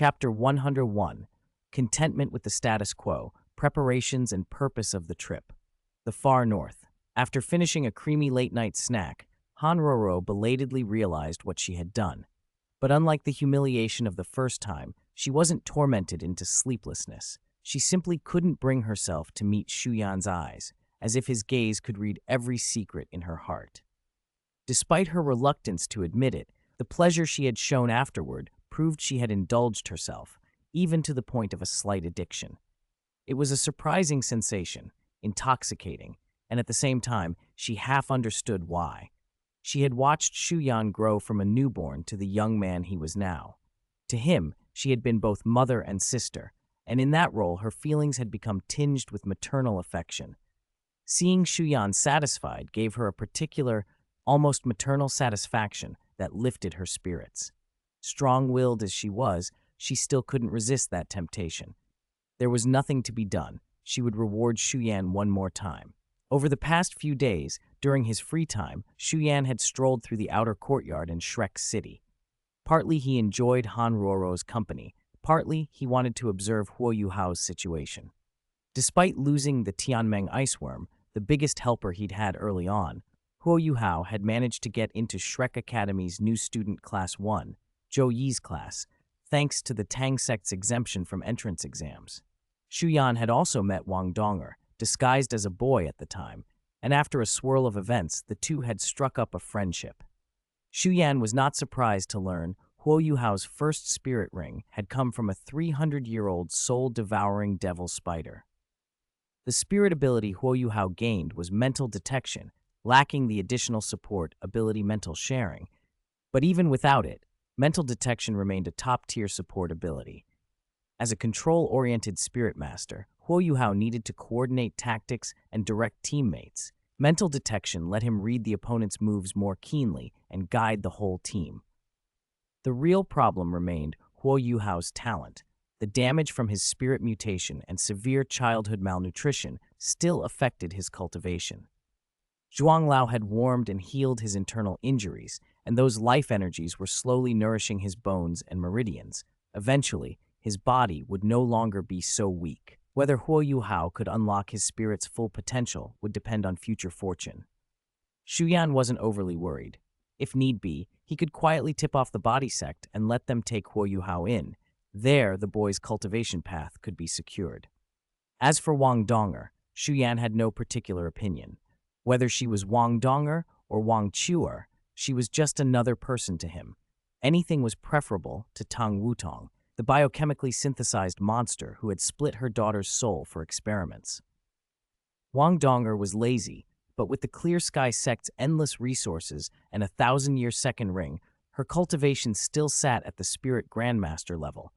Chapter 101, Contentment with the Status Quo, Preparations and Purpose of the Trip. The Far North. After finishing a creamy late-night snack, Hanroro belatedly realized what she had done. But unlike the humiliation of the first time, she wasn't tormented into sleeplessness. She simply couldn't bring herself to meet Shu Yan's eyes, as if his gaze could read every secret in her heart. Despite her reluctance to admit it, the pleasure she had shown afterward proved she had indulged herself, even to the point of a slight addiction. It was a surprising sensation, intoxicating, and at the same time, she half understood why. She had watched Shu Yan grow from a newborn to the young man he was now. To him, she had been both mother and sister, and in that role her feelings had become tinged with maternal affection. Seeing Shu Yan satisfied gave her a particular, almost maternal satisfaction that lifted her spirits. Strong-willed as she was, she still couldn't resist that temptation. There was nothing to be done. She would reward Shu Yan one more time. Over the past few days, during his free time, Shu Yan had strolled through the outer courtyard in Shrek City. Partly he enjoyed Hanroro's company, partly he wanted to observe Huo Yuhao's situation. Despite losing the Tianmeng iceworm, the biggest helper he'd had early on, Huo Yuhao had managed to get into Shrek Academy's new student Class 1, Zhou Yi's class, thanks to the Tang sect's exemption from entrance exams. Shu Yan had also met Wang Donger, disguised as a boy at the time, and after a swirl of events, the two had struck up a friendship. Shu Yan was not surprised to learn Huo Yuhao's first spirit ring had come from a 300-year-old soul-devouring devil spider. The spirit ability Huo Yuhao gained was mental detection, lacking the additional support ability mental sharing, but even without it, mental detection remained a top-tier support ability. As a control-oriented spirit master, Huo Yuhao needed to coordinate tactics and direct teammates. Mental detection let him read the opponent's moves more keenly and guide the whole team. The real problem remained Huo Yuhao's talent. The damage from his spirit mutation and severe childhood malnutrition still affected his cultivation. Zhuanglao had warmed and healed his internal injuries, and those life energies were slowly nourishing his bones and meridians. Eventually, his body would no longer be so weak. Whether Huo Yuhao could unlock his spirit's full potential would depend on future fortune. Shu Yan wasn't overly worried. If need be, he could quietly tip off the body sect and let them take Huo Yuhao in. There, the boy's cultivation path could be secured. As for Wang Donger, Shu Yan had no particular opinion. Whether she was Wang Donger or Wang Chuer, she was just another person to him. Anything was preferable to Tang Wutong, the biochemically synthesized monster who had split her daughter's soul for experiments. Wang Donger was lazy, but with the Clear Sky sect's endless resources and a 1,000-year second ring, her cultivation still sat at the Spirit Grandmaster level.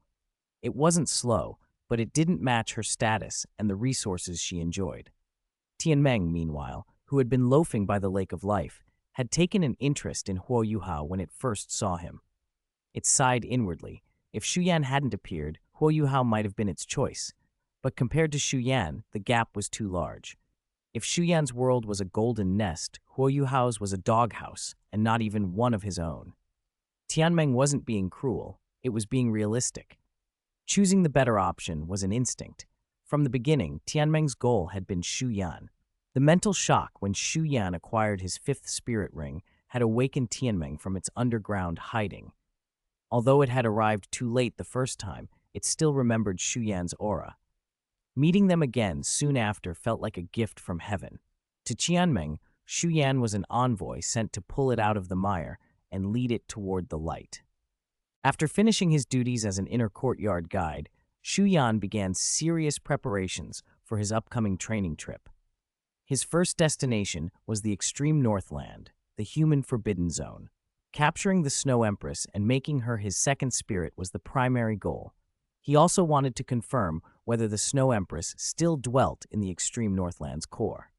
It wasn't slow, but it didn't match her status and the resources she enjoyed. Tianmeng, meanwhile, who had been loafing by the Lake of Life, had taken an interest in Huo Yuhao when it first saw him. It sighed inwardly. If Shu Yan hadn't appeared, Huo Yuhao might have been its choice. But compared to Shu Yan, the gap was too large. If Shu Yan's world was a golden nest, Huo Yuhao's was a doghouse, and not even one of his own. Tianmeng wasn't being cruel, it was being realistic. Choosing the better option was an instinct. From the beginning, Tianmeng's goal had been Shu Yan. The mental shock when Shu Yan acquired his 5th spirit ring had awakened Tianmeng from its underground hiding. Although it had arrived too late the first time, it still remembered Shu Yan's aura. Meeting them again soon after felt like a gift from heaven. To Tianmeng, Shu Yan was an envoy sent to pull it out of the mire and lead it toward the light. After finishing his duties as an inner courtyard guide, Shu Yan began serious preparations for his upcoming training trip. His first destination was the extreme Northland, the human forbidden zone. Capturing the Snow Empress and making her his second spirit was the primary goal. He also wanted to confirm whether the Snow Empress still dwelt in the extreme Northland's core.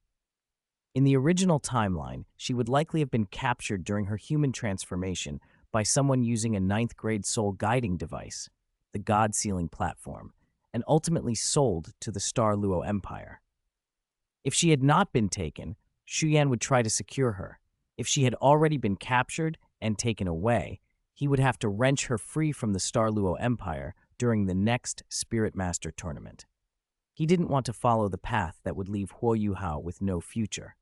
In the original timeline, she would likely have been captured during her human transformation by someone using a 9th-grade soul guiding device, the God-sealing platform, and ultimately sold to the Star Luo Empire. If she had not been taken, Shu Yan would try to secure her. If she had already been captured and taken away, he would have to wrench her free from the Star Luo Empire during the next Spirit Master tournament. He didn't want to follow the path that would leave Huo Yuhao with no future.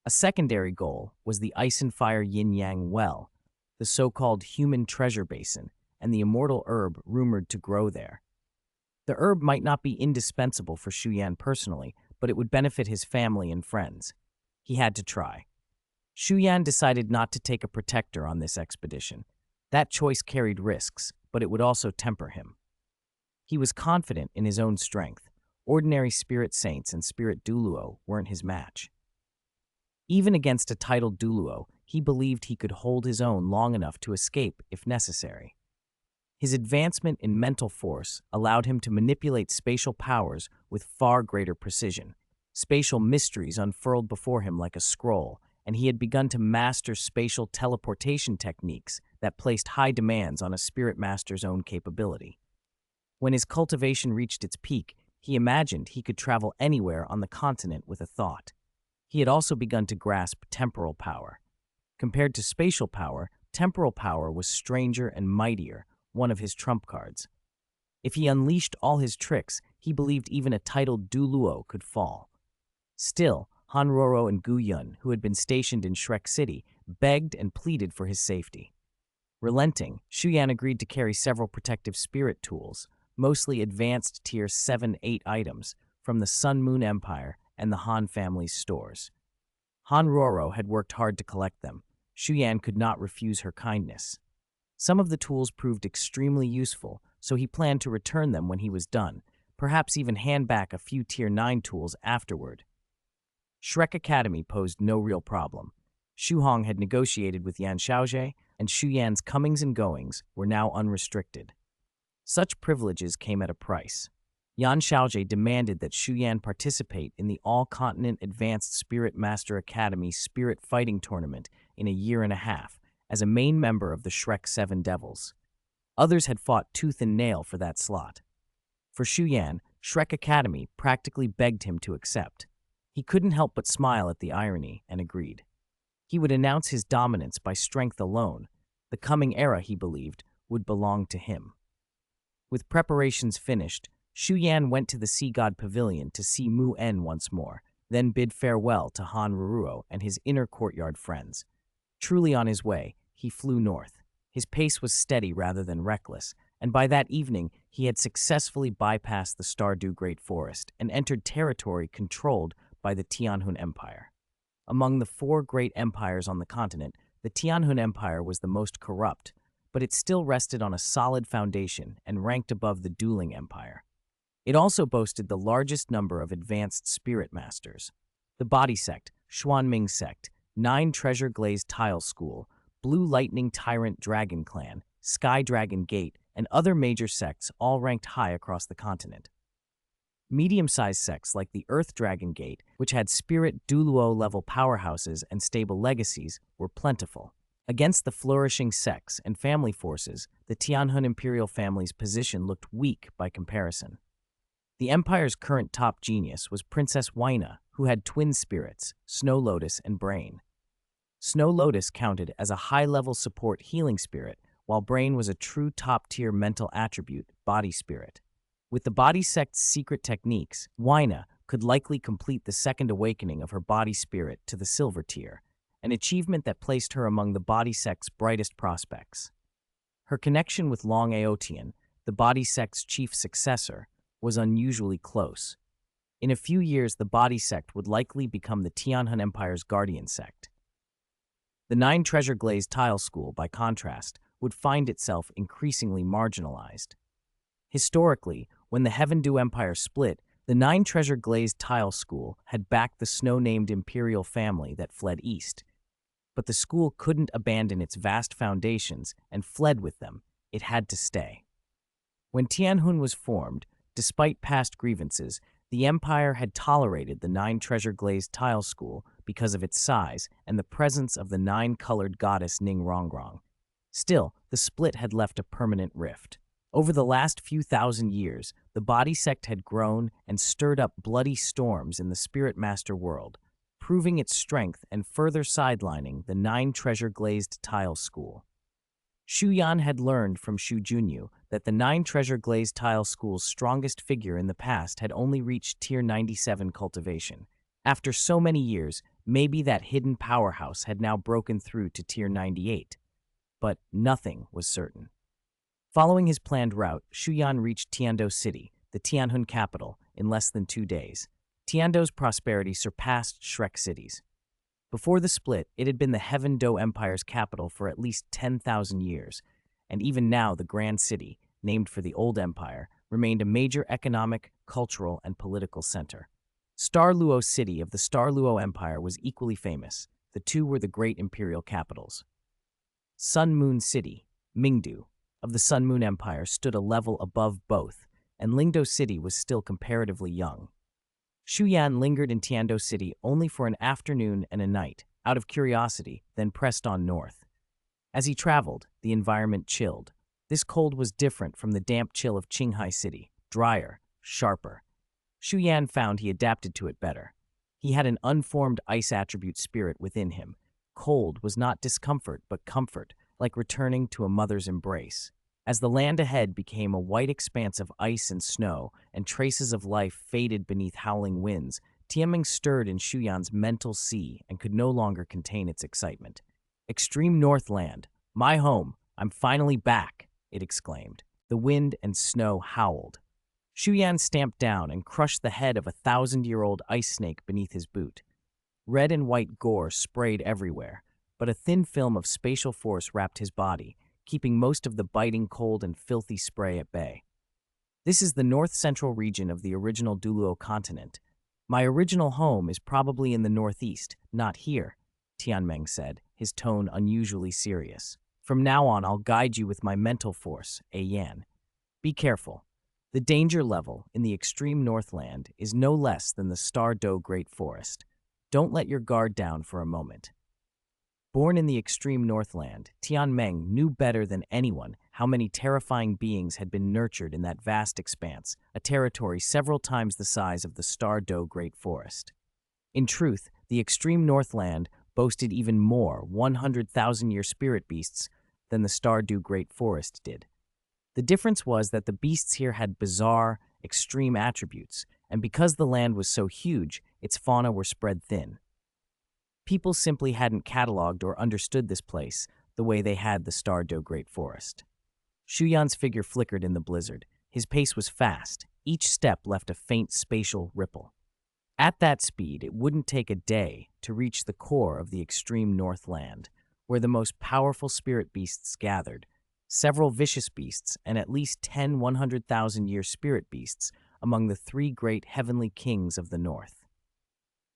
A secondary goal was the Ice and Fire Yin-Yang Well, the so-called human treasure basin, and the immortal herb rumored to grow there. The herb might not be indispensable for Shu Yan personally, but it would benefit his family and friends. He had to try. Shu Yan decided not to take a protector on this expedition. That choice carried risks, but it would also temper him. He was confident in his own strength. Ordinary spirit saints and spirit Douluo weren't his match. Even against a titled Douluo, he believed he could hold his own long enough to escape if necessary. His advancement in mental force allowed him to manipulate spatial powers with far greater precision. Spatial mysteries unfurled before him like a scroll, and he had begun to master spatial teleportation techniques that placed high demands on a spirit master's own capability. When his cultivation reached its peak, he imagined he could travel anywhere on the continent with a thought. He had also begun to grasp temporal power. Compared to spatial power, temporal power was stranger and mightier, one of his trump cards. If he unleashed all his tricks, he believed even a titled Douluo could fall. Still, Hanroro and Gu Yun, who had been stationed in Shrek City, begged and pleaded for his safety. Relenting, Shu Yan agreed to carry several protective spirit tools, mostly advanced tier 7-8 items, from the Sun Moon Empire and the Han family's stores. Hanroro had worked hard to collect them. Shu Yan could not refuse her kindness. Some of the tools proved extremely useful, so he planned to return them when he was done, perhaps even hand back a few tier 9 tools afterward. Shrek Academy posed no real problem. Shu Hong had negotiated with Yan Xiaozhe, and Shu Yan's comings and goings were now unrestricted. Such privileges came at a price. Yan Xiaozhe demanded that Shu Yan participate in the All-Continent Advanced Spirit Master Academy Spirit Fighting Tournament in a year and a half, as a main member of the Shrek 7 Devils. Others had fought tooth and nail for that slot. For Shu Yan, Shrek Academy practically begged him to accept. He couldn't help but smile at the irony and agreed. He would announce his dominance by strength alone. The coming era, he believed, would belong to him. With preparations finished, Shu Yan went to the Sea God Pavilion to see Mu En once more, then bid farewell to Han Ruruo and his inner courtyard friends. Truly on his way, he flew north. His pace was steady rather than reckless, and by that evening he had successfully bypassed the Stardew Great Forest and entered territory controlled by the Tianhun Empire. Among the 4 great empires on the continent, the Tianhun Empire was the most corrupt, but it still rested on a solid foundation and ranked above the Dueling Empire. It also boasted the largest number of advanced spirit masters. The Body Sect, Xuanming Sect, 9 Treasure Glazed Tile School, Blue Lightning Tyrant Dragon Clan, Sky Dragon Gate, and other major sects all ranked high across the continent. Medium-sized sects like the Earth Dragon Gate, which had spirit Douluo-level powerhouses and stable legacies, were plentiful. Against the flourishing sects and family forces, the Tianhun imperial family's position looked weak by comparison. The empire's current top genius was Princess Waina, who had twin spirits, Snow Lotus and Brain. Snow Lotus counted as a high-level support healing spirit, while Brain was a true top-tier mental attribute, body spirit. With the body sect's secret techniques, Waina could likely complete the second awakening of her body spirit to the silver tier, an achievement that placed her among the body sect's brightest prospects. Her connection with Long Aotian, the body sect's chief successor, was unusually close. In a few years, the body sect would likely become the Tianhun Empire's guardian sect. The 9 Treasure Glazed Tile School, by contrast, would find itself increasingly marginalized. Historically, when the Heaven Dew Empire split, the 9 Treasure Glazed Tile School had backed the snow-named imperial family that fled east. But the school couldn't abandon its vast foundations and fled with them. It had to stay. When Tianhun was formed, despite past grievances, the empire had tolerated the 9 Treasure Glazed Tile School because of its size and the presence of the 9-colored goddess Ning Rongrong. Still, the split had left a permanent rift. Over the last few thousand years, the body sect had grown and stirred up bloody storms in the Spirit Master world, proving its strength and further sidelining the 9 Treasure Glazed Tile School. Shu Yan had learned from Shu Junyu that the 9 Treasure Glazed Tile School's strongest figure in the past had only reached Tier 97 cultivation. After so many years, maybe that hidden powerhouse had now broken through to Tier 98. But nothing was certain. Following his planned route, Shu Yan reached Tiando City, the Tianhun capital, in less than 2 days. Tiando's prosperity surpassed Shrek City's. Before the split, it had been the Heaven Do Empire's capital for at least 10,000 years, and even now the Grand City, named for the old empire, remained a major economic, cultural, and political center. Star Luo City of the Star Luo Empire was equally famous. The two were the great imperial capitals. Sun Moon City, Mingdu, of the Sun Moon Empire stood a level above both, and Lingdo City was still comparatively young. Shu Yan lingered in Tiando City only for an afternoon and a night, out of curiosity, then pressed on north. As he traveled, the environment chilled. This cold was different from the damp chill of Qinghai City, drier, sharper. Shu Yan found he adapted to it better. He had an unformed ice attribute spirit within him. Cold was not discomfort but comfort, like returning to a mother's embrace. As the land ahead became a white expanse of ice and snow, and traces of life faded beneath howling winds, Tianming stirred in Shu Yan's mental sea and could no longer contain its excitement. "Extreme Northland, my home, I'm finally back," it exclaimed. The wind and snow howled. Shu Yan stamped down and crushed the head of a 1,000-year-old ice snake beneath his boot. Red and white gore sprayed everywhere, but a thin film of spatial force wrapped his body, keeping most of the biting cold and filthy spray at bay. "This is the north-central region of the original Douluo Continent. My original home is probably in the northeast, not here," Tianmeng said, his tone unusually serious. "From now on, I'll guide you with my mental force, Yan. Be careful. The danger level in the extreme Northland is no less than the Star Do Great Forest. Don't let your guard down for a moment." Born in the extreme Northland, Tianmeng knew better than anyone how many terrifying beings had been nurtured in that vast expanse, a territory several times the size of the Star Do Great Forest. In truth, the extreme Northland boasted even more 100,000-year spirit beasts than the Star Do Great Forest did. The difference was that the beasts here had bizarre, extreme attributes, and because the land was so huge, its fauna were spread thin. People simply hadn't cataloged or understood this place the way they had the Star Do Great Forest. Shu Yan's figure flickered in the blizzard. His pace was fast. Each step left a faint spatial ripple. At that speed, it wouldn't take a day to reach the core of the extreme Northland, where the most powerful spirit beasts gathered, several vicious beasts and at least 10 100,000-year spirit beasts among the 3 great heavenly kings of the north.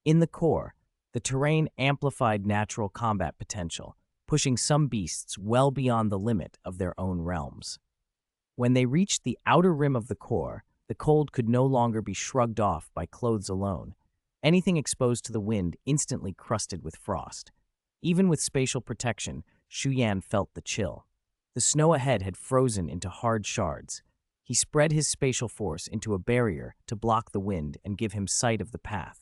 In the core, the terrain amplified natural combat potential, pushing some beasts well beyond the limit of their own realms. When they reached the outer rim of the core, the cold could no longer be shrugged off by clothes alone. Anything exposed to the wind instantly crusted with frost. Even with spatial protection, Shu Yan felt the chill. The snow ahead had frozen into hard shards. He spread his spatial force into a barrier to block the wind and give him sight of the path.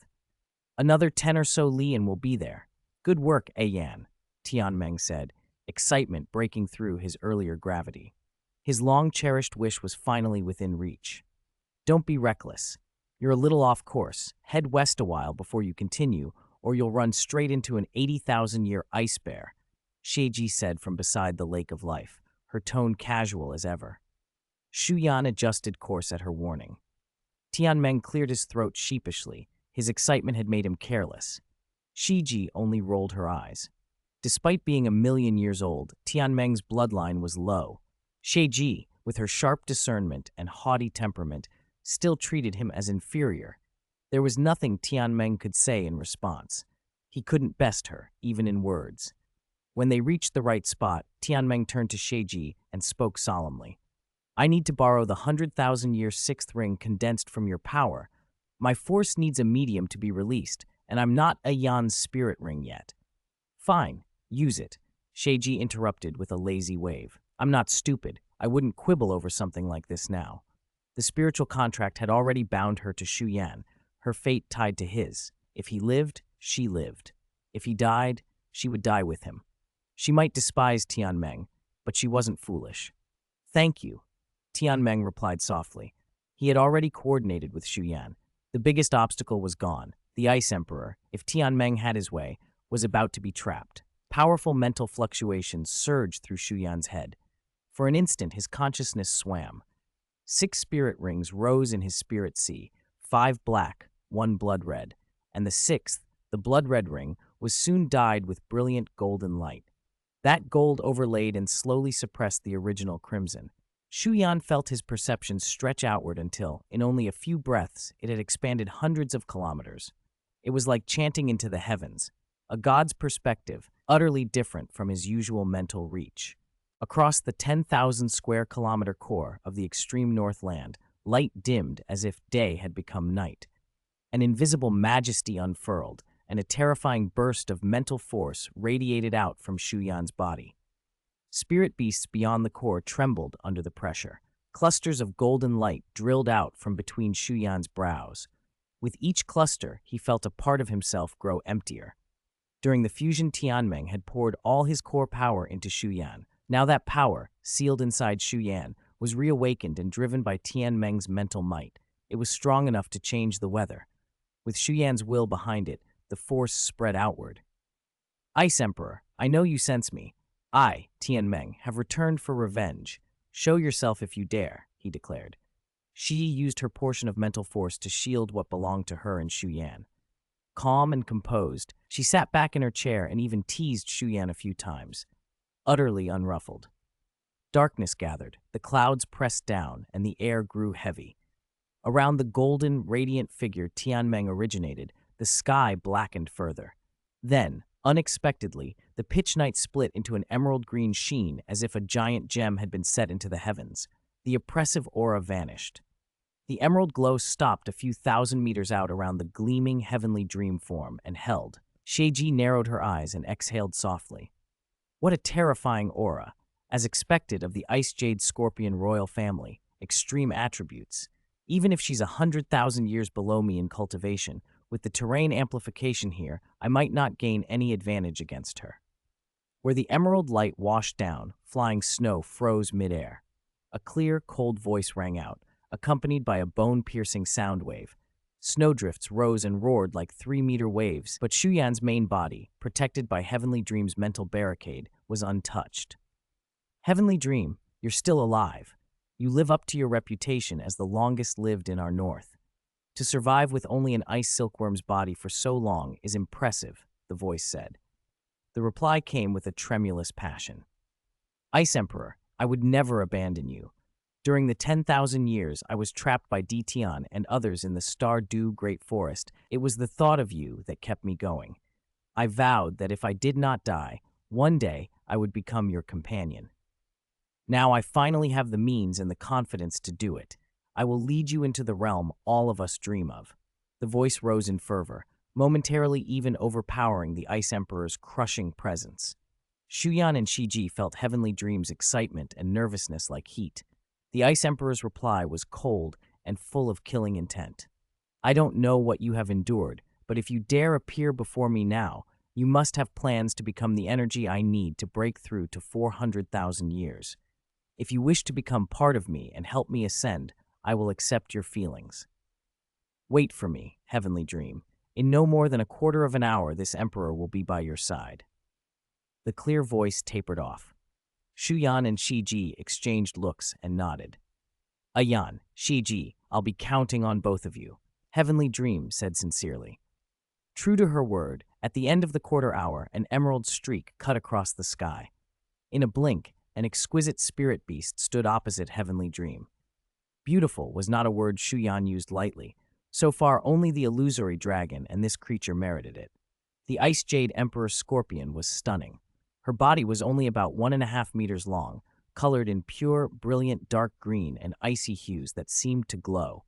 "Another 10 or so li and we'll be there. Good work, Yan," Tianmeng said, excitement breaking through his earlier gravity. His long-cherished wish was finally within reach. "Don't be reckless. You're a little off course. Head west a while before you continue, or you'll run straight into an 80,000-year ice bear," Sheiji said from beside the Lake of Life, her tone casual as ever. Shu Yan adjusted course at her warning. Tianmeng cleared his throat sheepishly. His excitement had made him careless. Shiji only rolled her eyes. Despite being 1,000,000 years old, Tianmeng's bloodline was low. Sheiji, with her sharp discernment and haughty temperament, still treated him as inferior. There was nothing Tianmeng could say in response. He couldn't best her, even in words. When they reached the right spot, Tianmeng turned to Sheiji and spoke solemnly. "I need to borrow the 100,000-year 6th ring condensed from your power. My force needs a medium to be released, and I'm not a Yan's spirit ring yet." "Fine, use it," Sheiji interrupted with a lazy wave. "I'm not stupid. I wouldn't quibble over something like this now." The spiritual contract had already bound her to Shu Yan, her fate tied to his. If he lived, she lived. If he died, she would die with him. She might despise Tianmeng, but she wasn't foolish. "Thank you," Tianmeng replied softly. He had already coordinated with Shu Yan. The biggest obstacle was gone. The Ice Emperor, if Tianmeng had his way, was about to be trapped. Powerful mental fluctuations surged through Shu Yan's head. For an instant, his consciousness swam. 6 spirit rings rose in his spirit sea, 5 black, 1 blood red, and the 6th, the blood red ring, was soon dyed with brilliant golden light. That gold overlaid and slowly suppressed the original crimson. Shu Yan felt his perception stretch outward until, in only a few breaths, it had expanded hundreds of kilometers. It was like chanting into the heavens, a god's perspective, utterly different from his usual mental reach. Across the 10,000 square kilometer core of the extreme Northland, light dimmed as if day had become night. An invisible majesty unfurled, and a terrifying burst of mental force radiated out from Shu Yan's body. Spirit beasts beyond the core trembled under the pressure. Clusters of golden light drilled out from between Shu Yan's brows. With each cluster, he felt a part of himself grow emptier. During the fusion, Tianmeng had poured all his core power into Shu Yan. Now that power, sealed inside Shu Yan, was reawakened and driven by Tianmeng's mental might. It was strong enough to change the weather. With Shu Yan's will behind it, the force spread outward. "Ice Emperor, I know you sense me. I, Tianmeng, have returned for revenge. Show yourself if you dare," he declared. She used her portion of mental force to shield what belonged to her and Shu Yan. Calm and composed, she sat back in her chair and even teased Shu Yan a few times, utterly unruffled. Darkness gathered, the clouds pressed down, and the air grew heavy. Around the golden, radiant figure Tianmeng originated, the sky blackened further. Then, unexpectedly, the pitch night split into an emerald green sheen as if a giant gem had been set into the heavens. The oppressive aura vanished. The emerald glow stopped a few thousand meters out around the gleaming heavenly dream form and held. Sheiji narrowed her eyes and exhaled softly. What a terrifying aura, as expected of the Ice Jade Scorpion royal family, extreme attributes. Even if she's 100,000 years below me in cultivation, with the terrain amplification here, I might not gain any advantage against her. Where the emerald light washed down, flying snow froze midair. A clear, cold voice rang out, accompanied by a bone-piercing sound wave. Snowdrifts rose and roared like 3-meter waves, but Shu Yan's main body, protected by Heavenly Dream's mental barricade, was untouched. "Heavenly Dream, you're still alive. You live up to your reputation as the longest lived in our north. To survive with only an ice silkworm's body for so long is impressive," the voice said. The reply came with a tremulous passion. "Ice Emperor, I would never abandon you. During the 10,000 years I was trapped by Ditian and others in the Stardew Great Forest, it was the thought of you that kept me going. I vowed that if I did not die, one day I would become your companion. Now I finally have the means and the confidence to do it. I will lead you into the realm all of us dream of." The voice rose in fervor, momentarily even overpowering the Ice Emperor's crushing presence. Shu Yan and Shiji felt Heavenly Dream's excitement and nervousness like heat. The Ice Emperor's reply was cold and full of killing intent. "I don't know what you have endured, but if you dare appear before me now, you must have plans to become the energy I need to break through to 400,000 years. If you wish to become part of me and help me ascend, I will accept your feelings. Wait for me, Heavenly Dream. In no more than a quarter of an hour, this Emperor will be by your side." The clear voice tapered off. Shu Yan and Shiji exchanged looks and nodded. "Ayan, Shiji, I'll be counting on both of you," Heavenly Dream said sincerely. True to her word, at the end of the quarter hour, an emerald streak cut across the sky. In a blink, an exquisite spirit beast stood opposite Heavenly Dream. Beautiful was not a word Shu Yan used lightly. So far, only the illusory dragon and this creature merited it. The Ice Jade Emperor Scorpion was stunning. Her body was only about 1.5 meters long, colored in pure, brilliant dark green and icy hues that seemed to glow.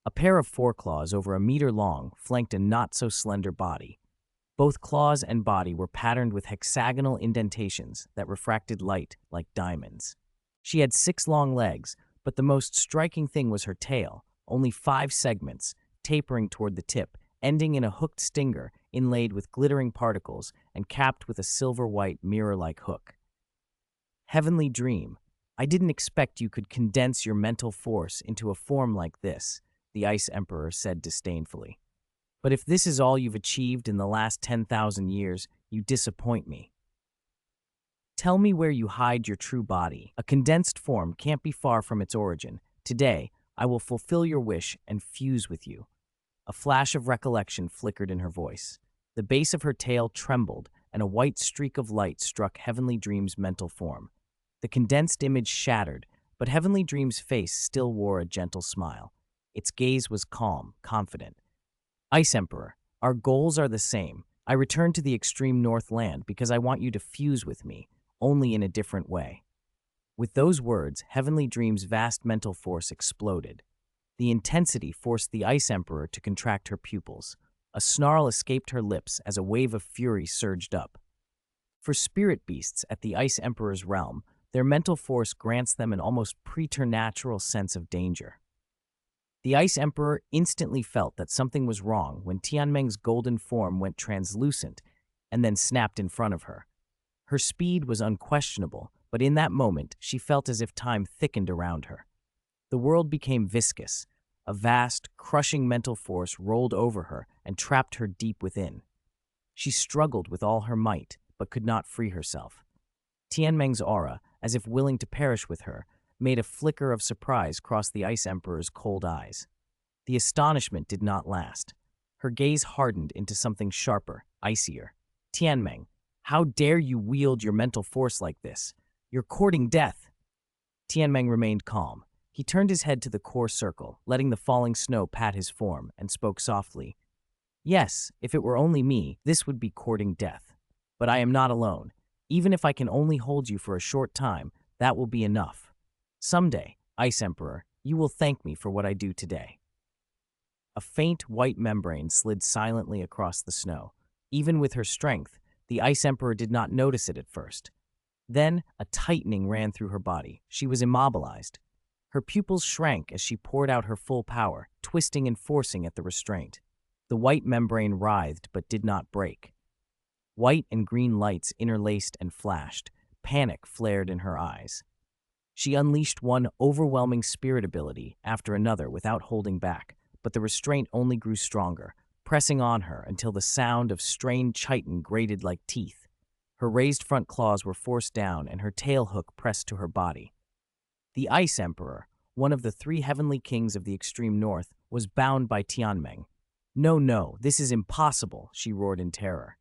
A pair of foreclaws over 1 meter long flanked a not-so-slender body. Both claws and body were patterned with hexagonal indentations that refracted light like diamonds. She had 6 long legs, but the most striking thing was her tail, only 5 segments, tapering toward the tip, ending in a hooked stinger inlaid with glittering particles and capped with a silver-white mirror-like hook. Heavenly dream, I didn't expect you could condense your mental force into a form like this, the Ice Emperor said disdainfully. But if this is all you've achieved in the last 10,000 years, you disappoint me. Tell me where you hide your true body. A condensed form can't be far from its origin. Today, I will fulfill your wish and fuse with you. A flash of recollection flickered in her voice. The base of her tail trembled, and a white streak of light struck Heavenly Dream's mental form. The condensed image shattered, but Heavenly Dream's face still wore a gentle smile. Its gaze was calm, confident. Ice Emperor, our goals are the same. I returned to the extreme north land because I want you to fuse with me, only in a different way. With those words, Heavenly Dream's vast mental force exploded. The intensity forced the Ice Emperor to contract her pupils. A snarl escaped her lips as a wave of fury surged up. For spirit beasts at the Ice Emperor's realm, their mental force grants them an almost preternatural sense of danger. The Ice Emperor instantly felt that something was wrong when Tianmeng's golden form went translucent and then snapped in front of her. Her speed was unquestionable, but in that moment she felt as if time thickened around her. The world became viscous. A vast, crushing mental force rolled over her and trapped her deep within. She struggled with all her might, but could not free herself. Tianmeng's aura, as if willing to perish with her, made a flicker of surprise cross the Ice Emperor's cold eyes. The astonishment did not last. Her gaze hardened into something sharper, icier. Tianmeng, how dare you wield your mental force like this? You're courting death. Tianmeng remained calm. He turned his head to the core circle, letting the falling snow pat his form, and spoke softly. Yes, if it were only me, this would be courting death. But I am not alone. Even if I can only hold you for a short time, that will be enough. Someday, Ice Emperor, you will thank me for what I do today. A faint white membrane slid silently across the snow. Even with her strength, the Ice Emperor did not notice it at first. Then, a tightening ran through her body. She was immobilized. Her pupils shrank as she poured out her full power, twisting and forcing at the restraint. The white membrane writhed but did not break. White and green lights interlaced and flashed. Panic flared in her eyes. She unleashed one overwhelming spirit ability after another without holding back, but the restraint only grew stronger, pressing on her until the sound of strained chitin grated like teeth. Her raised front claws were forced down and her tail hook pressed to her body. The Ice Emperor, one of the 3 heavenly kings of the extreme north, was bound by Tianmeng. No, no, this is impossible, she roared in terror.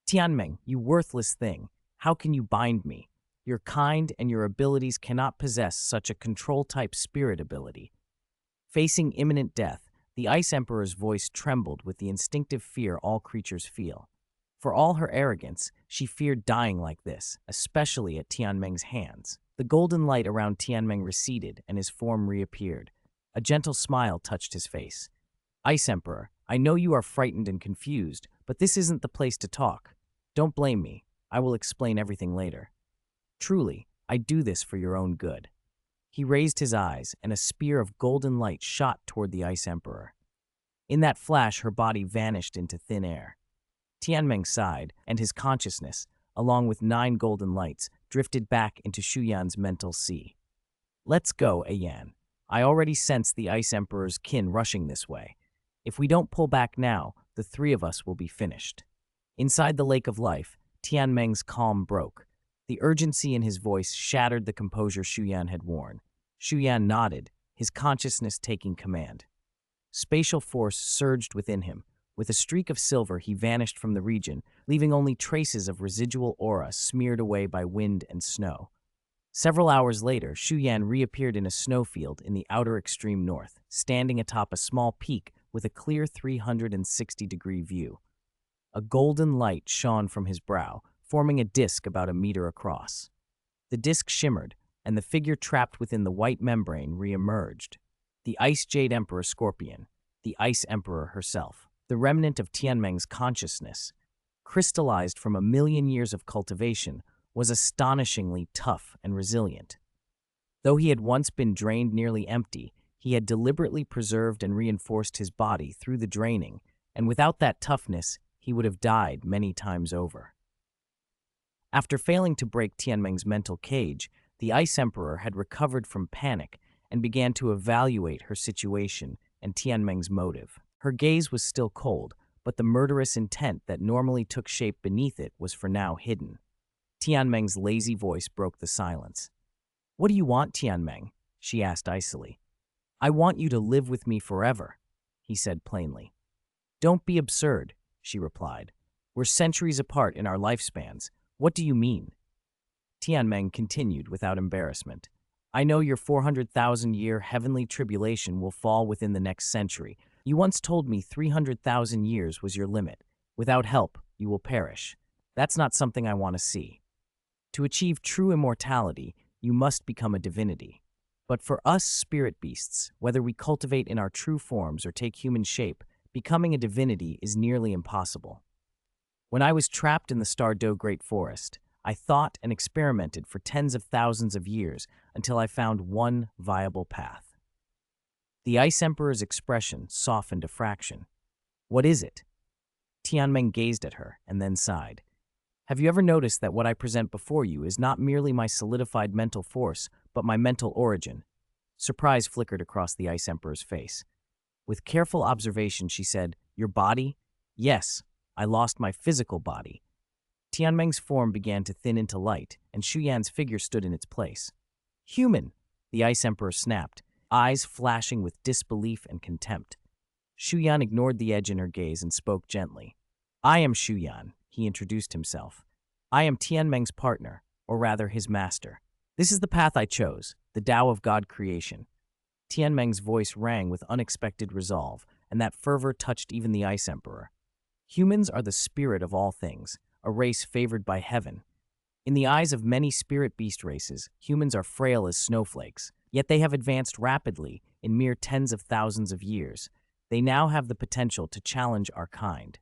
Tianmeng, you worthless thing, how can you bind me? Your kind and your abilities cannot possess such a control-type spirit ability. Facing imminent death, the Ice Emperor's voice trembled with the instinctive fear all creatures feel. For all her arrogance, she feared dying like this, especially at Tianmeng's hands. The golden light around Tianmeng receded and his form reappeared. A gentle smile touched his face. Ice Emperor, I know you are frightened and confused, but this isn't the place to talk. Don't blame me. I will explain everything later. Truly, I do this for your own good. He raised his eyes, and a spear of golden light shot toward the Ice Emperor. In that flash, her body vanished into thin air. Tianmeng sighed, and his consciousness, along with 9 golden lights, drifted back into Shu Yan's mental sea. Let's go, Yan. I already sense the Ice Emperor's kin rushing this way. If we don't pull back now, the 3 of us will be finished. Inside the Lake of Life, Tianmeng's calm broke. The urgency in his voice shattered the composure Shu Yan had worn. Shu Yan nodded, his consciousness taking command. Spatial force surged within him. With a streak of silver, he vanished from the region, leaving only traces of residual aura smeared away by wind and snow. Several hours later, Shu Yan reappeared in a snowfield in the outer extreme north, standing atop a small peak with a clear 360-degree view. A golden light shone from his brow, forming a disk about a meter across. The disk shimmered, and the figure trapped within the white membrane re-emerged. The Ice Jade Emperor Scorpion, the Ice Emperor herself, the remnant of Tianmeng's consciousness, crystallized from 1,000,000 years of cultivation, was astonishingly tough and resilient. Though he had once been drained nearly empty, he had deliberately preserved and reinforced his body through the draining, and without that toughness, he would have died many times over. After failing to break Tianmeng's mental cage, the Ice Emperor had recovered from panic and began to evaluate her situation and Tianmeng's motive. Her gaze was still cold, but the murderous intent that normally took shape beneath it was for now hidden. Tianmeng's lazy voice broke the silence. "What do you want, Tianmeng?" she asked icily. "I want you to live with me forever," he said plainly. "Don't be absurd," she replied. "We're centuries apart in our lifespans. What do you mean?" Tianmeng continued without embarrassment. "I know your 400,000-year heavenly tribulation will fall within the next century. You once told me 300,000 years was your limit. Without help, you will perish. That's not something I want to see. To achieve true immortality, you must become a divinity. But for us spirit beasts, whether we cultivate in our true forms or take human shape, becoming a divinity is nearly impossible. When I was trapped in the Douluo Great Forest, I thought and experimented for tens of thousands of years until I found one viable path." The Ice Emperor's expression softened a fraction. "What is it?" Tianmeng gazed at her and then sighed. "Have you ever noticed that what I present before you is not merely my solidified mental force, but my mental origin?" Surprise flickered across the Ice Emperor's face. With careful observation, she said, "Your body?" "Yes, I lost my physical body." Tianmeng's form began to thin into light, and Shu Yan's figure stood in its place. "Human!" the Ice Emperor snapped, eyes flashing with disbelief and contempt. Shu Yan ignored the edge in her gaze and spoke gently. "I am Shu Yan," he introduced himself. "I am Tianmeng's partner, or rather his master. This is the path I chose, the Tao of God creation." Tianmeng's voice rang with unexpected resolve, and that fervor touched even the Ice Emperor. "Humans are the spirit of all things, a race favored by heaven. In the eyes of many spirit beast races, humans are frail as snowflakes, yet they have advanced rapidly in mere tens of thousands of years. They now have the potential to challenge our kind.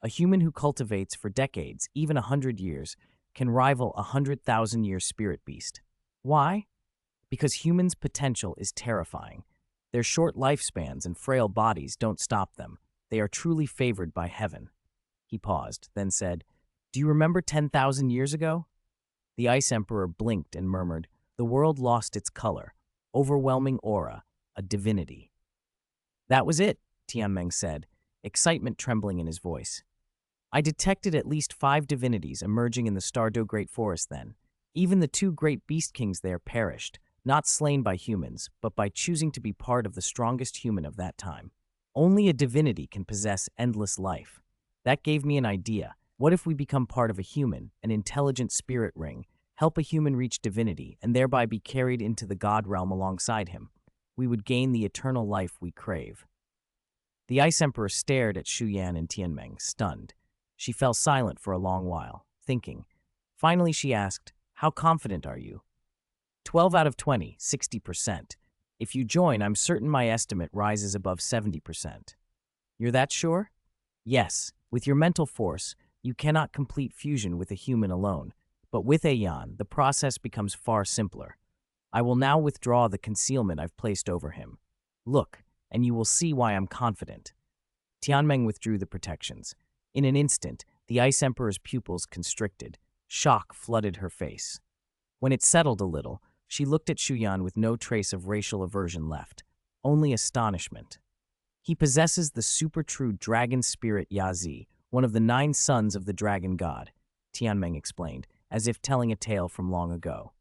A human who cultivates for decades, even 100 years, can rival a 100,000-year spirit beast. Why? Because humans' potential is terrifying. Their short lifespans and frail bodies don't stop them. They are truly favored by heaven." He paused, then said, "Do you remember 10,000 years ago?" The Ice Emperor blinked and murmured, "The world lost its color, overwhelming aura, a divinity." "That was it," Tianmeng said, excitement trembling in his voice. "I detected at least 5 divinities emerging in the Douluo Great Forest then. Even the 2 great beast kings there perished, not slain by humans, but by choosing to be part of the strongest human of that time. Only a divinity can possess endless life. That gave me an idea. What if we become part of a human, an intelligent spirit ring, help a human reach divinity, and thereby be carried into the god realm alongside him? We would gain the eternal life we crave." The Ice Emperor stared at Shu Yan and Tianmeng, stunned. She fell silent for a long while, thinking. Finally she asked, "How confident are you?" 12 out of 20, 60%. If you join, I'm certain my estimate rises above 70%. "You're that sure?" "Yes. With your mental force, you cannot complete fusion with a human alone. But with Ayan, the process becomes far simpler. I will now withdraw the concealment I've placed over him. Look, and you will see why I'm confident." Tianmeng withdrew the protections. In an instant, the Ice Emperor's pupils constricted. Shock flooded her face. When it settled a little, she looked at Shu Yan with no trace of racial aversion left, only astonishment. "He possesses the super-true dragon spirit Yazi, one of the 9 sons of the dragon god," Tianmeng explained, as if telling a tale from long ago.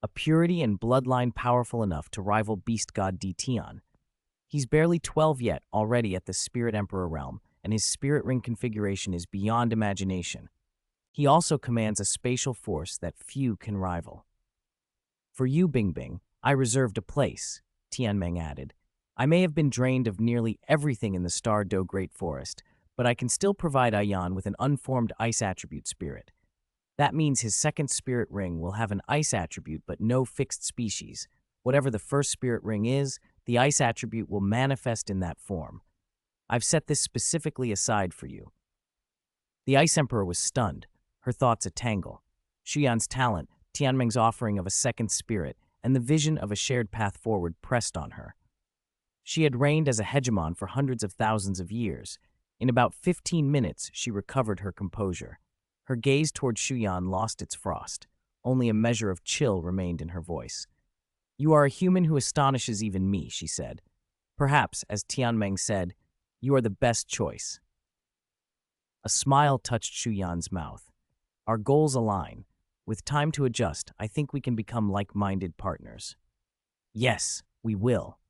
"A purity and bloodline powerful enough to rival beast god Tian. He's barely 12 yet, already at the Spirit Emperor realm, and his spirit ring configuration is beyond imagination. He also commands a spatial force that few can rival." "For you, Bingbing, I reserved a place," Tianmeng added. "I may have been drained of nearly everything in the Douluo Great Forest, but I can still provide Ayan with an unformed ice attribute spirit. That means his second spirit ring will have an ice attribute but no fixed species. Whatever the first spirit ring is, the ice attribute will manifest in that form. I've set this specifically aside for you." The Ice Emperor was stunned, her thoughts a tangle. Shu Yan's talent, Tianmeng's offering of a second spirit, and the vision of a shared path forward pressed on her. She had reigned as a hegemon for hundreds of thousands of years. In about 15 minutes, she recovered her composure. Her gaze toward Shu Yan lost its frost. Only a measure of chill remained in her voice. "You are a human who astonishes even me," she said. "Perhaps, as Tianmeng said, you are the best choice." A smile touched Shu Yan's mouth. "Our goals align. With time to adjust, I think we can become like-minded partners." "Yes, we will."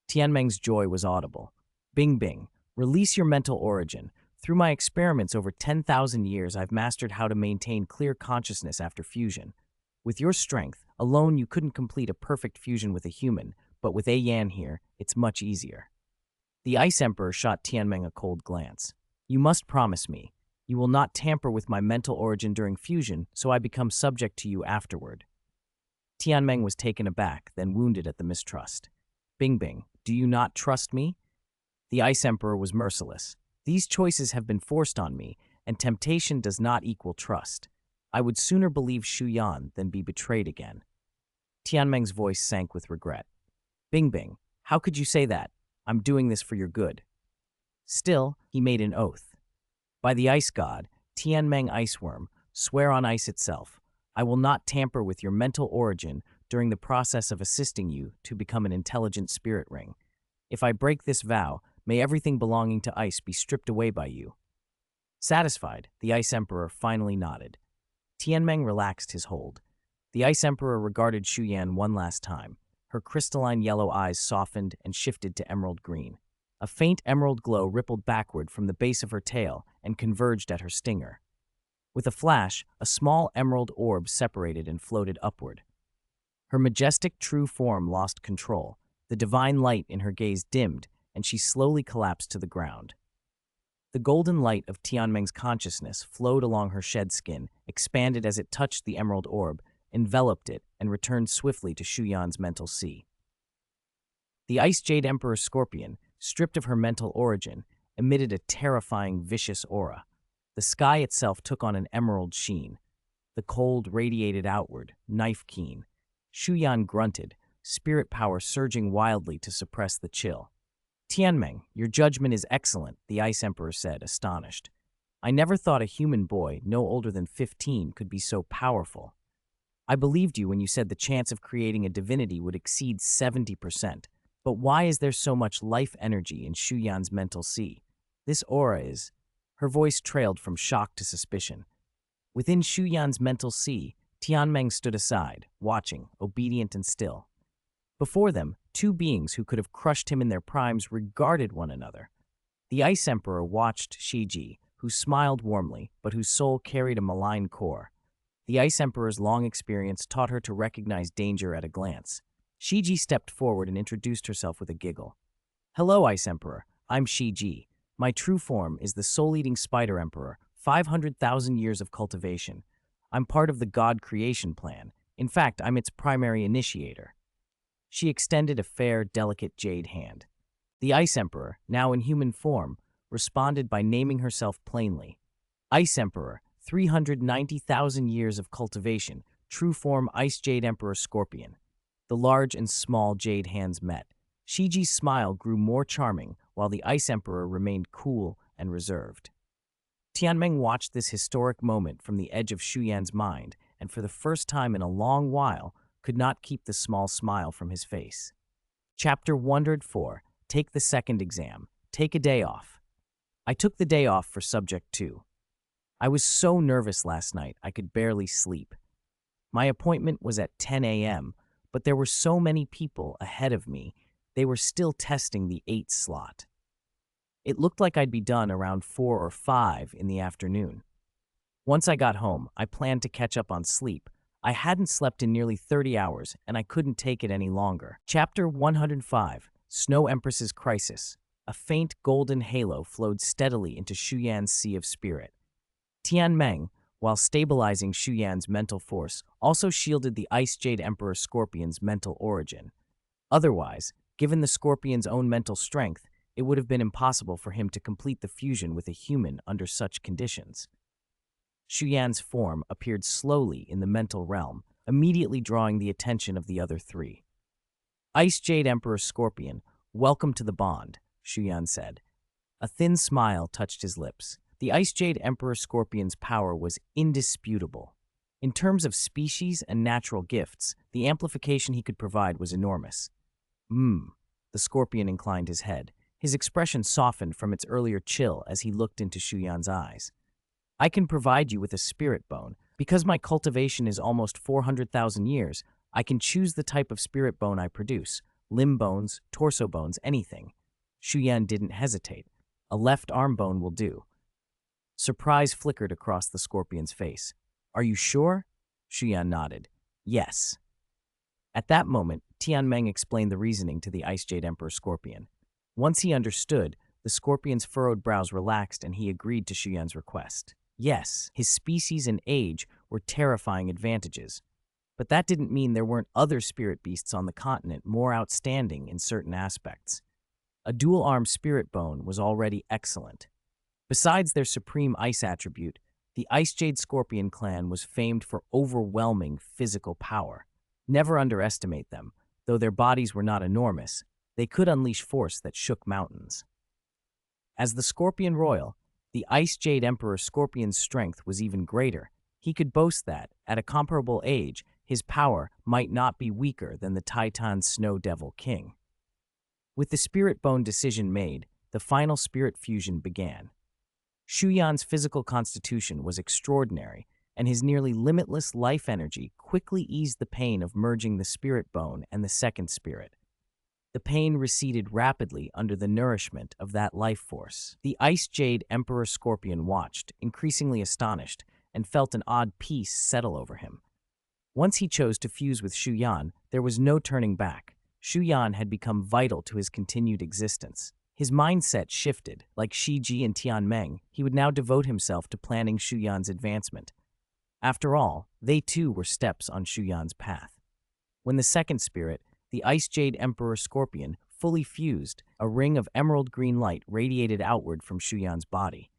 Tianmeng's joy was audible. "Bing Bing, release your mental origin. Through my experiments over 10,000 years, I've mastered how to maintain clear consciousness after fusion. With your strength, alone you couldn't complete a perfect fusion with a human, but with Yan here, it's much easier." The Ice Emperor shot Tianmeng a cold glance. "You must promise me. You will not tamper with my mental origin during fusion, so I become subject to you afterward." Tianmeng was taken aback, then wounded at the mistrust. "Bing Bing, do you not trust me?" The Ice Emperor was merciless. "These choices have been forced on me, and temptation does not equal trust. I would sooner believe Shu Yan than be betrayed again." Tianmeng's voice sank with regret. "Bing Bing, how could you say that? I'm doing this for your good." Still, he made an oath. "By the Ice God, Tianmeng Iceworm, swear on ice itself, I will not tamper with your mental origin during the process of assisting you to become an intelligent spirit ring. If I break this vow, may everything belonging to ice be stripped away by you." Satisfied, the Ice Emperor finally nodded. Tianmeng relaxed his hold. The Ice Emperor regarded Shu Yan one last time. Her crystalline yellow eyes softened and shifted to emerald green. A faint emerald glow rippled backward from the base of her tail and converged at her stinger. With a flash, a small emerald orb separated and floated upward. Her majestic true form lost control. The divine light in her gaze dimmed, and she slowly collapsed to the ground. The golden light of Tianmeng's consciousness flowed along her shed skin, expanded as it touched the emerald orb, enveloped it, and returned swiftly to Shu Yan's mental sea. The Ice Jade Emperor Scorpion, stripped of her mental origin, emitted a terrifying, vicious aura. The sky itself took on an emerald sheen. The cold radiated outward, knife-keen. Shu Yan grunted, spirit power surging wildly to suppress the chill. "Tianmeng, your judgment is excellent," the Ice Emperor said, astonished. "I never thought a human boy, no older than 15, could be so powerful. I believed you when you said the chance of creating a divinity would exceed 70%. But why is there so much life energy in Shu Yan's mental sea? This aura is..." Her voice trailed from shock to suspicion. Within Shu Yan's mental sea, Tianmeng stood aside, watching, obedient and still. Before them, two beings who could have crushed him in their primes regarded one another. The Ice Emperor watched Shiji, who smiled warmly, but whose soul carried a malign core. The Ice Emperor's long experience taught her to recognize danger at a glance. Shiji stepped forward and introduced herself with a giggle. "Hello, Ice Emperor. I'm Shiji. My true form is the soul-eating Spider Emperor, 500,000 years of cultivation. I'm part of the God creation plan. In fact, I'm its primary initiator." She extended a fair, delicate jade hand. The Ice Emperor, now in human form, responded by naming herself plainly. "Ice Emperor, 390,000 years of cultivation, true form Ice Jade Emperor Scorpion." The large and small jade hands met. Shiji's smile grew more charming, while the Ice Emperor remained cool and reserved. Tianmeng watched this historic moment from the edge of Shu Yan's mind, and for the first time in a long while, could not keep the small smile from his face. Chapter 104. Take the second exam. Take a day off. I took the day off for Subject 2. I was so nervous last night I could barely sleep. My appointment was at 10 a.m., but there were so many people ahead of me, they were still testing the 8 slot. It looked like I'd be done around 4 or 5 in the afternoon. Once I got home, I planned to catch up on sleep. I hadn't slept in nearly 30 hours, and I couldn't take it any longer. Chapter 105. Snow Empress's Crisis. A faint golden halo flowed steadily into Shu Yan's sea of spirit. Tianmeng, while stabilizing Shu Yan's mental force, also shielded the Ice Jade Emperor Scorpion's mental origin. Otherwise, given the Scorpion's own mental strength, it would have been impossible for him to complete the fusion with a human under such conditions. Shu Yan's form appeared slowly in the mental realm, immediately drawing the attention of the other three. "Ice Jade Emperor Scorpion, welcome to the bond," Shu Yan said. A thin smile touched his lips. The Ice Jade Emperor Scorpion's power was indisputable. In terms of species and natural gifts, the amplification he could provide was enormous. The Scorpion inclined his head. His expression softened from its earlier chill as he looked into Shu Yan's eyes. I can provide you with a spirit bone. Because my cultivation is almost 400,000 years, I can choose the type of spirit bone I produce. Limb bones, torso bones, anything. Shu Yan didn't hesitate. A left arm bone will do. Surprise flickered across the Scorpion's face. Are you sure? Shu Yan nodded. Yes. At that moment, Tianmeng explained the reasoning to the Ice Jade Emperor Scorpion. Once he understood, the Scorpion's furrowed brows relaxed and he agreed to Shu Yan's request. Yes, his species and age were terrifying advantages. But that didn't mean there weren't other spirit beasts on the continent more outstanding in certain aspects. A dual-armed spirit bone was already excellent. Besides their supreme ice attribute, the Ice Jade Scorpion clan was famed for overwhelming physical power. Never underestimate them. Though their bodies were not enormous, they could unleash force that shook mountains. As the Scorpion Royal, the Ice Jade Emperor Scorpion's strength was even greater. He could boast that, at a comparable age, his power might not be weaker than the Titan Snow Devil King. With the Spirit Bone decision made, the final spirit fusion began. Shu Yan's physical constitution was extraordinary, and his nearly limitless life energy quickly eased the pain of merging the spirit bone and the second spirit. The pain receded rapidly under the nourishment of that life force. The Ice Jade Emperor Scorpion watched, increasingly astonished, and felt an odd peace settle over him. Once he chose to fuse with Shu Yan, there was no turning back. Shu Yan had become vital to his continued existence. His mindset shifted. Like Shi Ji and Tianmeng, he would now devote himself to planning Shu Yan's advancement. After all, they too were steps on Shu Yan's path. When the second spirit, the Ice Jade Emperor Scorpion, fully fused, a ring of emerald green light radiated outward from Shu Yan's body.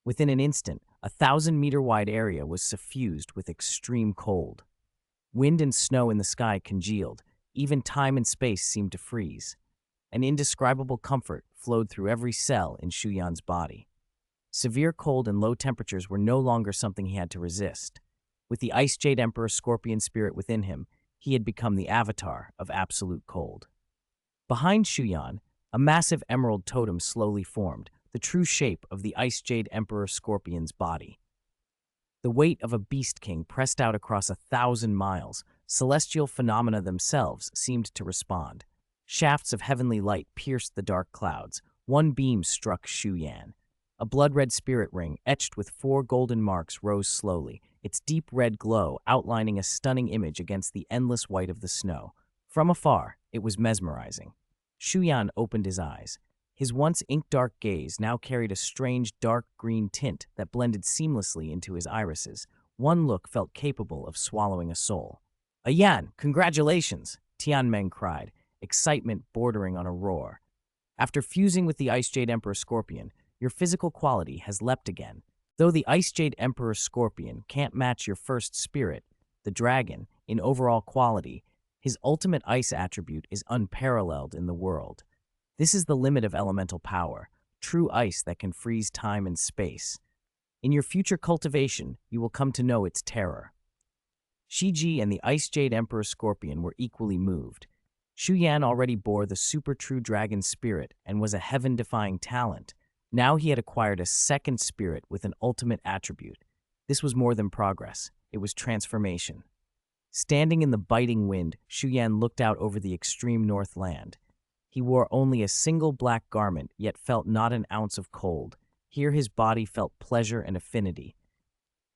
Within an instant, a 1,000-meter-wide area was suffused with extreme cold. Wind and snow in the sky congealed. Even time and space seemed to freeze. An indescribable comfort flowed through every cell in Shu Yan's body. Severe cold and low temperatures were no longer something he had to resist. With the Ice Jade Emperor Scorpion spirit within him, he had become the avatar of absolute cold. Behind Shu Yan, a massive emerald totem slowly formed, the true shape of the Ice Jade Emperor Scorpion's body. The weight of a beast king pressed out across 1,000 miles, celestial phenomena themselves seemed to respond. Shafts of heavenly light pierced the dark clouds. One beam struck Shu Yan. A blood-red spirit ring, etched with 4 golden marks, rose slowly, its deep red glow outlining a stunning image against the endless white of the snow. From afar, it was mesmerizing. Shu Yan opened his eyes. His once ink-dark gaze now carried a strange dark green tint that blended seamlessly into his irises. One look felt capable of swallowing a soul. "Yan, congratulations!" Tianmeng cried, excitement bordering on a roar. After fusing with the Ice Jade Emperor Scorpion, your physical quality has leapt again. Though the Ice Jade Emperor Scorpion can't match your first spirit, the dragon, in overall quality, his ultimate ice attribute is unparalleled in the world. This is the limit of elemental power, true ice that can freeze time and space. In your future cultivation, you will come to know its terror. Shi Ji and the Ice Jade Emperor Scorpion were equally moved. Shu Yan already bore the super true dragon spirit and was a heaven-defying talent. Now he had acquired a second spirit with an ultimate attribute. This was more than progress. It was transformation. Standing in the biting wind, Shu Yan looked out over the extreme north land. He wore only a single black garment, yet felt not an ounce of cold. Here his body felt pleasure and affinity.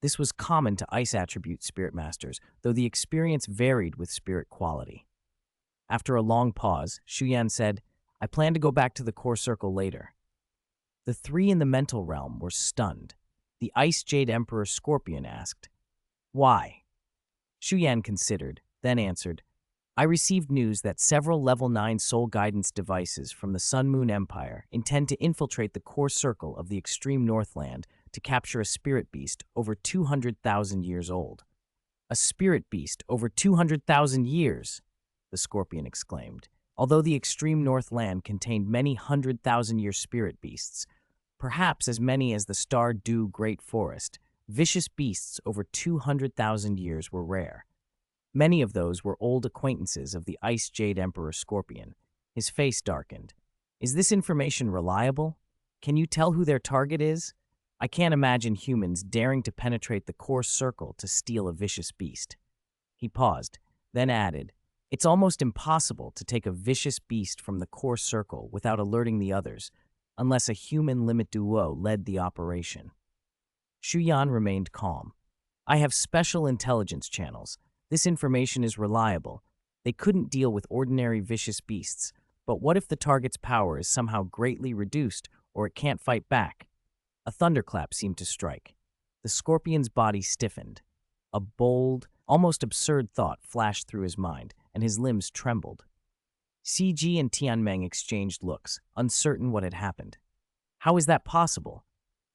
This was common to ice attribute spirit masters, though the experience varied with spirit quality. After a long pause, Shu Yan said, "I plan to go back to the core circle later." The three in the mental realm were stunned. The Ice Jade Emperor Scorpion asked, "Why?" Shu Yan considered, then answered, "I received news that several level 9 soul guidance devices from the Sun Moon Empire intend to infiltrate the core circle of the extreme Northland to capture a spirit beast over 200,000 years old." "A spirit beast over 200,000 years!" the Scorpion exclaimed. Although the extreme Northland contained many 100,000-year spirit beasts, perhaps as many as the Stardew Great Forest. Vicious beasts over 200,000 years were rare. Many of those were old acquaintances of the Ice Jade Emperor Scorpion. His face darkened. Is this information reliable? Can you tell who their target is? I can't imagine humans daring to penetrate the core circle to steal a vicious beast. He paused, then added, it's almost impossible to take a vicious beast from the core circle without alerting the others, unless a human limit duo led the operation. Shu Yan remained calm. I have special intelligence channels. This information is reliable. They couldn't deal with ordinary vicious beasts, but what if the target's power is somehow greatly reduced or it can't fight back? A thunderclap seemed to strike. The scorpion's body stiffened. A bold, almost absurd thought flashed through his mind, and his limbs trembled. CG and Tianmeng exchanged looks, uncertain what had happened. How is that possible?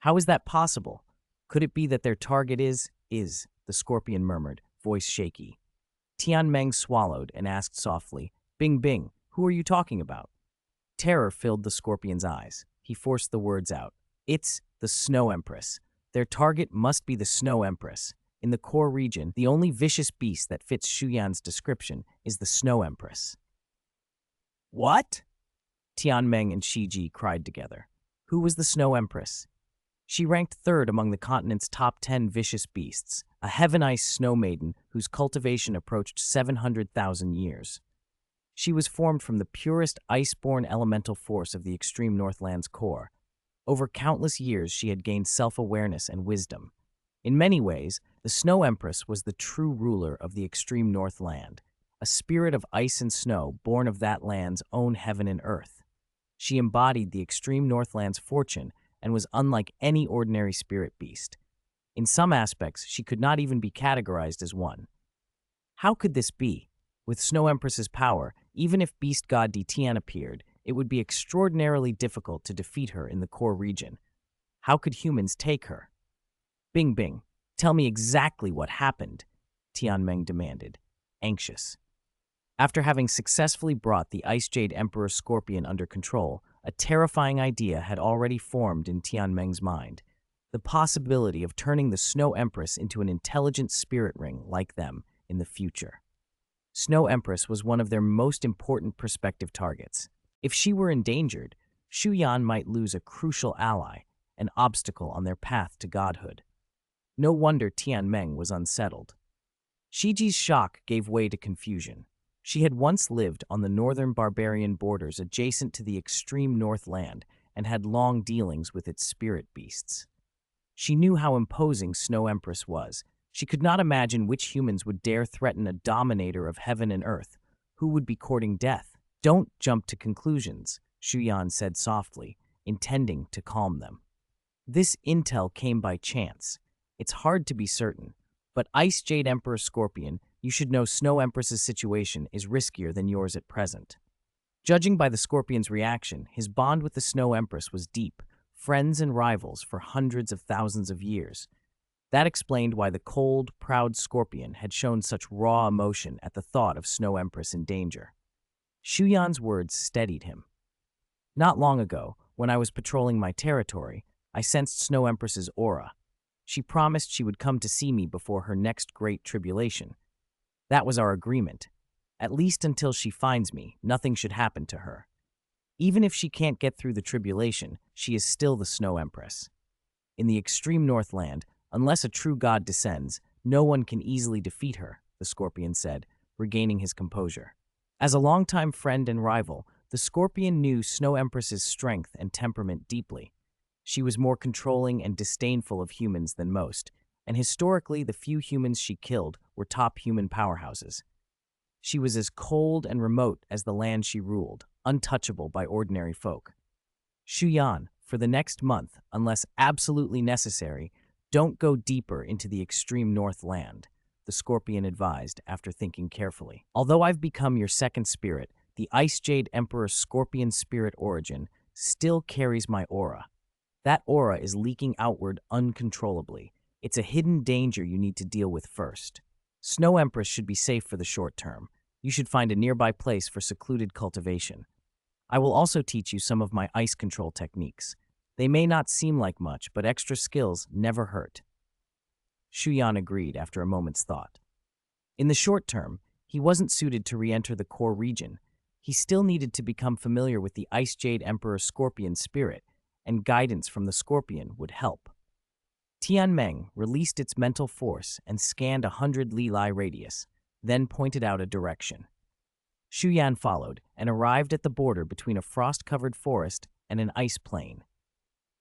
How is that possible? Could it be that their target is, the scorpion murmured, voice shaky. Tianmeng swallowed and asked softly, Bing Bing, who are you talking about? Terror filled the scorpion's eyes. He forced the words out. It's the Snow Empress. Their target must be the Snow Empress. In the core region, the only vicious beast that fits Shu Yan's description is the Snow Empress. What? Tianmeng and Shiji cried together. Who was the Snow Empress? She ranked third among the continent's top 10 vicious beasts, a heaven-ice snow maiden whose cultivation approached 700,000 years. She was formed from the purest iceborne elemental force of the extreme Northland's core. Over countless years, she had gained self-awareness and wisdom. In many ways, the Snow Empress was the true ruler of the extreme Northland, a spirit of ice and snow born of that land's own heaven and earth. She embodied the extreme Northland's fortune and was unlike any ordinary spirit beast. In some aspects, she could not even be categorized as one. How could this be? With Snow Empress's power, even if beast god Tian appeared, it would be extraordinarily difficult to defeat her in the core region. How could humans take her? Bing Bing, tell me exactly what happened, Tianmeng demanded, anxious. After having successfully brought the Ice Jade Emperor Scorpion under control, a terrifying idea had already formed in Tianmeng's mind. The possibility of turning the Snow Empress into an intelligent spirit ring like them in the future. Snow Empress was one of their most important prospective targets. If she were endangered, Shu Yan might lose a crucial ally, an obstacle on their path to godhood. No wonder Tianmeng was unsettled. Shiji's shock gave way to confusion. She had once lived on the northern barbarian borders adjacent to the extreme Northland and had long dealings with its spirit beasts. She knew how imposing Snow Empress was. She could not imagine which humans would dare threaten a dominator of heaven and earth. Who would be courting death? Don't jump to conclusions, Shu Yan said softly, intending to calm them. This intel came by chance. It's hard to be certain, but Ice Jade Emperor Scorpion, you should know Snow Empress's situation is riskier than yours at present. Judging by the Scorpion's reaction, his bond with the Snow Empress was deep, friends and rivals for hundreds of thousands of years. That explained why the cold, proud Scorpion had shown such raw emotion at the thought of Snow Empress in danger. Shu Yan's words steadied him. Not long ago, when I was patrolling my territory, I sensed Snow Empress's aura. She promised she would come to see me before her next great tribulation. That was our agreement. At least until she finds me, nothing should happen to her. Even if she can't get through the tribulation, she is still the Snow Empress. In the extreme Northland, unless a true god descends, no one can easily defeat her, the Scorpion said, regaining his composure. As a longtime friend and rival, the Scorpion knew Snow Empress's strength and temperament deeply. She was more controlling and disdainful of humans than most, and historically the few humans she killed were top human powerhouses. She was as cold and remote as the land she ruled, untouchable by ordinary folk. Shu Yan, for the next month, unless absolutely necessary, don't go deeper into the extreme Northland, the Scorpion advised after thinking carefully. Although I've become your second spirit, the Ice Jade Emperor Scorpion spirit origin still carries my aura. That aura is leaking outward uncontrollably. It's a hidden danger you need to deal with first. Snow Empress should be safe for the short term. You should find a nearby place for secluded cultivation. I will also teach you some of my ice control techniques. They may not seem like much, but extra skills never hurt. Shu Yan agreed after a moment's thought. In the short term, he wasn't suited to re-enter the core region. He still needed to become familiar with the Ice Jade Emperor Scorpion spirit, and guidance from the Scorpion would help. Tianmeng released its mental force and scanned 100 li radius, then pointed out a direction. Shu Yan followed and arrived at the border between a frost-covered forest and an ice plain.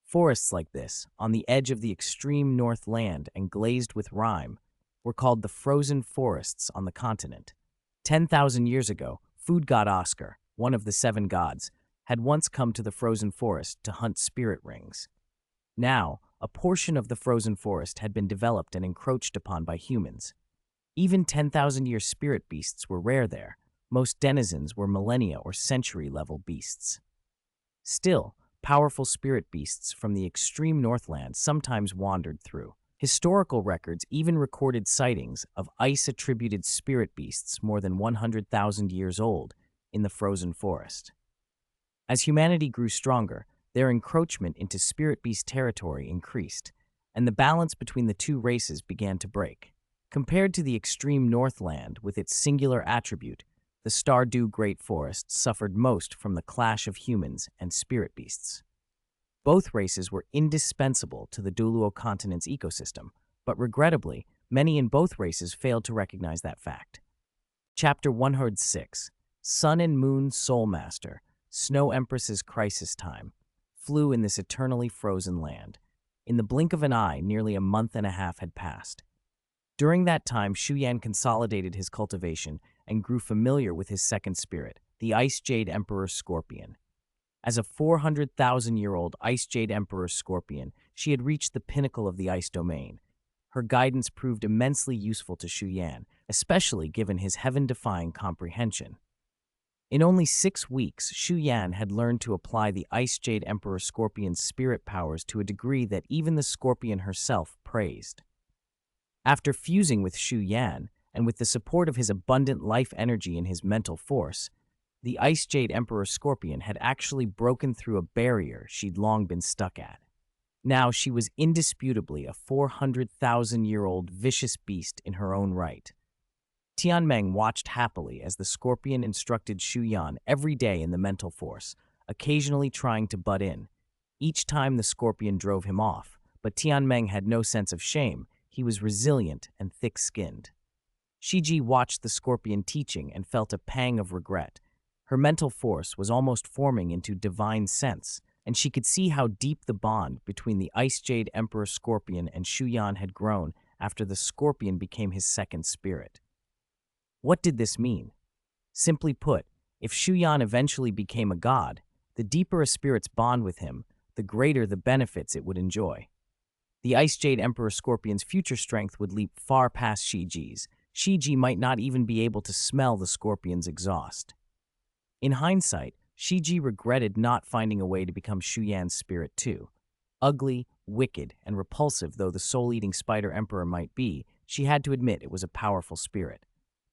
Forests like this, on the edge of the extreme north land and glazed with rime, were called the frozen forests on the continent. 10,000 years ago, food god Oscar, one of the 7 gods, had once come to the frozen forest to hunt spirit rings. Now, a portion of the frozen forest had been developed and encroached upon by humans. Even 10,000-year spirit beasts were rare there. Most denizens were millennia or century-level beasts. Still, powerful spirit beasts from the extreme Northland sometimes wandered through. Historical records even recorded sightings of ice-attributed spirit beasts more than 100,000 years old in the frozen forest. As humanity grew stronger, their encroachment into spirit beast territory increased, and the balance between the two races began to break. Compared to the extreme Northland with its singular attribute, the Stardew Great Forest suffered most from the clash of humans and spirit beasts. Both races were indispensable to the Douluo Continent's ecosystem, but regrettably, many in both races failed to recognize that fact. Chapter 106, Sun and Moon Soulmaster, Snow Empress's Crisis Time, flew in this eternally frozen land. In the blink of an eye, nearly a month and a half had passed. During that time, Shu Yan consolidated his cultivation and grew familiar with his second spirit, the Ice Jade Emperor Scorpion. As a 400,000-year-old Ice Jade Emperor Scorpion, she had reached the pinnacle of the ice domain. Her guidance proved immensely useful to Shu Yan, especially given his heaven-defying comprehension. In only 6 weeks, Shu Yan had learned to apply the Ice Jade Emperor Scorpion's spirit powers to a degree that even the Scorpion herself praised. After fusing with Shu Yan, and with the support of his abundant life energy and his mental force, the Ice Jade Emperor Scorpion had actually broken through a barrier she'd long been stuck at. Now she was indisputably a 400,000-year-old vicious beast in her own right. Tianmeng watched happily as the Scorpion instructed Shu Yan every day in the mental force, occasionally trying to butt in. Each time the Scorpion drove him off, but Tianmeng had no sense of shame. He was resilient and thick-skinned. Shiji watched the Scorpion teaching and felt a pang of regret. Her mental force was almost forming into divine sense, and she could see how deep the bond between the Ice Jade Emperor Scorpion and Shu Yan had grown after the Scorpion became his second spirit. What did this mean? Simply put, if Shu Yan eventually became a god, the deeper a spirit's bond with him, the greater the benefits it would enjoy. The Ice Jade Emperor Scorpion's future strength would leap far past Shiji's. Shiji might not even be able to smell the Scorpion's exhaust. In hindsight, Shiji regretted not finding a way to become Shu Yan's spirit too. Ugly, wicked, and repulsive though the soul-eating Spider Emperor might be, she had to admit it was a powerful spirit.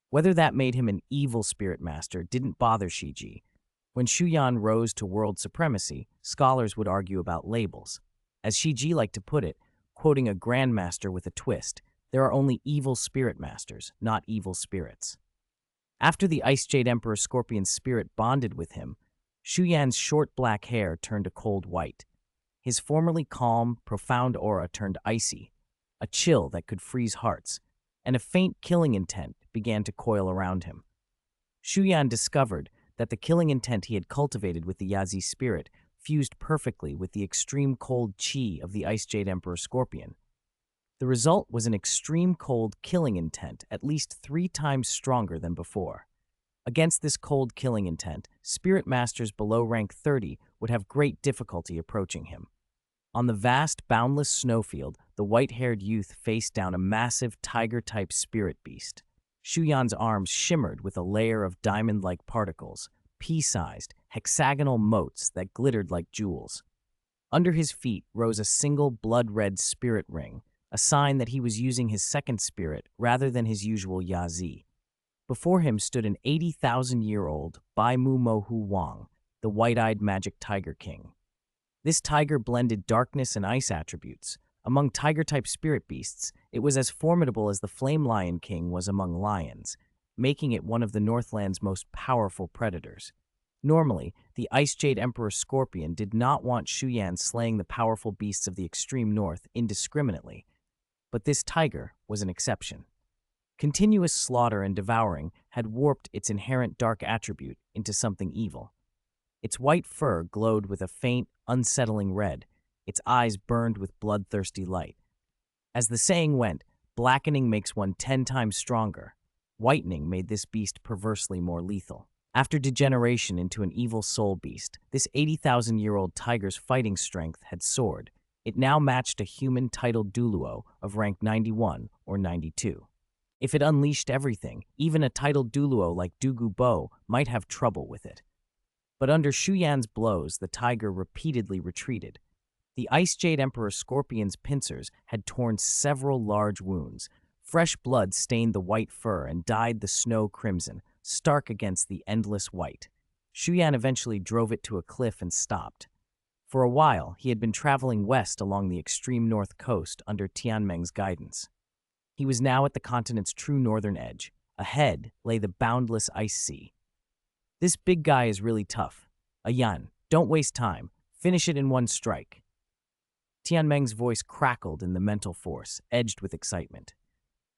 Whether that made him an evil spirit master didn't bother Shiji. When Shu Yan rose to world supremacy, scholars would argue about labels. As Shiji liked to put it, quoting a grandmaster with a twist, there are only evil spirit masters, not evil spirits. After the Ice Jade Emperor Scorpion's spirit bonded with him, Shu Yan's short black hair turned a cold white. His formerly calm, profound aura turned icy, a chill that could freeze hearts, and a faint killing intent began to coil around him. Shu Yan discovered that the killing intent he had cultivated with the Yazi spirit fused perfectly with the extreme cold qi of the Ice Jade Emperor Scorpion. The result was an extreme cold killing intent at least 3 times stronger than before. Against this cold killing intent, spirit masters below rank 30 would have great difficulty approaching him. On the vast, boundless snowfield, the white-haired youth faced down a massive tiger-type spirit beast. Shu Yan's arms shimmered with a layer of diamond-like particles, pea-sized, hexagonal motes that glittered like jewels. Under his feet rose a single blood-red spirit ring, a sign that he was using his second spirit rather than his usual Yazi. Before him stood an 80,000-year-old Bai Mu Mo Hu Wang, the white-eyed magic tiger king. This tiger blended darkness and ice attributes. Among tiger-type spirit beasts, it was as formidable as the Flame Lion King was among lions, making it one of the Northland's most powerful predators. Normally, the Ice Jade Emperor Scorpion did not want Shu Yan slaying the powerful beasts of the extreme north indiscriminately, but this tiger was an exception. Continuous slaughter and devouring had warped its inherent dark attribute into something evil. Its white fur glowed with a faint, unsettling red. Its eyes burned with bloodthirsty light. As the saying went, blackening makes one 10 times stronger. Whitening made this beast perversely more lethal. After degeneration into an evil soul beast, this 80,000-year-old tiger's fighting strength had soared. It now matched a human titled Douluo of rank 91 or 92. If it unleashed everything, even a titled Douluo like Dugu Bo might have trouble with it. But under Shu Yan's blows, the tiger repeatedly retreated. The Ice Jade Emperor Scorpion's pincers had torn several large wounds. Fresh blood stained the white fur and dyed the snow crimson, stark against the endless white. Shu Yan eventually drove it to a cliff and stopped. For a while, he had been traveling west along the extreme north coast under Tianmeng's guidance. He was now at the continent's true northern edge. Ahead lay the boundless ice sea. This big guy is really tough. Yan, don't waste time. Finish it in one strike. Tianmeng's voice crackled in the mental force, edged with excitement.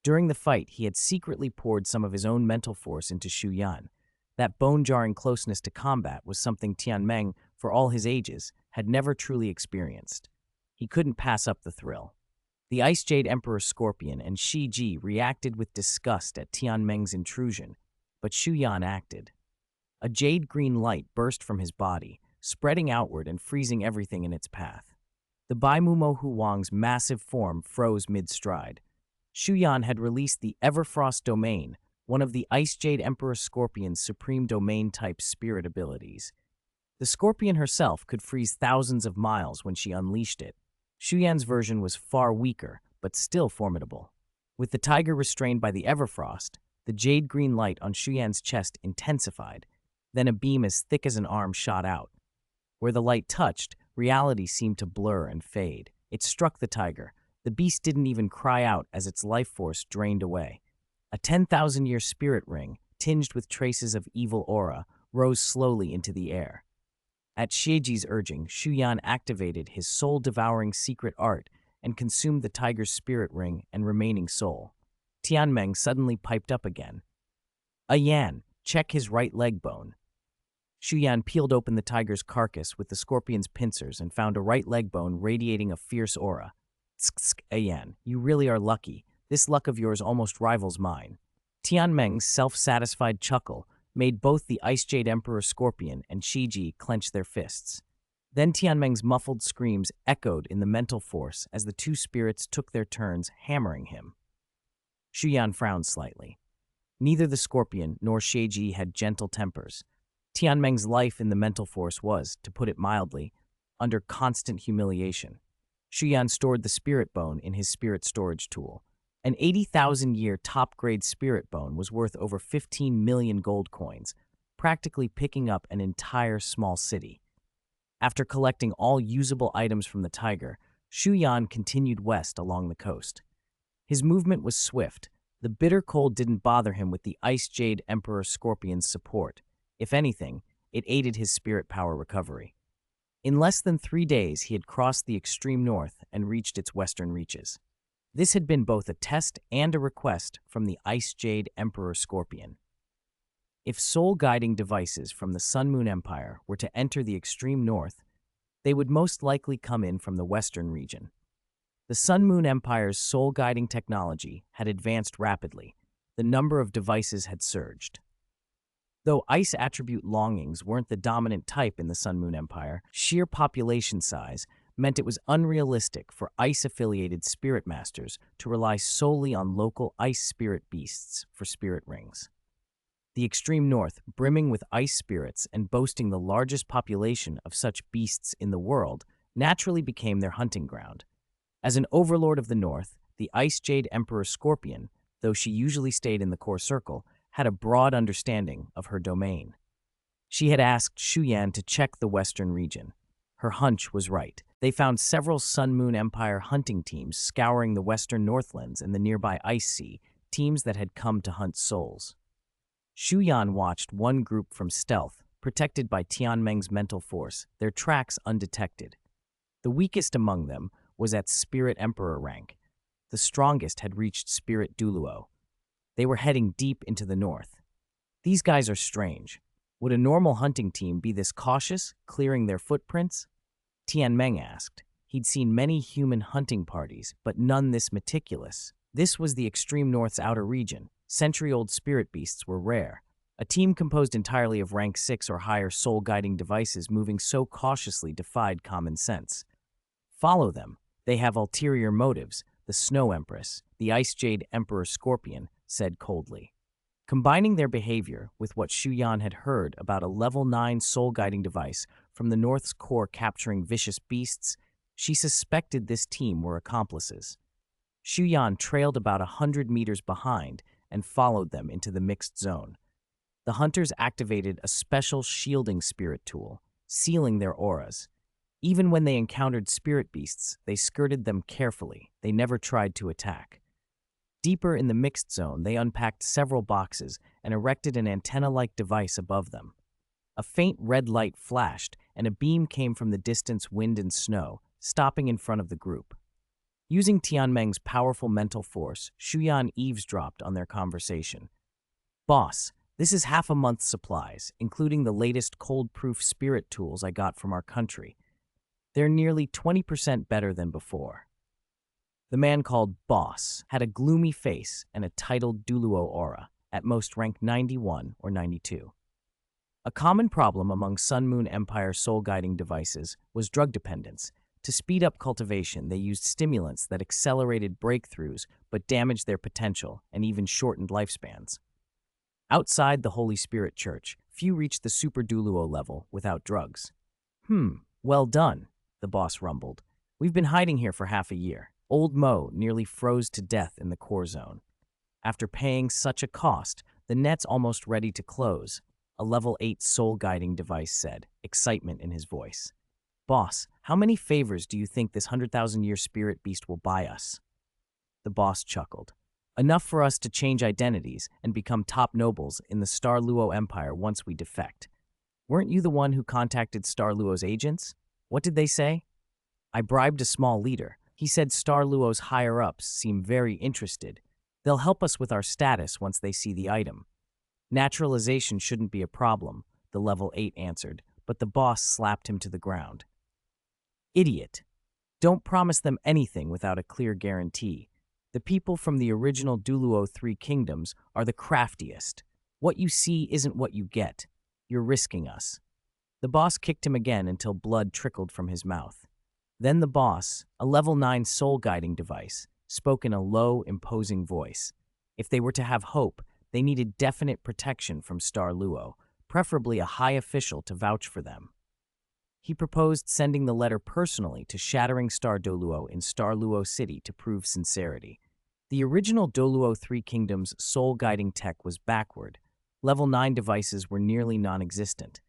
During the fight, he had secretly poured some of his own mental force into Shu Yan. That bone-jarring closeness to combat was something Tianmeng, for all his ages, had never truly experienced. He couldn't pass up the thrill. The Ice Jade Emperor Scorpion and Shi Ji reacted with disgust at Tianmeng's intrusion, but Shu Yan acted. A jade-green light burst from his body, spreading outward and freezing everything in its path. The Bai Mumo Huang's massive form froze mid-stride. Shu Yan had released the Everfrost Domain, one of the Ice Jade Emperor Scorpion's supreme domain-type spirit abilities. The Scorpion herself could freeze thousands of miles when she unleashed it. Shu Yan's version was far weaker, but still formidable. With the tiger restrained by the Everfrost, the jade-green light on Shu Yan's chest intensified. Then a beam as thick as an arm shot out. Where the light touched, reality seemed to blur and fade. It struck the tiger. The beast didn't even cry out as its life force drained away. A 10,000-year spirit ring, tinged with traces of evil aura, rose slowly into the air. At Xieji's urging, Shu Yan activated his soul-devouring secret art and consumed the tiger's spirit ring and remaining soul. Tianmeng suddenly piped up again. Yan, check his right leg bone. Shu Yan peeled open the tiger's carcass with the scorpion's pincers and found a right leg bone radiating a fierce aura. Tsk, Yan, you really are lucky. This luck of yours almost rivals mine. Tianmeng's self-satisfied chuckle made both the Ice Jade Emperor Scorpion and Shiji clench their fists. Then Tianmeng's muffled screams echoed in the mental force as the two spirits took their turns hammering him. Shu Yan frowned slightly. Neither the Scorpion nor Shiji had gentle tempers. Tianmeng's life in the mental force was, to put it mildly, under constant humiliation. Shu Yan stored the spirit bone in his spirit storage tool. An 80,000-year top-grade spirit bone was worth over 15 million gold coins, practically picking up an entire small city. After collecting all usable items from the tiger, Shu Yan continued west along the coast. His movement was swift. The bitter cold didn't bother him with the Ice Jade Emperor Scorpion's support. If anything, it aided his spirit power recovery. In less than 3 days, he had crossed the extreme north and reached its western reaches. This had been both a test and a request from the Ice Jade Emperor Scorpion. If soul-guiding devices from the Sun Moon Empire were to enter the extreme north, they would most likely come in from the western region. The Sun Moon Empire's soul-guiding technology had advanced rapidly. The number of devices had surged. Though ice attribute longings weren't the dominant type in the Sun Moon Empire, sheer population size meant it was unrealistic for ice-affiliated spirit masters to rely solely on local ice spirit beasts for spirit rings. The extreme north, brimming with ice spirits and boasting the largest population of such beasts in the world, naturally became their hunting ground. As an overlord of the north, the Ice Jade Emperor Scorpion, though she usually stayed in the core circle, had a broad understanding of her domain. She had asked Shu Yan to check the western region. Her hunch was right. They found several Sun Moon Empire hunting teams scouring the western Northlands and the nearby Ice Sea, teams that had come to hunt souls. Shu Yan watched one group from stealth, protected by Tianmeng's mental force, their tracks undetected. The weakest among them was at Spirit Emperor rank. The strongest had reached Spirit Douluo. They were heading deep into the north. These guys are strange. Would a normal hunting team be this cautious, clearing their footprints? Tianmeng asked. He'd seen many human hunting parties, but none this meticulous. This was the extreme north's outer region. Century-old spirit beasts were rare. A team composed entirely of rank 6 or higher soul-guiding devices moving so cautiously defied common sense. Follow them. They have ulterior motives, the Snow Empress, the Ice Jade Emperor Scorpion, said coldly. Combining their behavior with what Shu Yan had heard about a level 9 soul-guiding device from the North's core capturing vicious beasts, she suspected this team were accomplices. Shu Yan trailed about 100 meters behind and followed them into the mixed zone. The hunters activated a special shielding spirit tool, sealing their auras. Even when they encountered spirit beasts, they skirted them carefully. They never tried to attack. Deeper in the mixed zone, they unpacked several boxes and erected an antenna-like device above them. A faint red light flashed, and a beam came from the distance wind and snow, stopping in front of the group. Using Tianmeng's powerful mental force, Shu Yan eavesdropped on their conversation. "Boss, this is half a month's supplies, including the latest cold-proof spirit tools I got from our country. They're nearly 20% better than before." The man called Boss had a gloomy face and a titled Douluo aura, at most rank 91 or 92. A common problem among Sun Moon Empire soul-guiding devices was drug dependence. To speed up cultivation, they used stimulants that accelerated breakthroughs but damaged their potential and even shortened lifespans. Outside the Holy Spirit Church, few reached the Super Douluo level without drugs. Well done," the boss rumbled. "We've been hiding here for half a year. Old Mo nearly froze to death in the core zone. After paying such a cost, the net's almost ready to close," a level 8 soul-guiding device said, excitement in his voice. "Boss, how many favors do you think this 100,000-year spirit beast will buy us?" The boss chuckled. "Enough for us to change identities and become top nobles in the Star Luo Empire once we defect. Weren't you the one who contacted Star Luo's agents? What did they say?" "I bribed a small leader. He said Star Luo's higher-ups seem very interested. They'll help us with our status once they see the item." "Naturalization shouldn't be a problem," the level 8 answered, but the boss slapped him to the ground. "Idiot. Don't promise them anything without a clear guarantee. The people from the original Douluo 3 kingdoms are the craftiest. What you see isn't what you get. You're risking us." The boss kicked him again until blood trickled from his mouth. Then the boss, a level 9 soul-guiding device, spoke in a low, imposing voice. If they were to have hope, they needed definite protection from Star Luo, preferably a high official to vouch for them. He proposed sending the letter personally to Shattering Star Douluo in Star Luo City to prove sincerity. The original Douluo 3 Kingdoms soul-guiding tech was backward. Level 9 devices were nearly non-existent.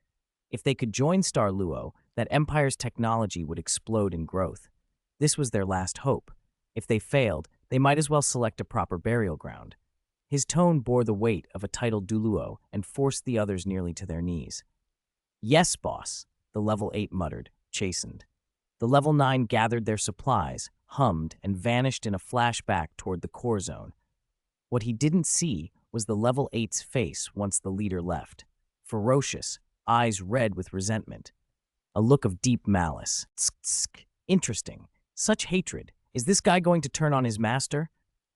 If they could join Star Luo, that empire's technology would explode in growth. This was their last hope. If they failed, they might as well select a proper burial ground. His tone bore the weight of a titled Douluo and forced the others nearly to their knees. "Yes, boss," the level 8 muttered, chastened. The level 9 gathered their supplies, hummed, and vanished in a flashback toward the core zone. What he didn't see was the level 8's face once the leader left. Ferocious, eyes red with resentment. A look of deep malice. Tsk. Interesting. Such hatred. Is this guy going to turn on his master?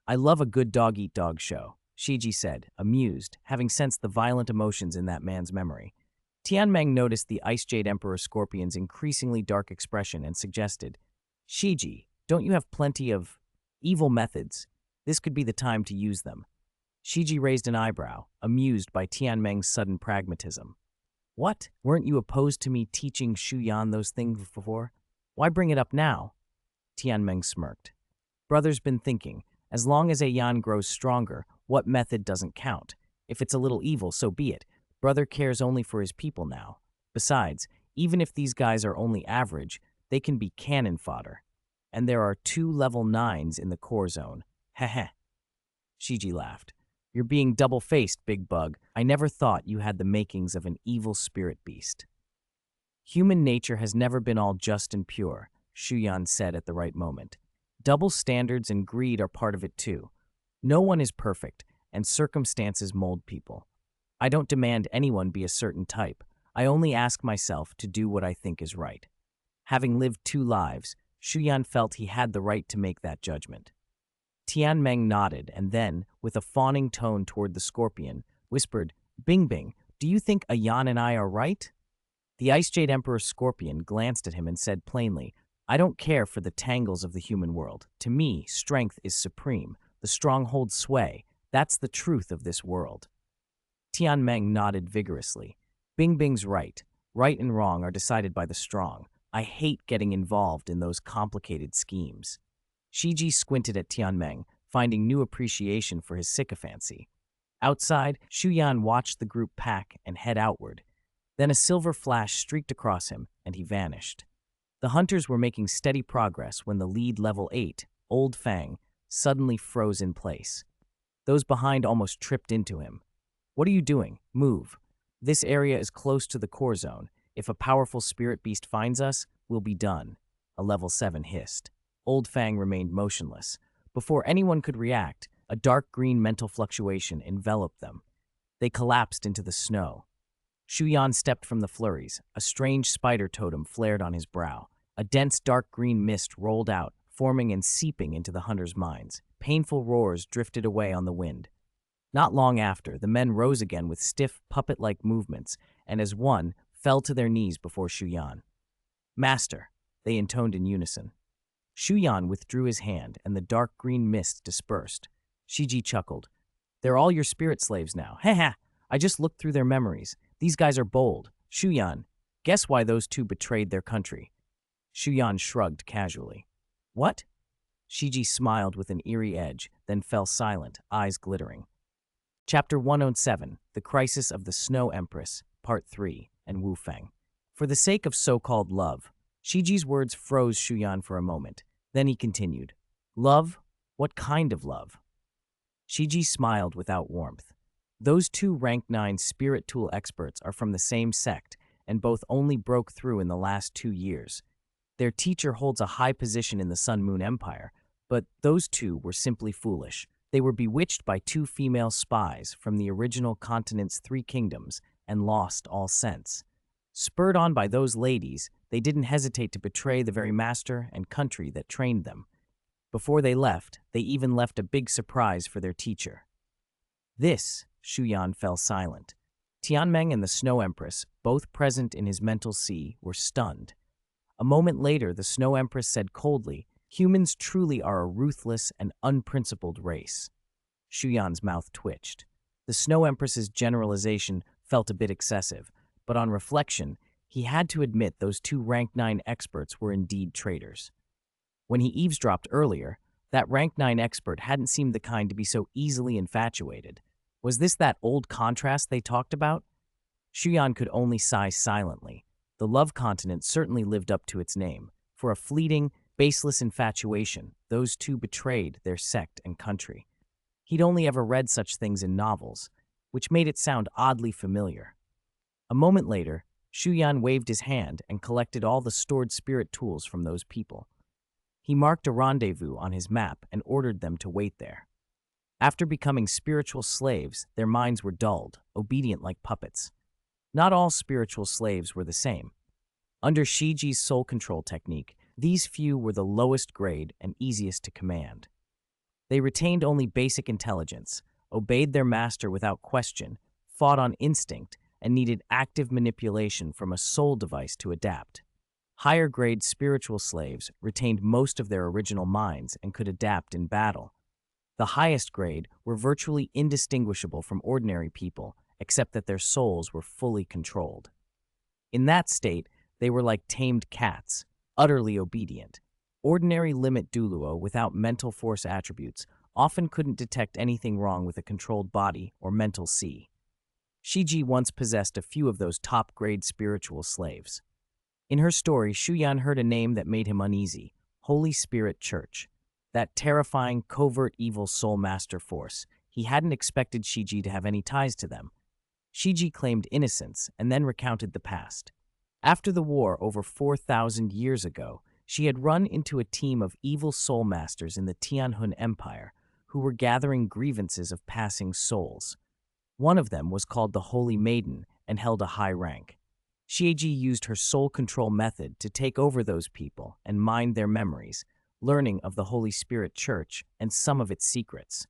"I love a good dog-eat-dog show," Shiji said, amused, having sensed the violent emotions in that man's memory. Tianmeng noticed the Ice Jade Emperor Scorpion's increasingly dark expression and suggested, "Shiji, don't you have plenty of evil methods? This could be the time to use them." Shiji raised an eyebrow, amused by Tianmeng's sudden pragmatism. "What? Weren't you opposed to me teaching Shu Yan those things before? Why bring it up now?" Tianmeng smirked. "Brother's been thinking, as long as a Yan grows stronger, what method doesn't count? If it's a little evil, so be it. Brother cares only for his people now. Besides, Even if these guys are only average, they can be cannon fodder. And there are 2 level 9s in the core zone. Heh. Shiji laughed. You're being double-faced, big bug. I never thought you had the makings of an evil spirit beast. Human nature has never been all just and pure, Shu Yan said at the right moment. Double standards and greed are part of it too. No one is perfect, and circumstances mold people. I don't demand anyone be a certain type. I only ask myself to do what I think is right. Having lived 2 lives, Shu Yan felt he had the right to make that judgment. Tianmeng nodded and then, with a fawning tone toward the scorpion, whispered, Bing Bing, do you think Ayan and I are right? The Ice Jade Emperor Scorpion glanced at him and said plainly, I don't care for the tangles of the human world. To me, strength is supreme. The strong hold sway. That's the truth of this world. Tianmeng nodded vigorously. Bing Bing's right. Right and wrong are decided by the strong. I hate getting involved in those complicated schemes. Shiji squinted at Tianmeng, finding new appreciation for his sycophancy. Outside, Shu Yan watched the group pack and head outward. Then a silver flash streaked across him, and he vanished. The hunters were making steady progress when the lead level 8, Old Fang, suddenly froze in place. Those behind almost tripped into him. What are you doing? Move. This area is close to the core zone. If a powerful spirit beast finds us, we'll be done, a level 7 hissed. Old Fang remained motionless. Before anyone could react, a dark green mental fluctuation enveloped them. They collapsed into the snow. Shu Yan stepped from the flurries. A strange spider totem flared on his brow. A dense dark green mist rolled out, forming and seeping into the hunters' minds. Painful roars drifted away on the wind. Not long after, the men rose again with stiff, puppet-like movements, and as one, fell to their knees before Shu Yan. Master, they intoned in unison. Shu Yan withdrew his hand, and the dark green mist dispersed. Shiji chuckled. They're all your spirit slaves now. Ha! I just looked through their memories. These guys are bold. Shu Yan, guess why those 2 betrayed their country? Shu Yan shrugged casually. What? Shiji smiled with an eerie edge, then fell silent, eyes glittering. Chapter 107, The Crisis of the Snow Empress, Part 3, and Wu Feng. For the sake of so-called love, Shiji's words froze Shu Yan for a moment. Then he continued, Love? What kind of love? Shiji smiled without warmth. Those 2 rank 9 spirit tool experts are from the same sect, and both only broke through in the last 2 years. Their teacher holds a high position in the Sun Moon Empire, but those 2 were simply foolish. They were bewitched by 2 female spies from the original continent's 3 kingdoms and lost all sense. Spurred on by those ladies, they didn't hesitate to betray the very master and country that trained them. Before they left, they even left a big surprise for their teacher. This, Shu Yan fell silent. Tianmeng and the Snow Empress, both present in his mental sea, were stunned. A moment later, the Snow Empress said coldly, Humans truly are a ruthless and unprincipled race. Shu Yan's mouth twitched. The Snow Empress's generalization felt a bit excessive, but on reflection, he had to admit those 2 rank 9 experts were indeed traitors. When he eavesdropped earlier, that rank 9 expert hadn't seemed the kind to be so easily infatuated. Was this that old contrast they talked about? Shu Yan could only sigh silently. The Love Continent certainly lived up to its name. For a fleeting, baseless infatuation, those 2 betrayed their sect and country. He'd only ever read such things in novels, which made it sound oddly familiar. A moment later, Shu Yan waved his hand and collected all the stored spirit tools from those people. He marked a rendezvous on his map and ordered them to wait there. After becoming spiritual slaves, their minds were dulled, obedient like puppets. Not all spiritual slaves were the same. Under Shiji's soul control technique, these few were the lowest grade and easiest to command. They retained only basic intelligence, obeyed their master without question, fought on instinct, and needed active manipulation from a soul device to adapt. Higher-grade spiritual slaves retained most of their original minds and could adapt in battle. The highest grade were virtually indistinguishable from ordinary people, except that their souls were fully controlled. In that state, they were like tamed cats, utterly obedient. Ordinary limit Douluo without mental force attributes often couldn't detect anything wrong with a controlled body or mental sea. Shiji once possessed a few of those top-grade spiritual slaves. In her story, Shu Yan heard a name that made him uneasy: Holy Spirit Church. That terrifying, covert evil soul master force. He hadn't expected Shiji to have any ties to them. Shiji claimed innocence and then recounted the past. After the war over 4,000 years ago, she had run into a team of evil soul masters in the Tianhun Empire who were gathering grievances of passing souls. One of them was called the Holy Maiden and held a high rank. Shiji used her soul control method to take over those people and mine their memories, learning of the Holy Spirit Church and some of its secrets.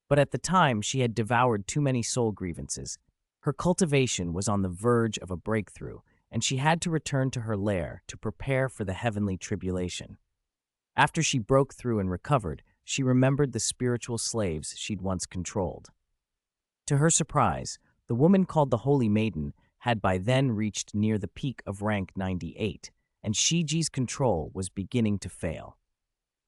But at the time, she had devoured too many soul grievances. Her cultivation was on the verge of a breakthrough, and she had to return to her lair to prepare for the heavenly tribulation. After she broke through and recovered, she remembered the spiritual slaves she'd once controlled. To her surprise, the woman called the Holy Maiden had by then reached near the peak of rank 98, and Shiji's control was beginning to fail.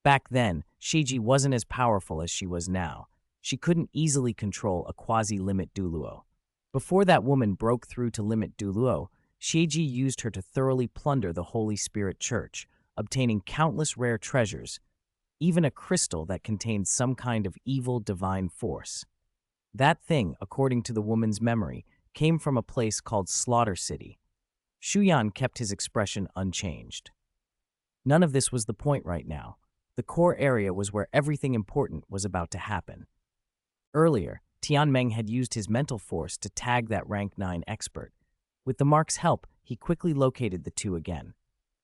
Back then, Shiji wasn't as powerful as she was now. She couldn't easily control a quasi-limit Douluo. Before that woman broke through to limit Douluo, Shiji used her to thoroughly plunder the Holy Spirit Church, obtaining countless rare treasures, even a crystal that contained some kind of evil divine force. That thing, according to the woman's memory, came from a place called Slaughter City. Shu Yan kept his expression unchanged. None of this was the point right now. The core area was where everything important was about to happen. Earlier, Tianmeng had used his mental force to tag that rank 9 expert. With the mark's help, he quickly located the two again.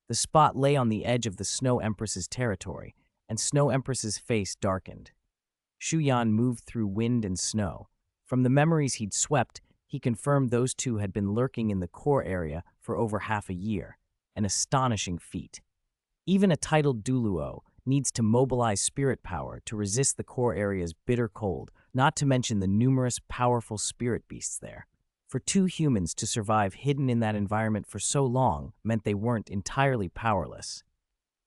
The spot lay on the edge of the Snow Empress's territory, and Snow Empress's face darkened. Shu Yan moved through wind and snow. From the memories he'd swept, he confirmed those two had been lurking in the core area for over half a year, an astonishing feat. Even a titled Douluo needs to mobilize spirit power to resist the core area's bitter cold, not to mention the numerous powerful spirit beasts there. For two humans to survive hidden in that environment for so long meant they weren't entirely powerless.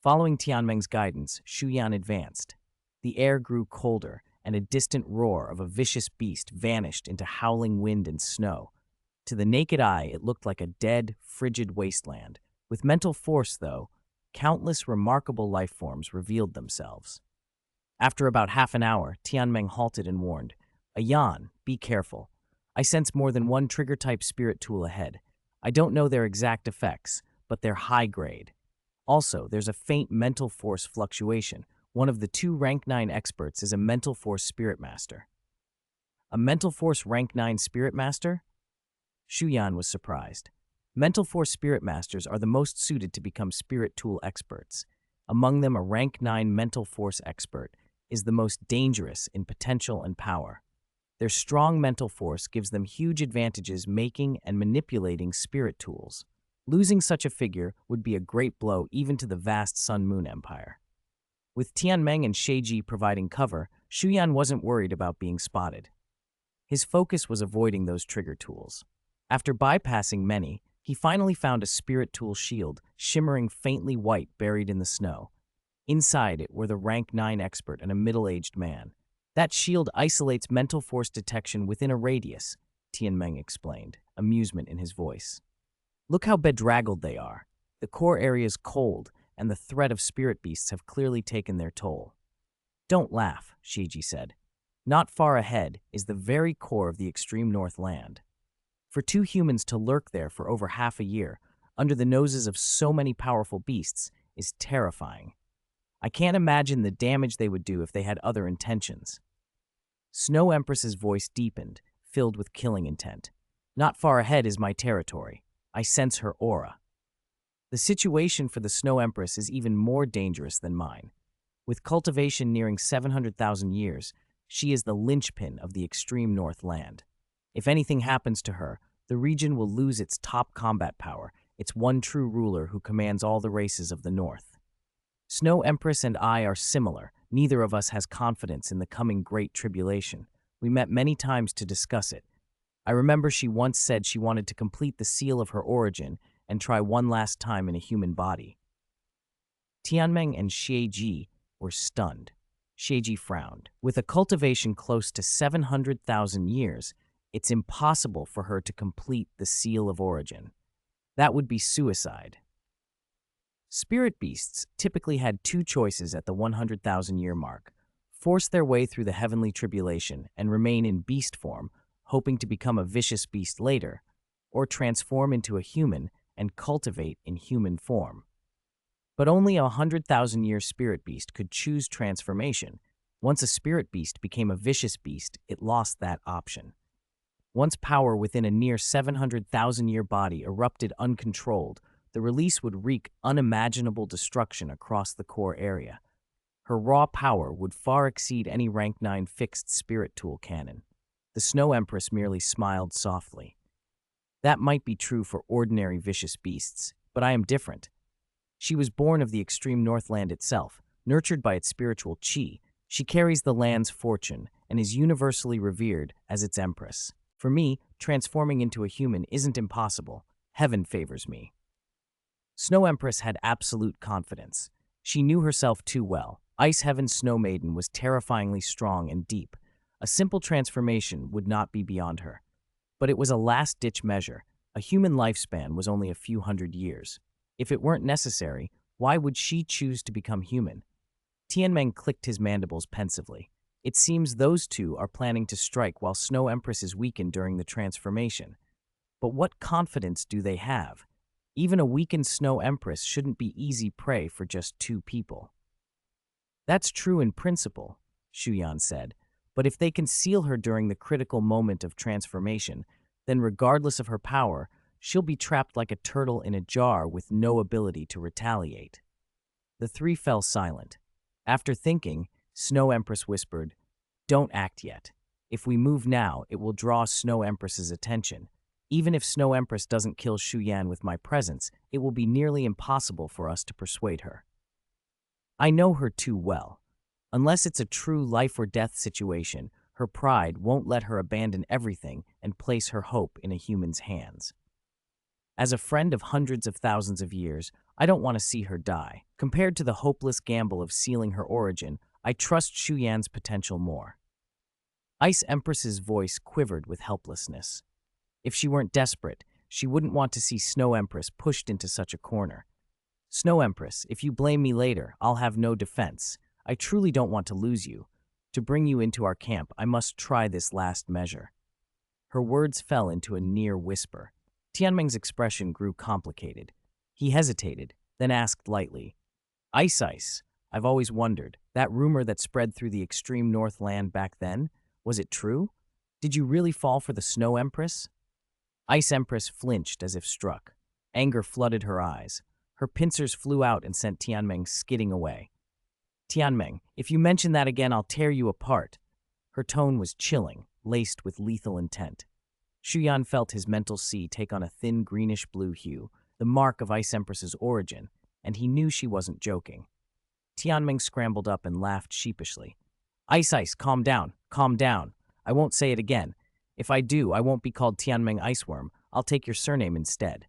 Following Tianmeng's guidance, Shu Yan advanced. The air grew colder, and a distant roar of a vicious beast vanished into howling wind and snow. To the naked eye, it looked like a dead, frigid wasteland. With mental force, though, countless remarkable life forms revealed themselves. After about half an hour, Tianmeng halted and warned, "Ayan, be careful. I sense more than one trigger-type spirit tool ahead. I don't know their exact effects, but they're high-grade. Also, there's a faint mental force fluctuation. One of the two rank 9 experts is a mental force spirit master." A mental force rank 9 spirit master? Shu Yan was surprised. Mental force spirit masters are the most suited to become spirit tool experts. Among them, a rank 9 mental force expert is the most dangerous in potential and power. Their strong mental force gives them huge advantages making and manipulating spirit tools. Losing such a figure would be a great blow even to the vast Sun Moon Empire. With Tianmeng and Shiji providing cover, Shu Yan wasn't worried about being spotted. His focus was avoiding those trigger tools. After bypassing many, he finally found a spirit tool shield, shimmering faintly white buried in the snow. Inside it were the rank 9 expert and a middle-aged man. That shield isolates mental force detection within a radius, Tianmeng explained, amusement in his voice. Look how bedraggled they are. The core area's cold, and the threat of spirit beasts have clearly taken their toll. Don't laugh, Shiji said. Not far ahead is the very core of the extreme north land. For two humans to lurk there for over half a year, under the noses of so many powerful beasts, is terrifying. I can't imagine the damage they would do if they had other intentions. Snow Empress's voice deepened, filled with killing intent. Not far ahead is my territory. I sense her aura. The situation for the Snow Empress is even more dangerous than mine. With cultivation nearing 700,000 years, she is the linchpin of the extreme north land. If anything happens to her, the region will lose its top combat power, its one true ruler who commands all the races of the north. Snow Empress and I are similar. Neither of us has confidence in the coming Great Tribulation. We met many times to discuss it. I remember she once said she wanted to complete the seal of her origin and try one last time in a human body. Tianmeng and Shiji were stunned. Shiji frowned. With a cultivation close to 700,000 years, it's impossible for her to complete the seal of origin. That would be suicide. Spirit beasts typically had two choices at the 100,000-year mark: force their way through the heavenly tribulation and remain in beast form, hoping to become a vicious beast later, or transform into a human and cultivate in human form. But only a 100,000-year spirit beast could choose transformation. Once a spirit beast became a vicious beast, it lost that option. Once power within a near 700,000-year body erupted uncontrolled, the release would wreak unimaginable destruction across the core area. Her raw power would far exceed any rank 9 fixed spirit tool cannon. The Snow Empress merely smiled softly. That might be true for ordinary vicious beasts, but I am different. She was born of the extreme Northland itself, nurtured by its spiritual chi. She carries the land's fortune and is universally revered as its empress. For me, transforming into a human isn't impossible. Heaven favors me. Snow Empress had absolute confidence. She knew herself too well. Ice Heaven's Snow Maiden was terrifyingly strong and deep. A simple transformation would not be beyond her. But it was a last-ditch measure. A human lifespan was only a few hundred years. If it weren't necessary, why would she choose to become human? Tianmeng clicked his mandibles pensively. It seems those two are planning to strike while Snow Empress is weakened during the transformation. But what confidence do they have? Even a weakened Snow Empress shouldn't be easy prey for just two people. That's true in principle, Shu Yan said, but if they conceal her during the critical moment of transformation, then regardless of her power, she'll be trapped like a turtle in a jar with no ability to retaliate. The three fell silent. After thinking, Snow Empress whispered, "Don't act yet. If we move now, it will draw Snow Empress's attention. Even if Snow Empress doesn't kill Shu Yan with my presence, it will be nearly impossible for us to persuade her. I know her too well. Unless it's a true life-or-death situation, her pride won't let her abandon everything and place her hope in a human's hands. As a friend of hundreds of thousands of years, I don't want to see her die. Compared to the hopeless gamble of sealing her origin, I trust Shu Yan's potential more." Ice Empress's voice quivered with helplessness. If she weren't desperate, she wouldn't want to see Snow Empress pushed into such a corner. "Snow Empress, if you blame me later, I'll have no defense. I truly don't want to lose you. To bring you into our camp, I must try this last measure." Her words fell into a near whisper. Tianmeng's expression grew complicated. He hesitated, then asked lightly, Ice, I've always wondered, that rumor that spread through the extreme Northland back then, was it true? Did you really fall for the Snow Empress?" Ice Empress flinched as if struck. Anger flooded her eyes. Her pincers flew out and sent Tianmeng skidding away. "Tianmeng, if you mention that again, I'll tear you apart." Her tone was chilling, laced with lethal intent. Shu Yan felt his mental sea take on a thin greenish-blue hue, the mark of Ice Empress's origin, and he knew she wasn't joking. Tianmeng scrambled up and laughed sheepishly. Ice, calm down, calm down. I won't say it again. If I do, I won't be called Tianmeng Iceworm. I'll take your surname instead."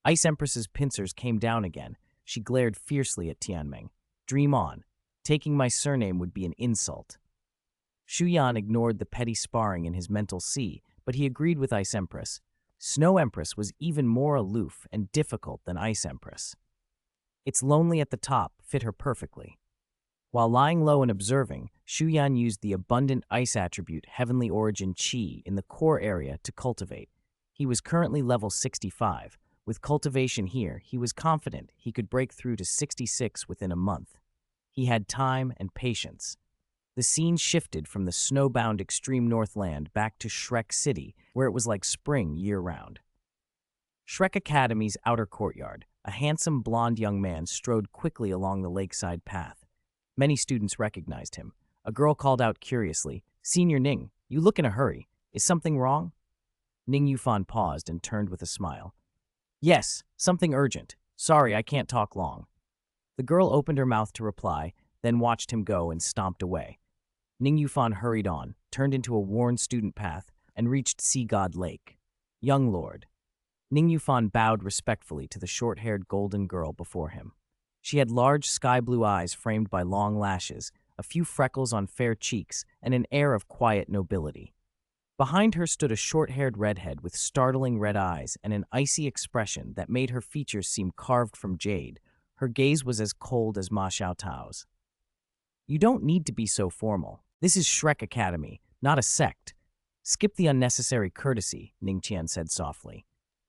Ice Empress's pincers came down again. She glared fiercely at Tianmeng. "Dream on. Taking my surname would be an insult." Shu Yan ignored the petty sparring in his mental sea, but he agreed with Ice Empress. Snow Empress was even more aloof and difficult than Ice Empress. "It's lonely at the top" fit her perfectly. While lying low and observing, Shu Yan used the abundant ice attribute Heavenly Origin Qi in the core area to cultivate. He was currently level 65. With cultivation here, he was confident he could break through to 66 within a month. He had time and patience. The scene shifted from the snowbound extreme Northland back to Shrek City, where it was like spring year-round. Shrek Academy's outer courtyard, a handsome blonde young man strode quickly along the lakeside path. Many students recognized him. A girl called out curiously, "Senior Ning, you look in a hurry. Is something wrong?" Ning Yufan paused and turned with a smile. "Yes, something urgent. Sorry, I can't talk long." The girl opened her mouth to reply, then watched him go and stomped away. Ning Yufan hurried on, turned into a worn student path, and reached Sea God Lake. "Young lord." Ning Yufan bowed respectfully to the short-haired golden girl before him. She had large sky-blue eyes framed by long lashes, a few freckles on fair cheeks, and an air of quiet nobility. Behind her stood a short-haired redhead with startling red eyes and an icy expression that made her features seem carved from jade. Her gaze was as cold as Ma Xiaotao's. You don't need to be so formal. This is Shrek Academy, not a sect. Skip the unnecessary courtesy, Ning Qian said softly.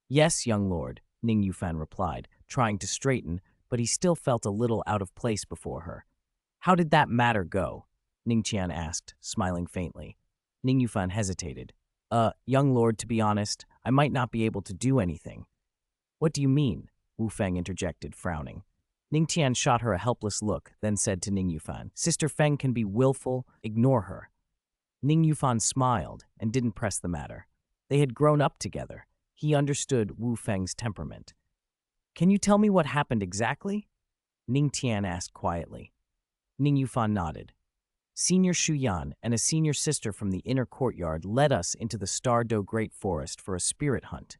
Yes, young lord, Ning Yufan replied, trying to straighten, but he still felt a little out of place before her. How did that matter go? Ning Qian asked, smiling faintly. Ning Yufan hesitated. Young lord, to be honest, I might not be able to do anything. What do you mean? Wu Feng interjected, frowning. Ning Tian shot her a helpless look, then said to Ning Yufan, Sister Feng can be willful, ignore her. Ning Yufan smiled and didn't press the matter. They had grown up together. He understood Wu Feng's temperament. Can you tell me what happened exactly? Ning Tian asked quietly. Ning Yufan nodded. Senior Shu Yan and a senior sister from the inner courtyard led us into the Stardo Great Forest for a spirit hunt.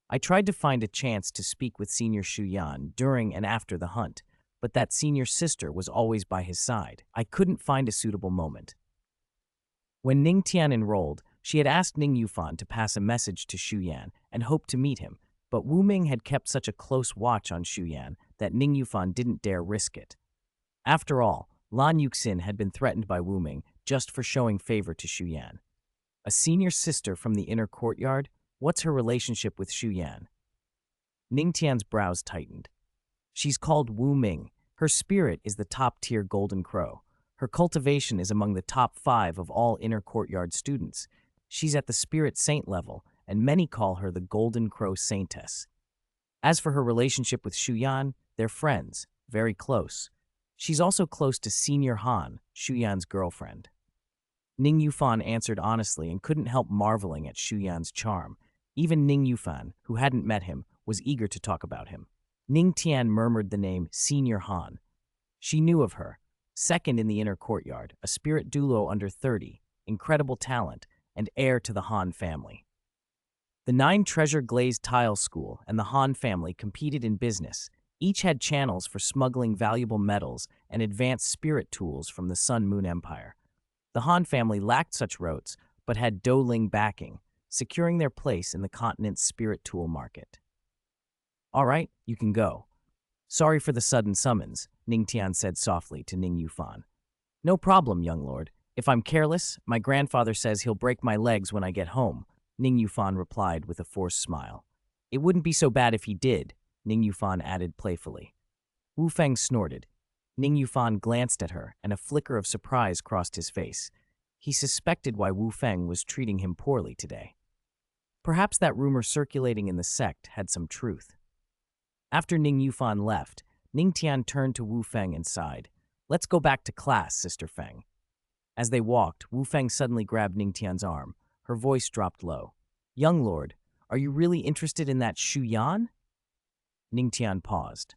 I tried to find a chance to speak with Senior Shu Yan during and after the hunt, but that senior sister was always by his side. I couldn't find a suitable moment. When Ning Tian enrolled, she had asked Ning Yufan to pass a message to Shu Yan and hoped to meet him, but Wu Ming had kept such a close watch on Shu Yan that Ning Yufan didn't dare risk it. After all, Lan Yuxin had been threatened by Wu Ming just for showing favor to Shu Yan. A senior sister from the inner courtyard? What's her relationship with Shu Yan? Ning Tian's brows tightened. She's called Wu Ming. Her spirit is the top-tier golden crow. Her cultivation is among the top 5 of all inner courtyard students. She's at the spirit saint level, and many call her the golden crow saintess. As for her relationship with Shu Yan, they're friends, very close. She's also close to Senior Han, Shu Yan's girlfriend. Ning Yufan answered honestly and couldn't help marveling at Shu Yan's charm. Even Ning Yufan, who hadn't met him, was eager to talk about him. Ning Tian murmured the name Senior Han. She knew of her. Second in the inner courtyard, a spirit Douluo under 30, incredible talent, and heir to the Han family. The 9 treasure glazed tile school and the Han family competed in business. Each had channels for smuggling valuable metals and advanced spirit tools from the Sun Moon Empire. The Han family lacked such routes, but had Douling backing, securing their place in the continent's spirit tool market. All right, you can go. Sorry for the sudden summons, Ning Tian said softly to Ning Yufan. No problem, young lord. If I'm careless, my grandfather says he'll break my legs when I get home, Ning Yufan replied with a forced smile. It wouldn't be so bad if he did, Ning Yufan added playfully. Wu Feng snorted. Ning Yufan glanced at her, and a flicker of surprise crossed his face. He suspected why Wu Feng was treating him poorly today. Perhaps that rumor circulating in the sect had some truth. After Ning Yufan left, Ning Tian turned to Wu Feng and sighed. Let's go back to class, Sister Feng. As they walked, Wu Feng suddenly grabbed Ning Tian's arm. Her voice dropped low. Young lord, are you really interested in that Shu Yan? Ning Tian paused.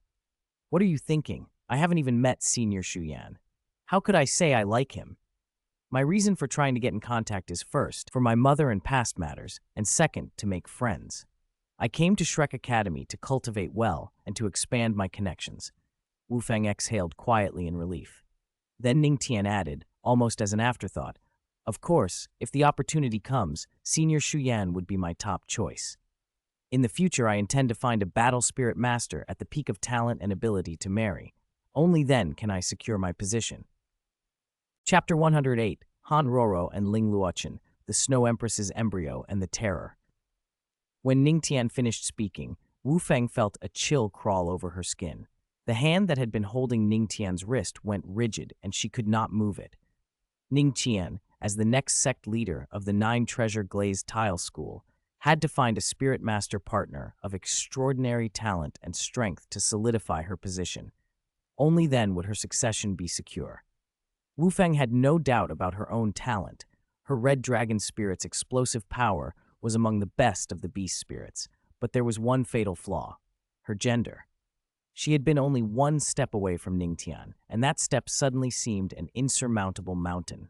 What are you thinking? I haven't even met Senior Shu Yan. How could I say I like him? My reason for trying to get in contact is first, for my mother and past matters, and second, to make friends. I came to Shrek Academy to cultivate well and to expand my connections. Wu Feng exhaled quietly in relief. Then Ning Tian added, almost as an afterthought, of course, if the opportunity comes, Senior Shu Yan would be my top choice. In the future, I intend to find a battle spirit master at the peak of talent and ability to marry. Only then can I secure my position. Chapter 108, Han Roro and Ling Luochen, the Snow Empress's embryo and the terror. When Ning Tian finished speaking, Wu Feng felt a chill crawl over her skin. The hand that had been holding Ning Tian's wrist went rigid and she could not move it. Ning Tian, as the next sect leader of the 9 treasure glazed tile school, had to find a spirit master partner of extraordinary talent and strength to solidify her position. Only then would her succession be secure. Wu Feng had no doubt about her own talent. Her red dragon spirit's explosive power was among the best of the beast spirits, but there was one fatal flaw: her gender. She had been only one step away from Ning Tian, and that step suddenly seemed an insurmountable mountain.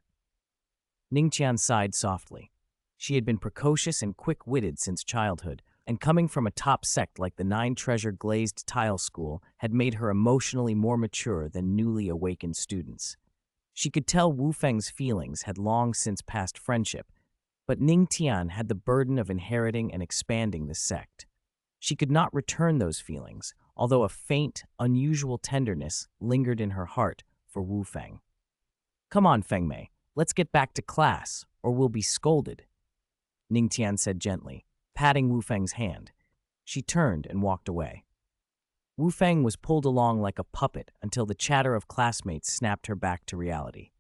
Ning Tian sighed softly. She had been precocious and quick-witted since childhood, and coming from a top sect like the 9 treasure glazed tile school had made her emotionally more mature than newly awakened students. She could tell Wu Feng's feelings had long since passed friendship, but Ning Tian had the burden of inheriting and expanding the sect. She could not return those feelings, although a faint, unusual tenderness lingered in her heart for Wu Feng. "Come on, Fengmei, let's get back to class, or we'll be scolded," Ningtian said gently, patting Wu Feng's hand. She turned and walked away. Wu Feng was pulled along like a puppet until the chatter of classmates snapped her back to reality.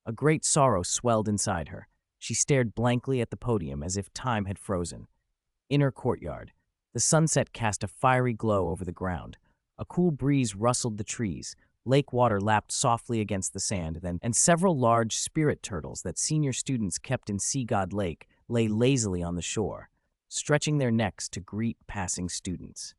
A great sorrow swelled inside her. She stared blankly at the podium as if time had frozen. In her courtyard, the sunset cast a fiery glow over the ground. A cool breeze rustled the trees. Lake water lapped softly against the sand, and several large spirit turtles that senior students kept in Sea God Lake lay lazily on the shore, stretching their necks to greet passing students.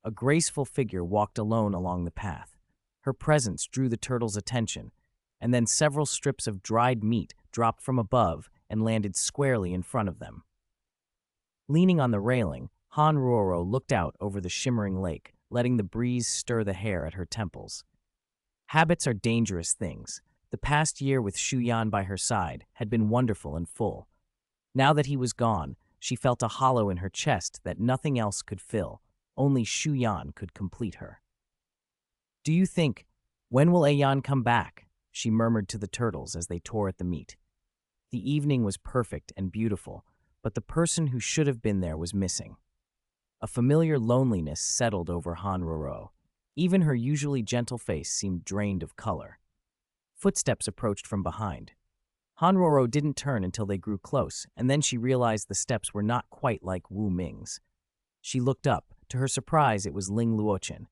A graceful figure walked alone along the path. Her presence drew the turtles' attention, and then several strips of dried meat dropped from above and landed squarely in front of them. Leaning on the railing, Han Ruoro looked out over the shimmering lake, letting the breeze stir the hair at her temples. Habits are dangerous things. The past year with Shu Yan by her side had been wonderful and full. Now that he was gone, she felt a hollow in her chest that nothing else could fill. Only Shu Yan could complete her. "Do you think, when will Ayan come back?" she murmured to the turtles as they tore at the meat. The evening was perfect and beautiful, but the person who should have been there was missing. A familiar loneliness settled over Han Ruoro. Even her usually gentle face seemed drained of color. Footsteps approached from behind. Han Ruoro didn't turn until they grew close, and then she realized the steps were not quite like Wu Ming's. She looked up. To her surprise, it was Ling Luochen.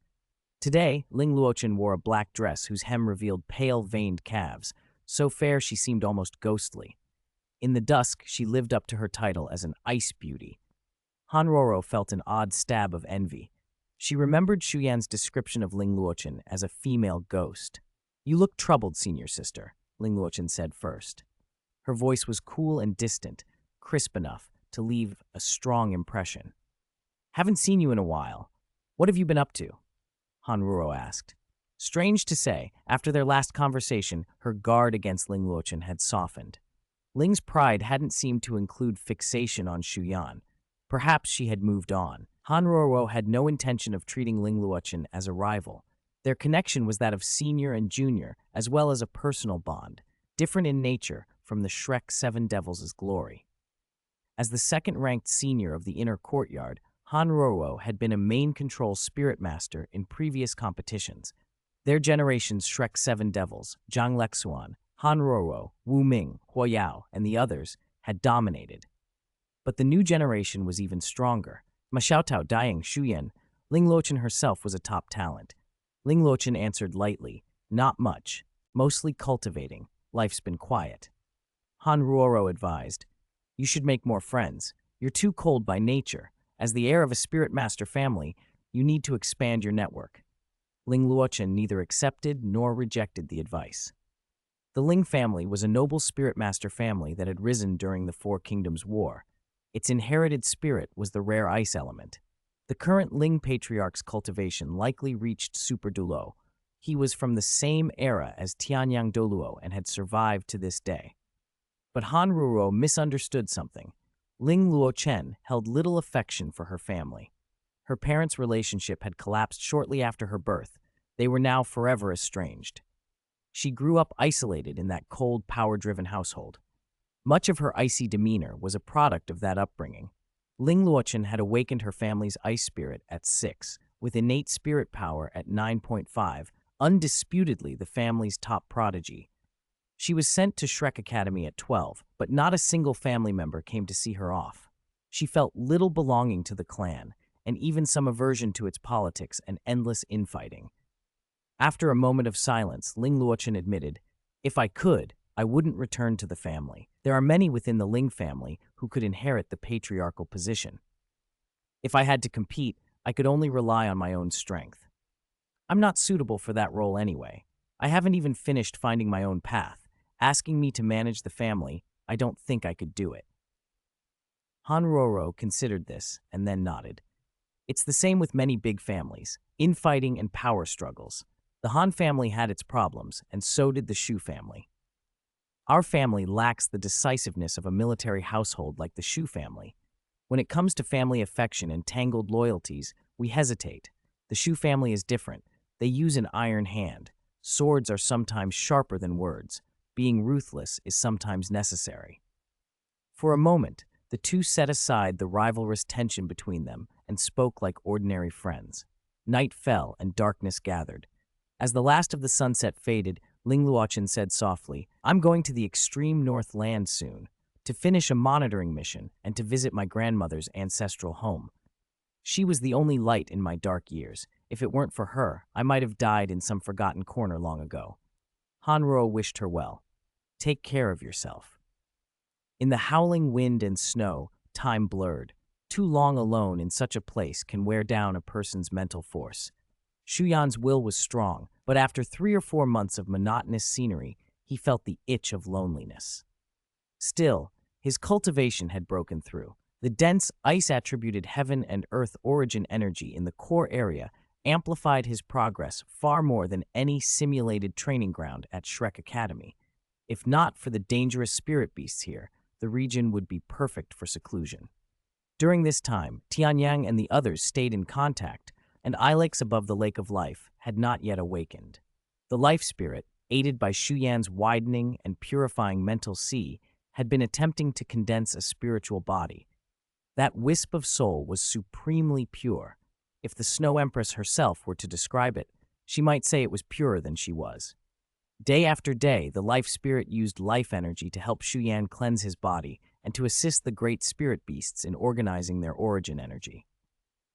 Today, Ling Luochen wore a black dress whose hem revealed pale, veined calves, so fair she seemed almost ghostly. In the dusk, she lived up to her title as an ice beauty. Han Ruoro felt an odd stab of envy. She remembered Shu Yan's description of Ling Luochen as a female ghost. "You look troubled, senior sister," Ling Luochen said first. Her voice was cool and distant, crisp enough to leave a strong impression. "Haven't seen you in a while. What have you been up to?" Han Ruoro asked. Strange to say, after their last conversation, her guard against Ling Luochen had softened. Ling's pride hadn't seemed to include fixation on Shu Yan. Perhaps she had moved on. Han Ruoro had no intention of treating Ling Luochen as a rival. Their connection was that of senior and junior, as well as a personal bond, different in nature from the Shrek Seven Devils' glory. As the second-ranked senior of the inner courtyard, Han Ruoro had been a main control spirit master in previous competitions. Their generation's Shrek Seven Devils, Zhang Lexuan, Han Ruoro, Wu Ming, Huo Yao, and the others had dominated. But the new generation was even stronger. Ma Xiaotao dying Shu Yan, Ling Luochen herself was a top talent. Ling Luochen answered lightly, "Not much, mostly cultivating. Life's been quiet." Han Ruoro advised, "You should make more friends. You're too cold by nature. As the heir of a spirit master family, you need to expand your network." Ling Luochen neither accepted nor rejected the advice. The Ling family was a noble spirit master family that had risen during the Four Kingdoms War. Its inherited spirit was the rare ice element. The current Ling patriarch's cultivation likely reached Super Douluo. He was from the same era as Tianyang Douluo and had survived to this day. But Han Ruoro misunderstood something. Ling Luochen held little affection for her family. Her parents' relationship had collapsed shortly after her birth. They were now forever estranged. She grew up isolated in that cold, power-driven household. Much of her icy demeanor was a product of that upbringing. Ling Luochen had awakened her family's ice spirit at 6, with innate spirit power at 9.5, undisputedly the family's top prodigy. She was sent to Shrek Academy at 12, but not a single family member came to see her off. She felt little belonging to the clan, and even some aversion to its politics and endless infighting. After a moment of silence, Ling Luochen admitted, "If I could, I wouldn't return to the family. There are many within the Ling family who could inherit the patriarchal position. If I had to compete, I could only rely on my own strength. I'm not suitable for that role anyway. I haven't even finished finding my own path. Asking me to manage the family, I don't think I could do it." Han Ruoro considered this and then nodded. It's the same with many big families, infighting and power struggles. The Han family had its problems, and so did the Shu family. Our family lacks the decisiveness of a military household like the Shu family. When it comes to family affection and tangled loyalties, we hesitate. The Shu family is different. They use an iron hand. Swords are sometimes sharper than words. Being ruthless is sometimes necessary. For a moment, the two set aside the rivalrous tension between them and spoke like ordinary friends. Night fell and darkness gathered. As the last of the sunset faded, Ling Luochen said softly, "I'm going to the extreme north land soon, to finish a monitoring mission and to visit my grandmother's ancestral home. She was the only light in my dark years. If it weren't for her, I might have died in some forgotten corner long ago." Hanro wished her well. "Take care of yourself." In the howling wind and snow, time blurred. Too long alone in such a place can wear down a person's mental force. Shu Yan's will was strong, but after 3 or 4 months of monotonous scenery, he felt the itch of loneliness. Still, his cultivation had broken through. The dense, ice-attributed heaven and earth origin energy in the core area amplified his progress far more than any simulated training ground at Shrek Academy. If not for the dangerous spirit beasts here, the region would be perfect for seclusion. During this time, Tianyang and the others stayed in contact, and ilex above the Lake of Life had not yet awakened. The life spirit, aided by Shu Yan's widening and purifying mental sea, had been attempting to condense a spiritual body. That wisp of soul was supremely pure. If the Snow Empress herself were to describe it, she might say it was purer than she was. Day after day, the life spirit used life energy to help Shu Yan cleanse his body and to assist the great spirit beasts in organizing their origin energy.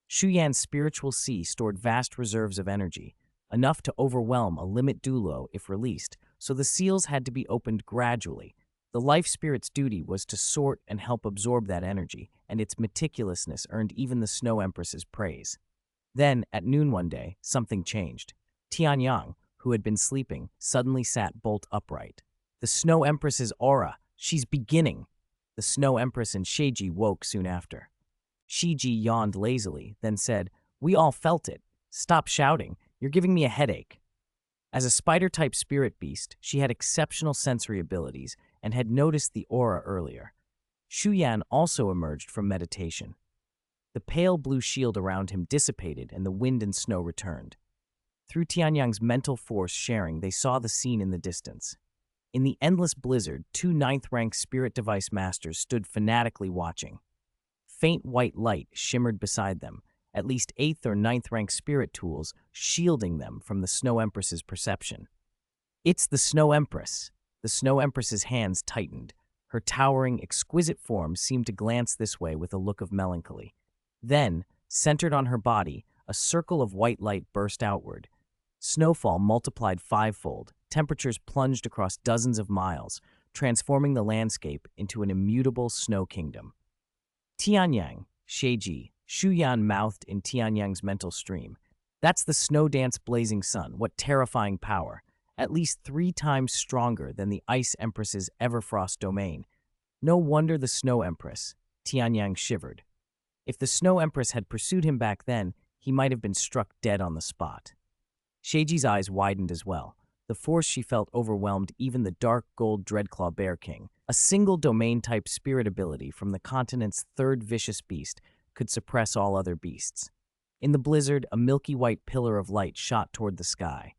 Shu Yan's spiritual sea stored vast reserves of energy, enough to overwhelm a limit Douluo if released, so the seals had to be opened gradually. The life spirit's duty was to sort and help absorb that energy, and its meticulousness earned even the Snow Empress's praise. Then, at noon one day, something changed. Tianyang, who had been sleeping, suddenly sat bolt upright. "The Snow Empress's aura! She's beginning!" The Snow Empress and Sheiji woke soon after. Shiji yawned lazily, then said, "We all felt it. Stop shouting. You're giving me a headache." As a spider-type spirit beast, she had exceptional sensory abilities and had noticed the aura earlier. Shu Yan also emerged from meditation. The pale blue shield around him dissipated and the wind and snow returned. Through Tianyang's mental force sharing, they saw the scene in the distance. In the endless blizzard, 2 ninth-rank spirit device masters stood fanatically watching. Faint white light shimmered beside them, at least 8th or 9th rank spirit tools shielding them from the Snow Empress's perception. "It's the Snow Empress." The Snow Empress's hands tightened. Her towering, exquisite form seemed to glance this way with a look of melancholy. Then, centered on her body, a circle of white light burst outward. Snowfall multiplied 5-fold. Temperatures plunged across dozens of miles, transforming the landscape into an immutable snow kingdom. Tianyang, Sheiji, Shu Yan mouthed in Tianyang's mental stream. "That's the snow dance blazing sun. What terrifying power. At least 3 times stronger than the Ice Empress's Everfrost domain. No wonder the Snow Empress." Tianyang shivered. If the Snow Empress had pursued him back then, he might have been struck dead on the spot. Sheiji's eyes widened as well. The force she felt overwhelmed even the dark gold Dreadclaw Bear King. A single domain-type spirit ability from the continent's 3rd vicious beast could suppress all other beasts. In the blizzard, a milky white pillar of light shot toward the sky.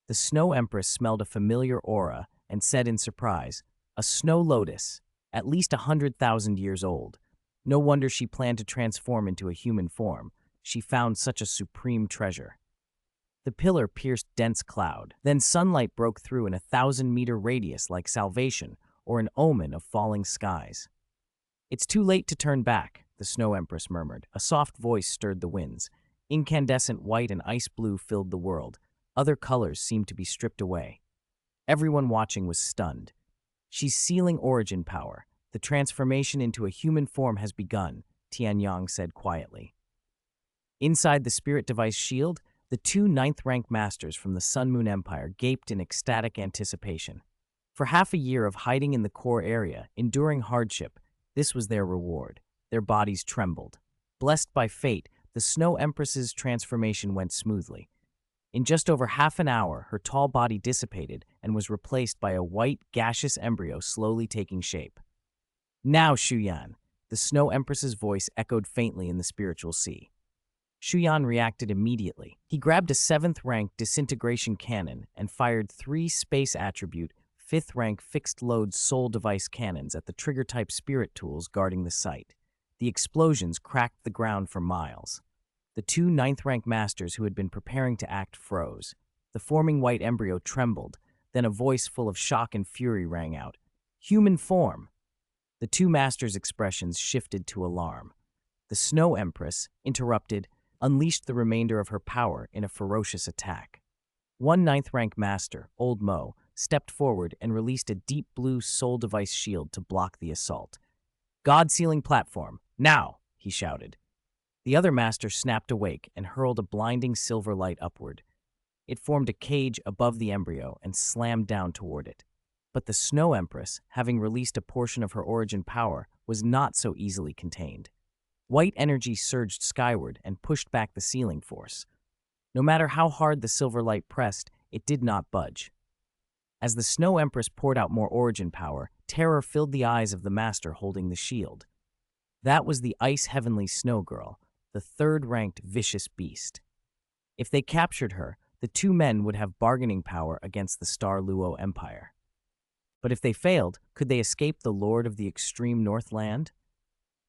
The Snow Empress smelled a familiar aura and said in surprise, "A snow lotus, at least 100,000 years old. No wonder she planned to transform into a human form. She found such a supreme treasure." The pillar pierced dense cloud. Then sunlight broke through in a 1,000-meter radius like salvation or an omen of falling skies. "It's too late to turn back," the Snow Empress murmured. A soft voice stirred the winds. Incandescent white and ice blue filled the world. Other colors seemed to be stripped away. Everyone watching was stunned. "She's sealing origin power. The transformation into a human form has begun," Tianyang said quietly. Inside the spirit device shield, the 2 ninth-rank masters from the Sun Moon Empire gaped in ecstatic anticipation. For half a year of hiding in the core area, enduring hardship, this was their reward. Their bodies trembled. Blessed by fate, the Snow Empress's transformation went smoothly. In just over half an hour, her tall body dissipated and was replaced by a white, gaseous embryo slowly taking shape. "Now, Shu Yan," the Snow Empress's voice echoed faintly in the spiritual sea. Shu Yan reacted immediately. He grabbed a 7th rank disintegration cannon and fired 3 space attribute 5th rank fixed load soul device cannons at the trigger type spirit tools guarding the site. The explosions cracked the ground for miles. The 2 9th rank masters who had been preparing to act froze. The forming white embryo trembled, then a voice full of shock and fury rang out. Human form! The 2 masters' expressions shifted to alarm. The Snow Empress, interrupted, unleashed the remainder of her power in a ferocious attack. 1 9th rank master, Old Mo, stepped forward and released a deep blue soul device shield to block the assault. God-sealing platform, now! He shouted. The other master snapped awake and hurled a blinding silver light upward. It formed a cage above the embryo and slammed down toward it. But the Snow Empress, having released a portion of her origin power, was not so easily contained. White energy surged skyward and pushed back the sealing force. No matter how hard the silver light pressed, it did not budge. As the Snow Empress poured out more origin power, terror filled the eyes of the master holding the shield. That was the Ice Heavenly Snow Girl, the 3rd-ranked vicious beast. If they captured her, the 2 men would have bargaining power against the Star Luo Empire. But if they failed, could they escape the Lord of the Extreme Northland?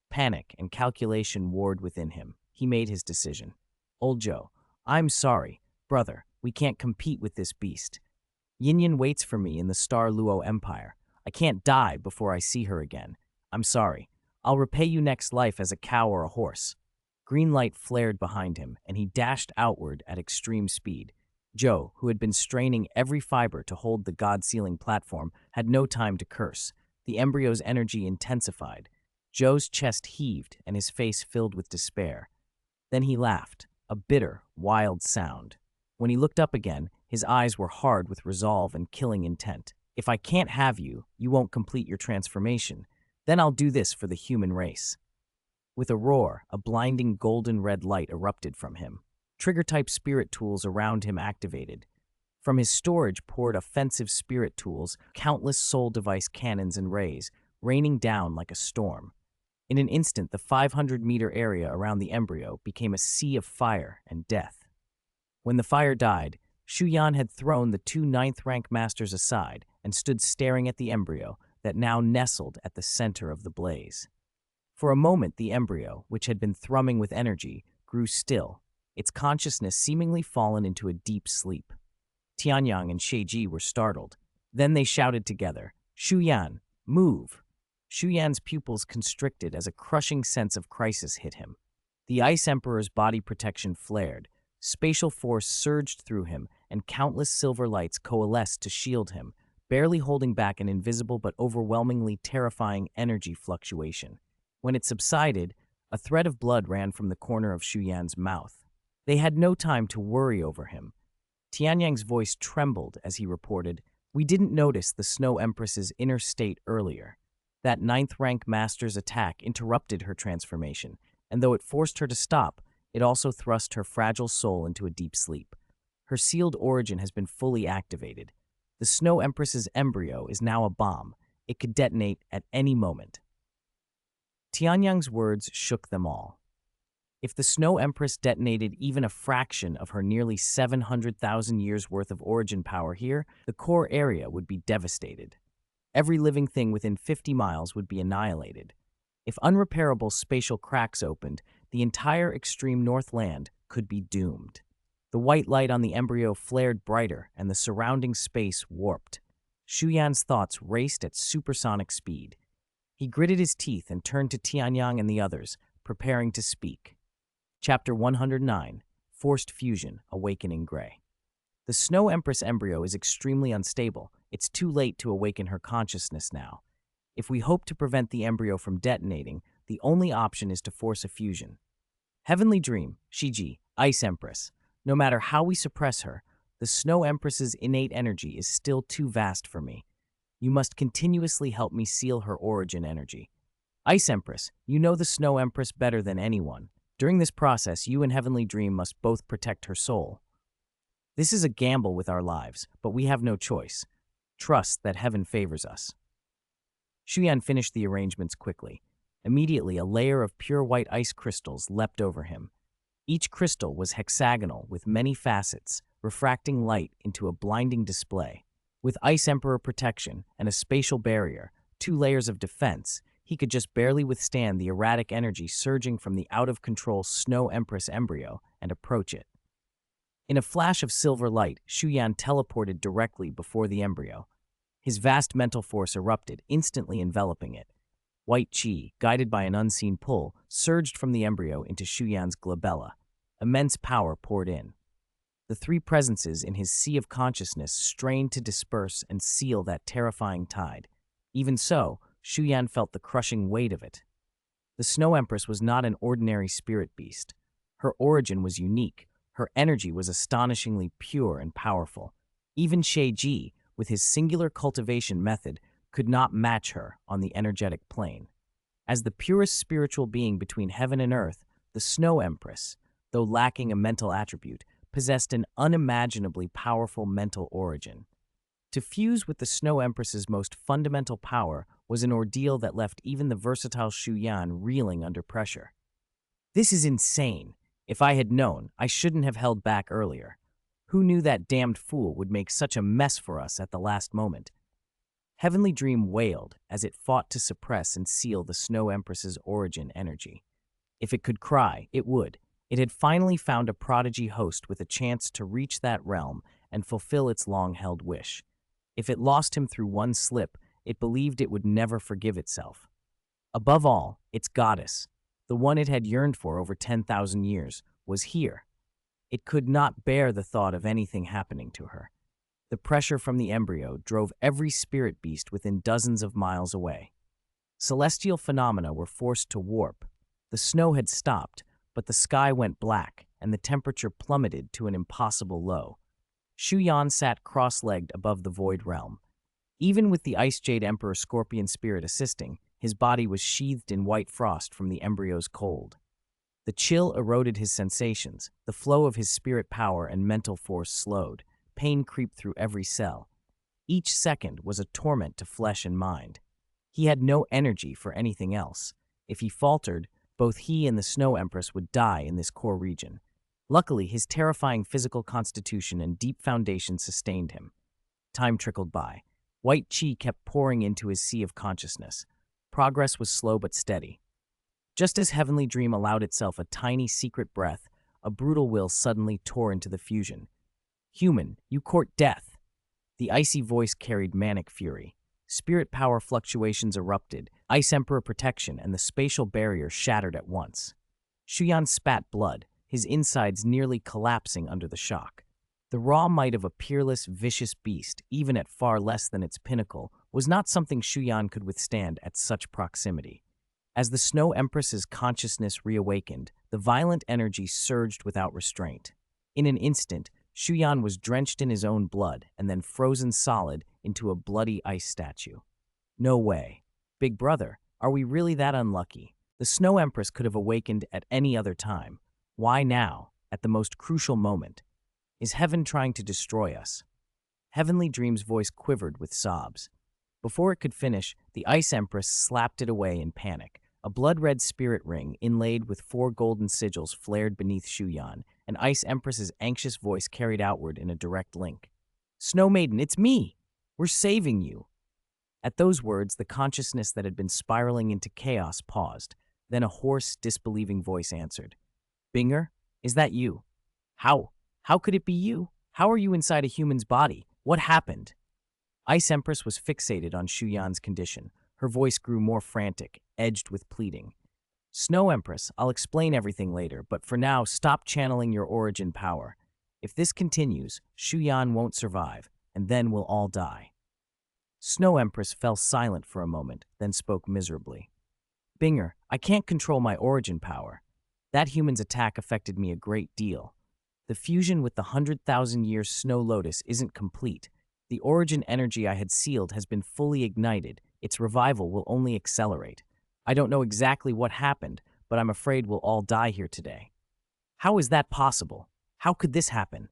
Panic and calculation warred within him. He made his decision. Old Joe, I'm sorry, brother, we can't compete with this beast. Yin waits for me in the Star Luo Empire. I can't die before I see her again. I'm sorry. I'll repay you next life as a cow or a horse. Green light flared behind him, and he dashed outward at extreme speed. Joe, who had been straining every fiber to hold the god-sealing platform, had no time to curse. The embryo's energy intensified. Joe's chest heaved and his face filled with despair. Then he laughed, a bitter, wild sound. When he looked up again, his eyes were hard with resolve and killing intent. If I can't have you, you won't complete your transformation. Then I'll do this for the human race. With a roar, a blinding golden red light erupted from him. Trigger-type spirit tools around him activated. From his storage poured offensive spirit tools, countless soul device cannons and rays, raining down like a storm. In an instant, the 500-meter area around the embryo became a sea of fire and death. When the fire died, Shu Yan had thrown the 2 9th-rank masters aside and stood staring at the embryo that now nestled at the center of the blaze. For a moment, the embryo, which had been thrumming with energy, grew still, its consciousness seemingly fallen into a deep sleep. Tianyang and Sheiji were startled. Then they shouted together, Shu Yan, move! Shu Yan's pupils constricted as a crushing sense of crisis hit him. The Ice Emperor's body protection flared, spatial force surged through him, and countless silver lights coalesced to shield him, barely holding back an invisible but overwhelmingly terrifying energy fluctuation. When it subsided, a thread of blood ran from the corner of Shu Yan's mouth. They had no time to worry over him. Tianyang's voice trembled as he reported, "We didn't notice the Snow Empress's inner state earlier. That 9th-rank master's attack interrupted her transformation, and though it forced her to stop, it also thrust her fragile soul into a deep sleep. Her sealed origin has been fully activated. The Snow Empress's embryo is now a bomb. It could detonate at any moment." Tianyang's words shook them all. If the Snow Empress detonated even a fraction of her nearly 700,000 years' worth of origin power here, the core area would be devastated. Every living thing within 50 miles would be annihilated. If unrepairable spatial cracks opened, the entire extreme Northland could be doomed. The white light on the embryo flared brighter, and the surrounding space warped. Shu Yan's thoughts raced at supersonic speed. He gritted his teeth and turned to Tianyang and the others, preparing to speak. Chapter 109, Forced Fusion, Awakening Gray. The Snow Empress embryo is extremely unstable. It's too late to awaken her consciousness now. If we hope to prevent the embryo from detonating, the only option is to force a fusion. Heavenly Dream, Shiji, Ice Empress. No matter how we suppress her, the Snow Empress's innate energy is still too vast for me. You must continuously help me seal her origin energy. Ice Empress, you know the Snow Empress better than anyone. During this process, you and Heavenly Dream must both protect her soul. This is a gamble with our lives, but we have no choice. Trust that heaven favors us. Shu Yan finished the arrangements quickly. Immediately, a layer of pure white ice crystals leapt over him. Each crystal was hexagonal with many facets, refracting light into a blinding display. With Ice Emperor protection and a spatial barrier, 2 layers of defense, he could just barely withstand the erratic energy surging from the out-of-control Snow Empress embryo and approach it. In a flash of silver light, Shu Yan teleported directly before the embryo. His vast mental force erupted, instantly enveloping it. White qi, guided by an unseen pull, surged from the embryo into Shu Yan's glabella. Immense power poured in. The 3 presences in his sea of consciousness strained to disperse and seal that terrifying tide. Even so, Shu Yan felt the crushing weight of it. The Snow Empress was not an ordinary spirit beast. Her origin was unique. Her energy was astonishingly pure and powerful. Even Sheiji, with his singular cultivation method, could not match her on the energetic plane. As the purest spiritual being between heaven and earth, the Snow Empress, though lacking a mental attribute, possessed an unimaginably powerful mental origin. To fuse with the Snow Empress's most fundamental power was an ordeal that left even the versatile Shu Yan reeling under pressure. This is insane. If I had known, I shouldn't have held back earlier. Who knew that damned fool would make such a mess for us at the last moment? Heavenly Dream wailed as it fought to suppress and seal the Snow Empress's origin energy. If it could cry, it would. It had finally found a prodigy host with a chance to reach that realm and fulfill its long-held wish. If it lost him through one slip, it believed it would never forgive itself. Above all, its goddess, the one it had yearned for over 10,000 years, was here. It could not bear the thought of anything happening to her. The pressure from the embryo drove every spirit beast within dozens of miles away. Celestial phenomena were forced to warp. The snow had stopped, but the sky went black and the temperature plummeted to an impossible low. Shu Yan sat cross-legged above the void realm. Even with the Ice Jade Emperor Scorpion Spirit assisting, his body was sheathed in white frost from the embryo's cold. The chill eroded his sensations, the flow of his spirit power and mental force slowed, pain creeped through every cell. Each second was a torment to flesh and mind. He had no energy for anything else. If he faltered, both he and the Snow Empress would die in this core region. Luckily, his terrifying physical constitution and deep foundation sustained him. Time trickled by. White qi kept pouring into his sea of consciousness. Progress was slow but steady. Just as Heavenly Dream allowed itself a tiny secret breath, a brutal will suddenly tore into the fusion. "Human, you court death!" The icy voice carried manic fury. Spirit power fluctuations erupted, Ice Emperor protection and the spatial barrier shattered at once. Shu Yan spat blood, his insides nearly collapsing under the shock. The raw might of a peerless, vicious beast, even at far less than its pinnacle, was not something Shu Yan could withstand at such proximity. As the Snow Empress's consciousness reawakened, the violent energy surged without restraint. In an instant, Shu Yan was drenched in his own blood and then frozen solid into a bloody ice statue. No way. Big brother, are we really that unlucky? The Snow Empress could have awakened at any other time. Why now, at the most crucial moment? Is heaven trying to destroy us? Heavenly Dream's voice quivered with sobs. Before it could finish, the Ice Empress slapped it away in panic. A blood-red spirit ring inlaid with 4 golden sigils flared beneath Shu Yan, and Ice Empress's anxious voice carried outward in a direct link. "Snow Maiden, it's me! We're saving you!" At those words, the consciousness that had been spiraling into chaos paused. Then a hoarse, disbelieving voice answered. "Binger, is that you? How? How could it be you? How are you inside a human's body? What happened?" Ice Empress was fixated on Shu Yan's condition. Her voice grew more frantic, edged with pleading. "Snow Empress, I'll explain everything later, but for now, stop channeling your origin power. If this continues, Shu Yan won't survive, and then we'll all die." Snow Empress fell silent for a moment, then spoke miserably. "Binger, I can't control my origin power. That human's attack affected me a great deal. The fusion with the 100,000-year Snow Lotus isn't complete. The origin energy I had sealed has been fully ignited. Its revival will only accelerate. I don't know exactly what happened, but I'm afraid we'll all die here today." "How is that possible? How could this happen?"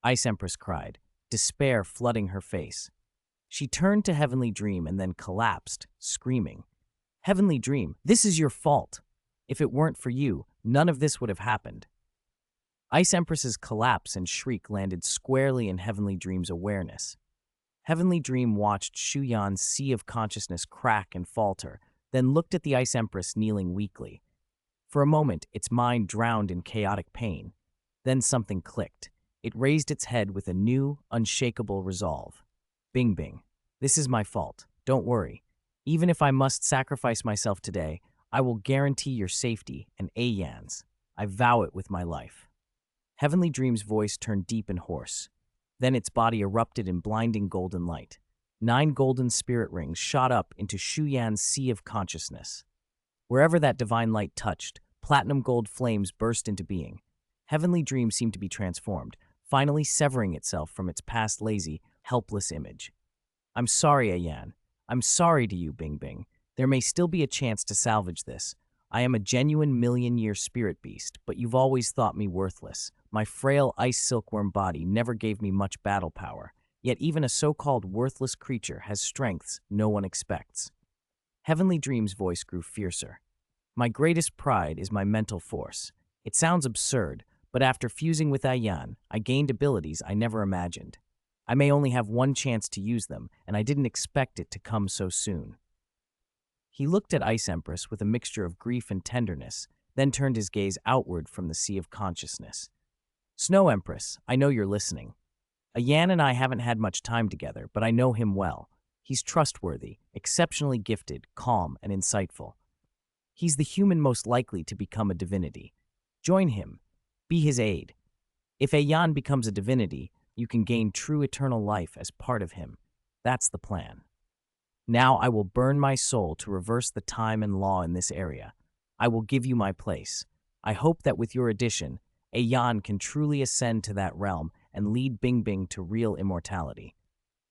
Ice Empress cried, despair flooding her face. She turned to Heavenly Dream and then collapsed, screaming. "Heavenly Dream, this is your fault. If it weren't for you, none of this would have happened." Ice Empress's collapse and shriek landed squarely in Heavenly Dream's awareness. Heavenly Dream watched Shu Yan's sea of consciousness crack and falter, then looked at the Ice Empress kneeling weakly. For a moment, its mind drowned in chaotic pain. Then something clicked. It raised its head with a new, unshakable resolve. Bing Bing. This is my fault. Don't worry. Even if I must sacrifice myself today, I will guarantee your safety and Yan's. I vow it with my life. Heavenly Dream's voice turned deep and hoarse. Then its body erupted in blinding golden light. 9 golden spirit rings shot up into Shu Yan's sea of consciousness. Wherever that divine light touched, platinum gold flames burst into being. Heavenly Dream seemed to be transformed, finally severing itself from its past lazy, helpless image. I'm sorry, Yan. I'm sorry to you, Bing Bing. There may still be a chance to salvage this. I am a genuine million-year spirit beast, but you've always thought me worthless. My frail ice silkworm body never gave me much battle power, yet even a so-called worthless creature has strengths no one expects. Heavenly Dream's voice grew fiercer. My greatest pride is my mental force. It sounds absurd, but after fusing with Yan, I gained abilities I never imagined. I may only have one chance to use them, and I didn't expect it to come so soon. He looked at Ice Empress with a mixture of grief and tenderness, then turned his gaze outward from the sea of consciousness. Snow Empress, I know you're listening. Yan and I haven't had much time together, but I know him well. He's trustworthy, exceptionally gifted, calm, and insightful. He's the human most likely to become a divinity. Join him. Be his aid. If Yan becomes a divinity, you can gain true eternal life as part of him. That's the plan. Now I will burn my soul to reverse the time and law in this area. I will give you my place. I hope that with your addition, Yan can truly ascend to that realm and lead Bing Bing to real immortality.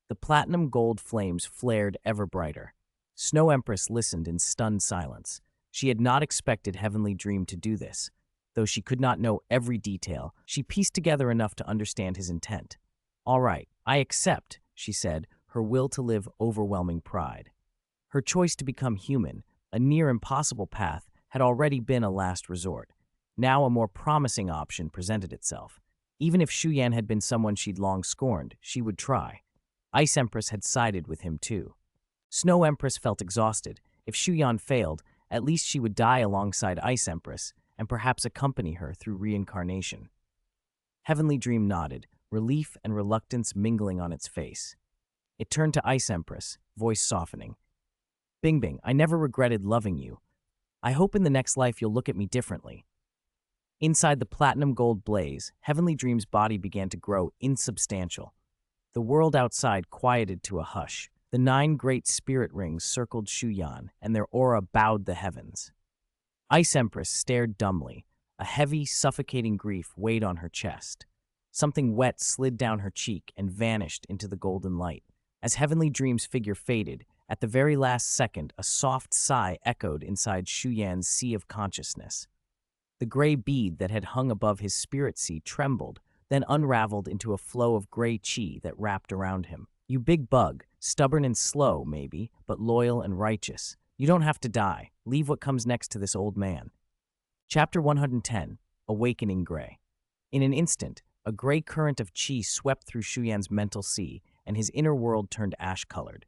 The platinum gold flames flared ever brighter. Snow Empress listened in stunned silence. She had not expected Heavenly Dream to do this. Though she could not know every detail, she pieced together enough to understand his intent. All right, I accept, she said, her will to live overwhelming pride. Her choice to become human, a near impossible path, had already been a last resort. Now a more promising option presented itself. Even if Shu Yan had been someone she'd long scorned, she would try. Ice Empress had sided with him too. Snow Empress felt exhausted. If Shu Yan failed, at least she would die alongside Ice Empress and perhaps accompany her through reincarnation. Heavenly Dream nodded, relief and reluctance mingling on its face. It turned to Ice Empress, voice softening. Bing Bing, I never regretted loving you. I hope in the next life you'll look at me differently. Inside the platinum gold blaze, Heavenly Dream's body began to grow insubstantial. The world outside quieted to a hush. The 9 great spirit rings circled Shu Yan, and their aura bowed the heavens. Ice Empress stared dumbly. A heavy, suffocating grief weighed on her chest. Something wet slid down her cheek and vanished into the golden light. As Heavenly Dream's figure faded, at the very last second, a soft sigh echoed inside Shu Yan's sea of consciousness. The gray bead that had hung above his spirit sea trembled, then unraveled into a flow of gray chi that wrapped around him. You big bug, stubborn and slow, maybe, but loyal and righteous. You don't have to die. Leave what comes next to this old man. Chapter 110, Awakening Gray. In an instant, a gray current of chi swept through Shu Yan's mental sea, and his inner world turned ash-colored.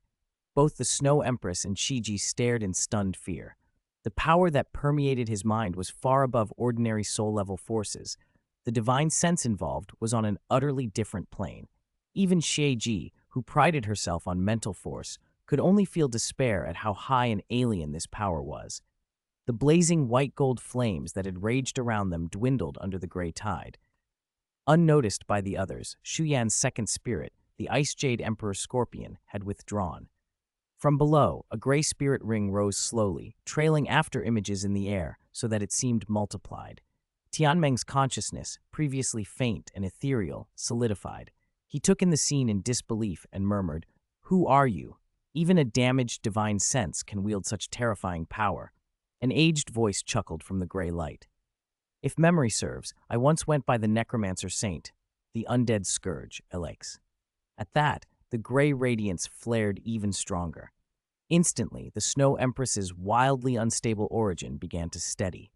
Both the Snow Empress and Shiji stared in stunned fear. The power that permeated his mind was far above ordinary soul-level forces. The divine sense involved was on an utterly different plane. Even Shiji, who prided herself on mental force, could only feel despair at how high and alien this power was. The blazing white gold flames that had raged around them dwindled under the gray tide. Unnoticed by the others, Shu Yan's second spirit, the Ice Jade Emperor Scorpion, had withdrawn. From below, a gray spirit ring rose slowly, trailing after images in the air so that it seemed multiplied. Tianmeng's consciousness, previously faint and ethereal, solidified. He took in the scene in disbelief and murmured, "Who are you? Even a damaged divine sense can wield such terrifying power." An aged voice chuckled from the gray light. "If memory serves, I once went by the necromancer saint, the undead scourge, Alex." At that, the gray radiance flared even stronger. Instantly, the Snow Empress's wildly unstable origin began to steady.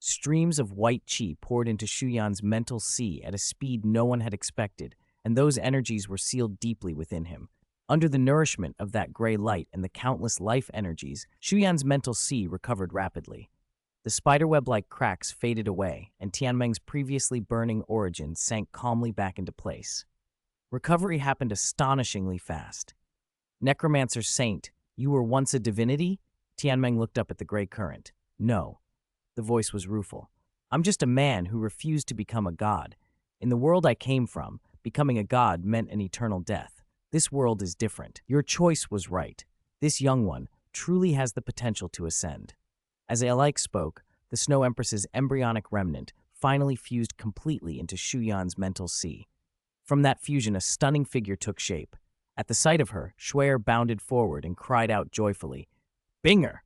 Streams of white qi poured into Shu Yan's mental sea at a speed no one had expected, and those energies were sealed deeply within him. Under the nourishment of that gray light and the countless life energies, Shu Yan's mental sea recovered rapidly. The spiderweb-like cracks faded away, and Tianmeng's previously burning origin sank calmly back into place. Recovery happened astonishingly fast. Necromancer Saint, you were once a divinity? Tianmeng looked up at the gray current. No. The voice was rueful. I'm just a man who refused to become a god. In the world I came from, becoming a god meant an eternal death. This world is different. Your choice was right. This young one truly has the potential to ascend. As Alike spoke, the Snow Empress's embryonic remnant finally fused completely into Shu Yan's mental sea. From that fusion, a stunning figure took shape. At the sight of her, Shuer bounded forward and cried out joyfully, Binger!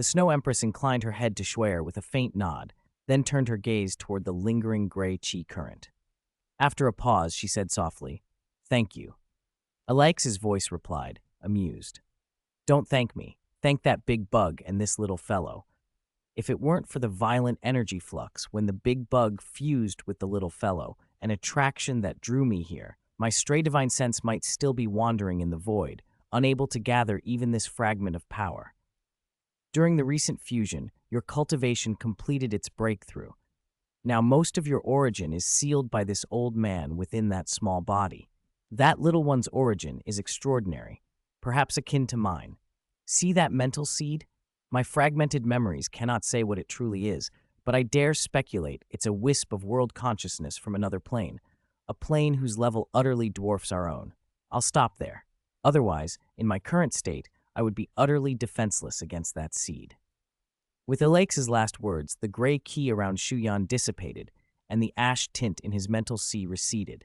The Snow Empress inclined her head to Shuer with a faint nod, then turned her gaze toward the lingering gray qi current. After a pause, she said softly, Thank you. Alex's voice replied, amused. Don't thank me. Thank that big bug and this little fellow. If it weren't for the violent energy flux when the big bug fused with the little fellow, an attraction that drew me here, my stray divine sense might still be wandering in the void, unable to gather even this fragment of power. During the recent fusion, your cultivation completed its breakthrough. Now most of your origin is sealed by this old man within that small body. That little one's origin is extraordinary, perhaps akin to mine. See that mental seed? My fragmented memories cannot say what it truly is, but I dare speculate it's a wisp of world consciousness from another plane, a plane whose level utterly dwarfs our own. I'll stop there. Otherwise, in my current state, I would be utterly defenseless against that seed. With Alex's last words, the gray qi around Shu Yan dissipated, and the ash tint in his mental sea receded.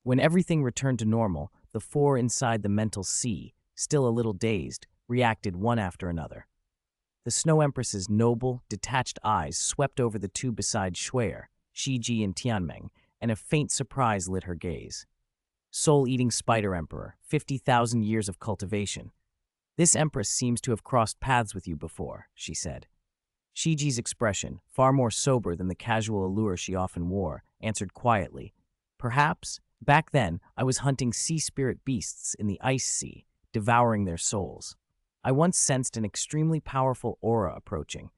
When everything returned to normal, the four inside the mental sea, still a little dazed, reacted one after another. The Snow Empress's noble, detached eyes swept over the two beside Shuer, Shiji, and Tianmeng, and a faint surprise lit her gaze. Soul-eating spider emperor, 50,000 years of cultivation. This empress seems to have crossed paths with you before, she said. Shiji's expression, far more sober than the casual allure she often wore, answered quietly, Perhaps, back then, I was hunting sea spirit beasts in the ice sea, devouring their souls. I once sensed an extremely powerful aura approaching.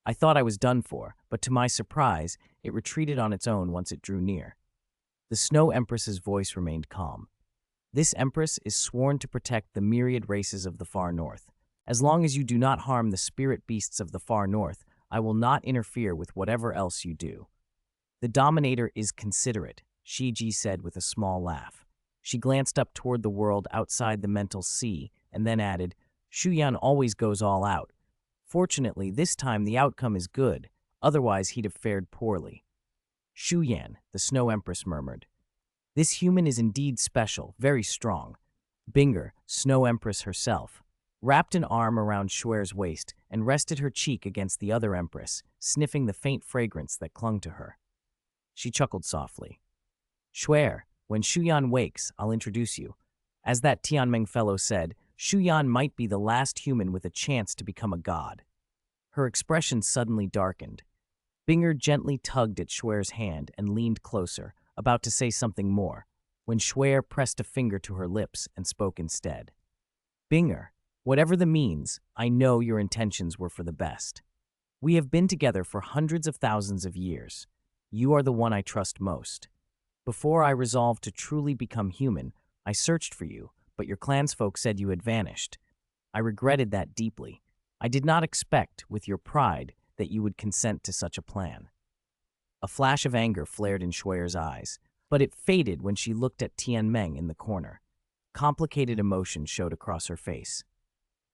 I thought I was done for, but to my surprise, it retreated on its own once it drew near. The Snow Empress's voice remained calm. This empress is sworn to protect the myriad races of the far north. As long as you do not harm the spirit beasts of the far north, I will not interfere with whatever else you do. The Dominator is considerate, Shiji said with a small laugh. She glanced up toward the world outside the mental sea and then added, Shu Yan always goes all out. Fortunately, this time the outcome is good, otherwise he'd have fared poorly. Shu Yan, the Snow Empress murmured. This human is indeed special, very strong. Binger, Snow Empress herself, wrapped an arm around Shuer's waist and rested her cheek against the other empress, sniffing the faint fragrance that clung to her. She chuckled softly. Shuer, when Shu Yan wakes, I'll introduce you. As that Tianmeng fellow said, Shu Yan might be the last human with a chance to become a god. Her expression suddenly darkened. Binger gently tugged at Shuer's hand and leaned closer, about to say something more, when Shuer pressed a finger to her lips and spoke instead. Binger, whatever the means, I know your intentions were for the best. We have been together for hundreds of thousands of years. You are the one I trust most. Before I resolved to truly become human, I searched for you, but your clansfolk said you had vanished. I regretted that deeply. I did not expect, with your pride, that you would consent to such a plan. A flash of anger flared in Shuer's eyes, but it faded when she looked at Tianmeng in the corner. Complicated emotion showed across her face.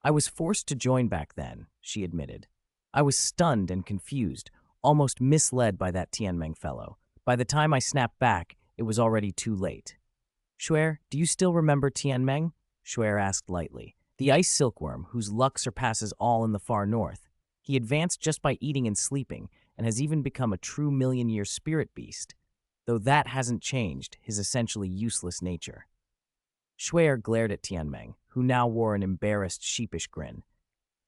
I was forced to join back then, she admitted. I was stunned and confused, almost misled by that Tianmeng fellow. By the time I snapped back, it was already too late. Shuer, do you still remember Tianmeng? Shuer asked lightly. The ice silkworm, whose luck surpasses all in the far north. He advanced just by eating and sleeping, and has even become a true million-year spirit beast, though that hasn't changed his essentially useless nature. Shuer glared at Tianmeng, who now wore an embarrassed, sheepish grin.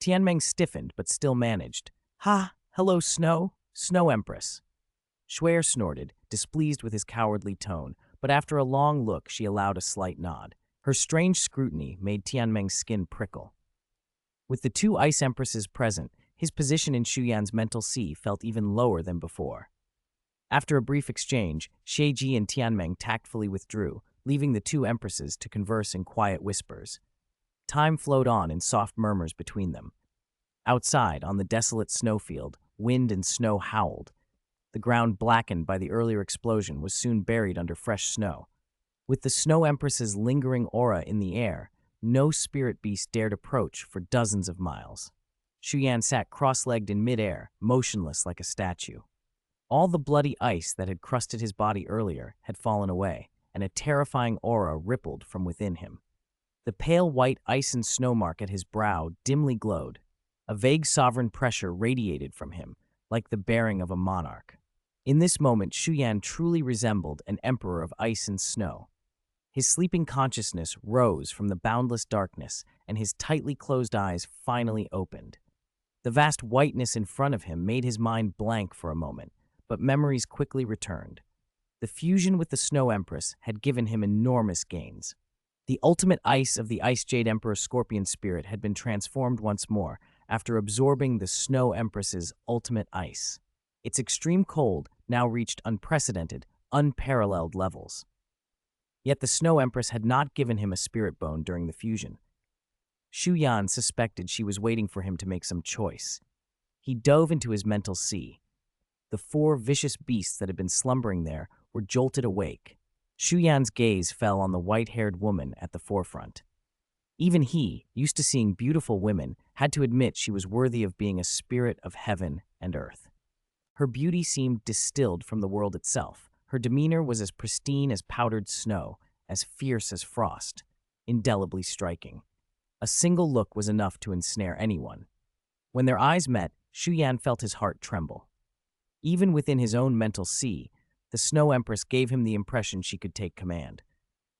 Tianmeng stiffened, but still managed. Ha, hello, Snow. Snow Empress. Shuer snorted, displeased with his cowardly tone, but after a long look, she allowed a slight nod. Her strange scrutiny made Tianmeng's skin prickle. With the two ice empresses present, his position in Shu Yan's mental sea felt even lower than before. After a brief exchange, Sheiji and Tianmeng tactfully withdrew, leaving the two empresses to converse in quiet whispers. Time flowed on in soft murmurs between them. Outside, on the desolate snowfield, wind and snow howled. The ground blackened by the earlier explosion was soon buried under fresh snow. With the Snow Empress's lingering aura in the air, no spirit beast dared approach for dozens of miles. Shu Yan sat cross-legged in midair, motionless like a statue. All the bloody ice that had crusted his body earlier had fallen away, and a terrifying aura rippled from within him. The pale white ice and snow mark at his brow dimly glowed. A vague sovereign pressure radiated from him, like the bearing of a monarch. In this moment, Shu Yan truly resembled an emperor of ice and snow. His sleeping consciousness rose from the boundless darkness, and his tightly closed eyes finally opened. The vast whiteness in front of him made his mind blank for a moment, but memories quickly returned. The fusion with the Snow Empress had given him enormous gains. The ultimate ice of the Ice Jade Emperor Scorpion spirit had been transformed once more after absorbing the Snow Empress's ultimate ice. Its extreme cold now reached unprecedented, unparalleled levels. Yet the Snow Empress had not given him a spirit bone during the fusion. Shu Yan suspected she was waiting for him to make some choice. He dove into his mental sea. The four vicious beasts that had been slumbering there were jolted awake. Shu Yan's gaze fell on the white-haired woman at the forefront. Even he, used to seeing beautiful women, had to admit she was worthy of being a spirit of heaven and earth. Her beauty seemed distilled from the world itself. Her demeanor was as pristine as powdered snow, as fierce as frost, indelibly striking. A single look was enough to ensnare anyone. When their eyes met, Shu Yan felt his heart tremble. Even within his own mental sea, the Snow Empress gave him the impression she could take command.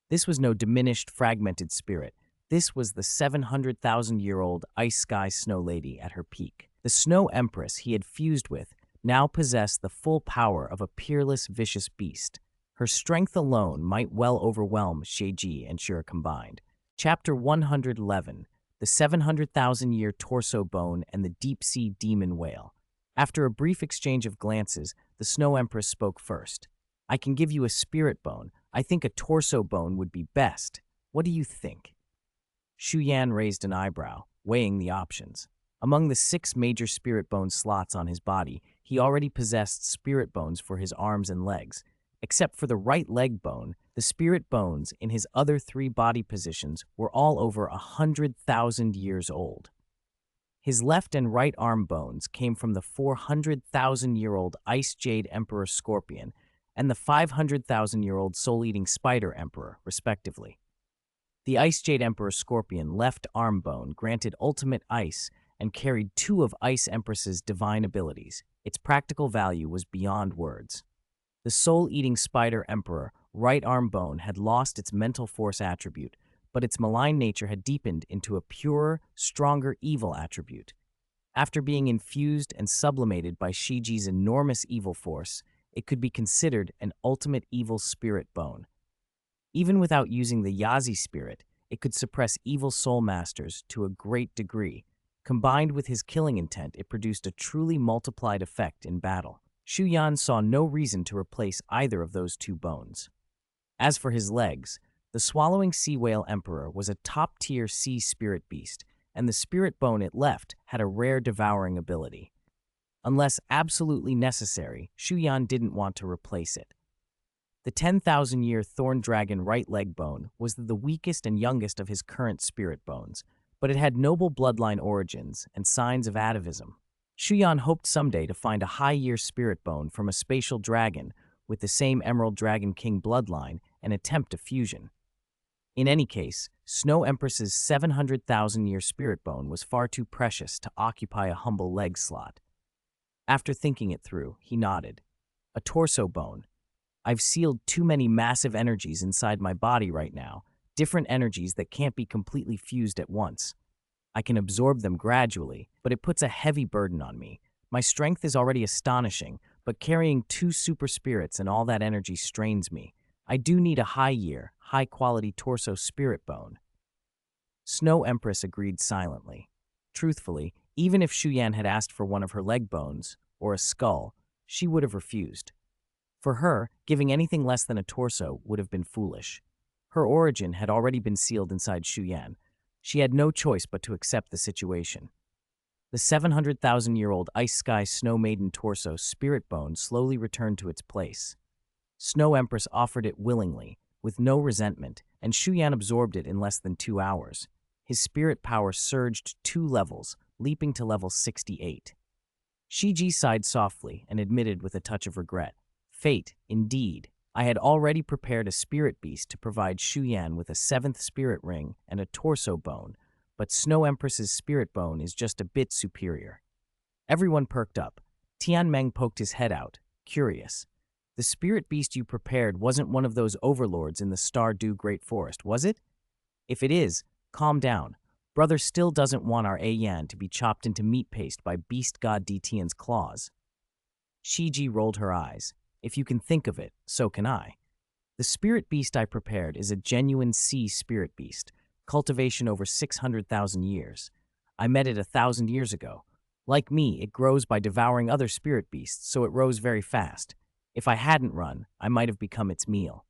This was no diminished, fragmented spirit. This was the 700,000-year-old Ice Sky Snow Lady at her peak. The Snow Empress he had fused with now possessed the full power of a peerless, vicious beast. Her strength alone might well overwhelm Sheiji and Shura combined. Chapter 111, The 700,000-Year Torso Bone and the Deep-Sea Demon Whale. After a brief exchange of glances, the Snow Empress spoke first. I can give you a spirit bone. I think a torso bone would be best. What do you think? Shu Yan raised an eyebrow, weighing the options. Among the 6 major spirit bone slots on his body, he already possessed spirit bones for his arms and legs. Except for the right leg bone, the spirit bones in his other 3 body positions were all over 100,000 years old. His left and right arm bones came from the 400,000-year-old Ice Jade Emperor Scorpion and the 500,000-year-old Soul-Eating Spider Emperor, respectively. The Ice Jade Emperor Scorpion left arm bone granted ultimate ice and carried 2 of Ice Empress's divine abilities. Its practical value was beyond words. The Soul-Eating Spider Emperor right arm bone had lost its mental force attribute, but its malign nature had deepened into a purer, stronger evil attribute. After being infused and sublimated by Shiji's enormous evil force, it could be considered an ultimate evil spirit bone. Even without using the Yazi spirit, it could suppress evil soul masters to a great degree. Combined with his killing intent, it produced a truly multiplied effect in battle. Shu Yan saw no reason to replace either of those 2 bones. As for his legs, the Swallowing Sea Whale Emperor was a top-tier sea spirit beast, and the spirit bone it left had a rare devouring ability. Unless absolutely necessary, Shu Yan didn't want to replace it. The 10,000-year Thorn Dragon right leg bone was the weakest and youngest of his current spirit bones, but it had noble bloodline origins and signs of atavism. Shu Yan hoped someday to find a high-year spirit bone from a spatial dragon with the same Emerald Dragon King bloodline and attempt a fusion. In any case, Snow Empress's 700,000-year spirit bone was far too precious to occupy a humble leg slot. After thinking it through, he nodded. A torso bone. I've sealed too many massive energies inside my body right now, different energies that can't be completely fused at once. I can absorb them gradually, but it puts a heavy burden on me. My strength is already astonishing, but carrying two super spirits and all that energy strains me. I do need a high-quality torso spirit bone. Snow Empress agreed silently. Truthfully, even if Shu Yan had asked for one of her leg bones, or a skull, she would have refused. For her, giving anything less than a torso would have been foolish. Her origin had already been sealed inside Shu Yan. She had no choice but to accept the situation. The 700,000-year-old Ice Sky Snow Maiden torso spirit bone slowly returned to its place. Snow Empress offered it willingly, with no resentment, and Shu Yan absorbed it in less than 2 hours. His spirit power surged 2 levels, leaping to level 68. Shiji sighed softly and admitted with a touch of regret. Fate, indeed. I had already prepared a spirit beast to provide Shu Yan with a 7th spirit ring and a torso bone, but Snow Empress's spirit bone is just a bit superior. Everyone perked up. Tianmeng poked his head out, curious. The spirit beast you prepared wasn't one of those overlords in the Stardew Great Forest, was it? If it is, calm down. Brother still doesn't want our Yan to be chopped into meat paste by beast god Dtian's claws. Shiji rolled her eyes. If you can think of it, so can I. The spirit beast I prepared is a genuine sea spirit beast, cultivation over 600,000 years. I met it 1,000 years ago. Like me, it grows by devouring other spirit beasts, so it rose very fast. If I hadn't run, I might have become its meal.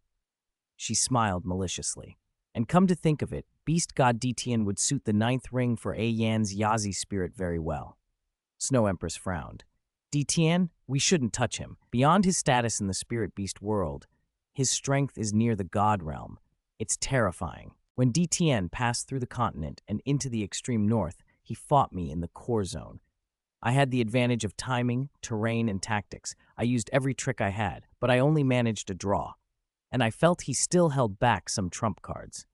She smiled maliciously. And come to think of it, beast god Dtian would suit the 9th ring for Yan's Yazi spirit very well. Snow Empress frowned. Dtian, we shouldn't touch him. Beyond his status in the spirit beast world, his strength is near the god realm. It's terrifying. When Dtian passed through the continent and into the extreme north, he fought me in the core zone. I had the advantage of timing, terrain, and tactics. I used every trick I had, but I only managed a draw. And I felt he still held back some trump cards.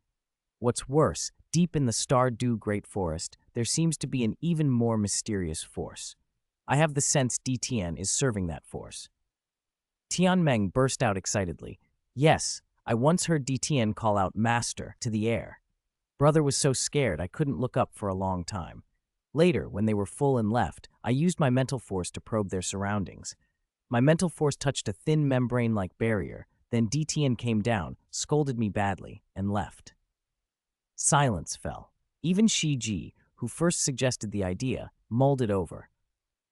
What's worse, deep in the Stardew Great Forest, there seems to be an even more mysterious force. I have the sense Dtian is serving that force. Tianmeng burst out excitedly. Yes, I once heard Dtian call out Master to the air. Brother was so scared I couldn't look up for a long time. Later, when they were full and left, I used my mental force to probe their surroundings. My mental force touched a thin membrane-like barrier, then Dtian came down, scolded me badly, and left. Silence fell. Even Shiji, who first suggested the idea, mulled it over.